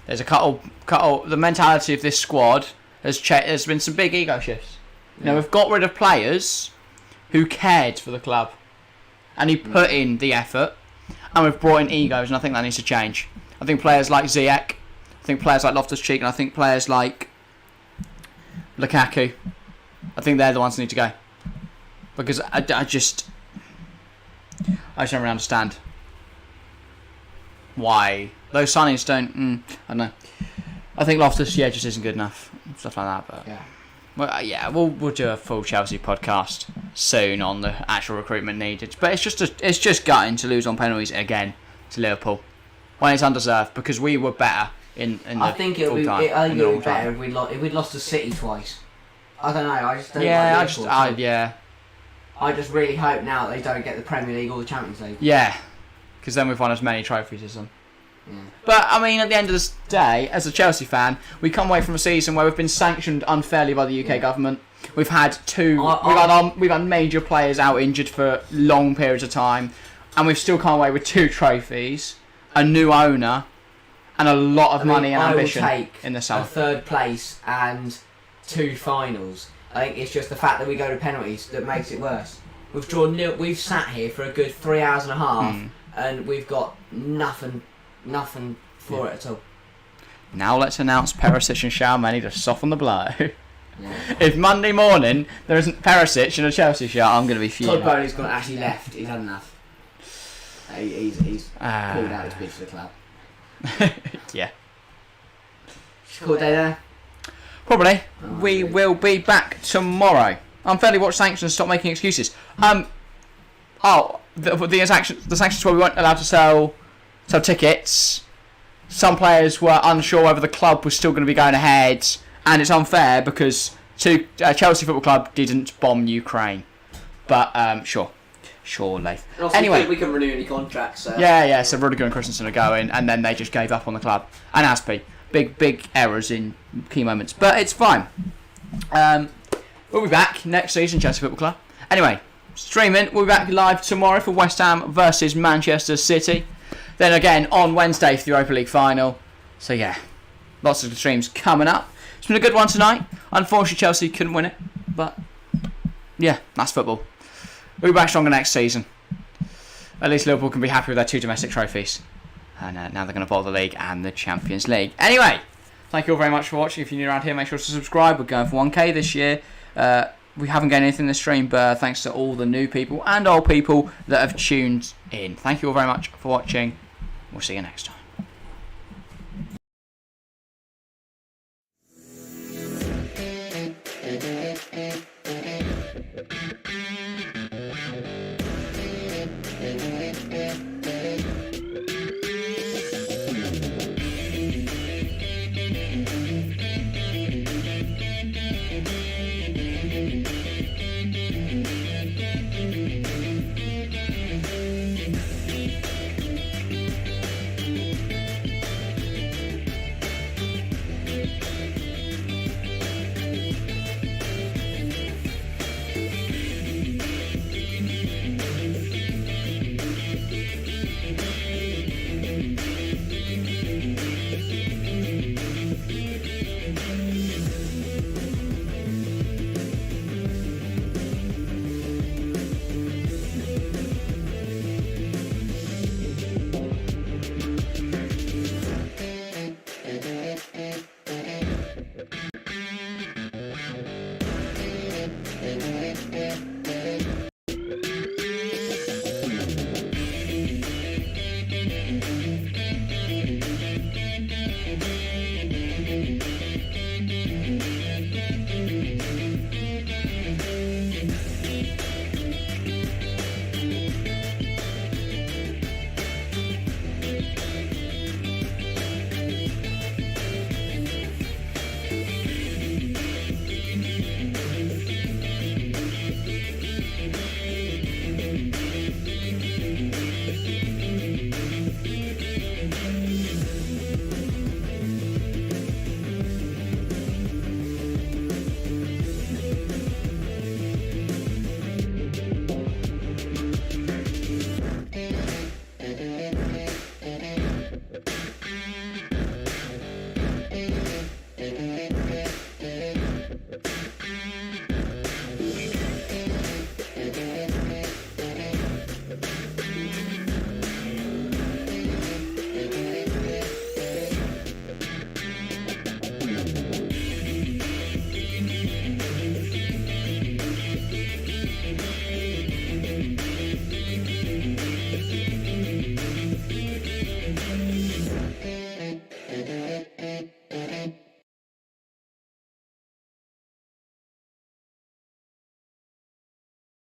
There's a couple. The mentality of this squad there's been some big ego shifts. You know, we've got rid of players who cared for the club and who put in the effort, and we've brought in egos, and I think that needs to change. I think players like Ziyech, I think players like Loftus-Cheek, and I think players like Lukaku, I think they're the ones who need to go. Because I just don't really understand why those signings don't. I don't know. I think Loftus, just isn't good enough. Stuff like that, but we'll do a full Chelsea podcast soon on the actual recruitment needed. But it's just gutting to lose on penalties again to Liverpool when it's undeserved, because we were better in the I think it would be better if we'd lost to City twice. I don't know. I just don't. I just really hope now that they don't get the Premier League or the Champions League. Yeah, because then we've won as many trophies as them. But I mean, at the end of the day, as a Chelsea fan, we come away from a season where we've been sanctioned unfairly by the UK government. We've had we've had major players out injured for long periods of time, and we've still come away with 2 trophies, a new owner, and a lot of money and ambition in the summer. A 3rd place and 2 finals. I think it's just the fact that we go to penalties that makes it worse. We've sat here for a good 3 hours and a half and we've got nothing for it at all. Now let's announce Perisic and Tchouaméni to soften the blow. Yeah. If Monday morning there isn't Perisic in a Chelsea shirt, I'm going to be fuming. Todd Bowley's gone actually left. He's had enough. He's pulled out his bid for the club. Yeah. Cool day there. Probably. We will be back tomorrow. Unfairly watch sanctions. Stop making excuses. The sanctions where we weren't allowed to sell tickets. Some players were unsure whether the club was still going to be going ahead, and it's unfair because Chelsea Football Club didn't bomb Ukraine. But surely. Anyway, we can renew any contracts. Yeah. So Rudiger and Christensen are going, and then they just gave up on the club. And Aspie, big errors in key moments, but it's fine. We'll be back next season, Chelsea Football Club. Anyway, streaming. We'll be back live tomorrow for West Ham versus Manchester City. Then again on Wednesday for the Europa League final. So yeah, lots of streams coming up. It's been a good one tonight. Unfortunately, Chelsea couldn't win it, but yeah, that's football. We'll be back stronger next season. At least Liverpool can be happy with their 2 domestic trophies. And now they're going to bowl the league and the Champions League. Anyway, thank you all very much for watching. If you're new around here, make sure to subscribe. We're going for 1k this year. We haven't gained anything this stream, but thanks to all the new people and old people that have tuned in. Thank you all very much for watching. We'll see you next time.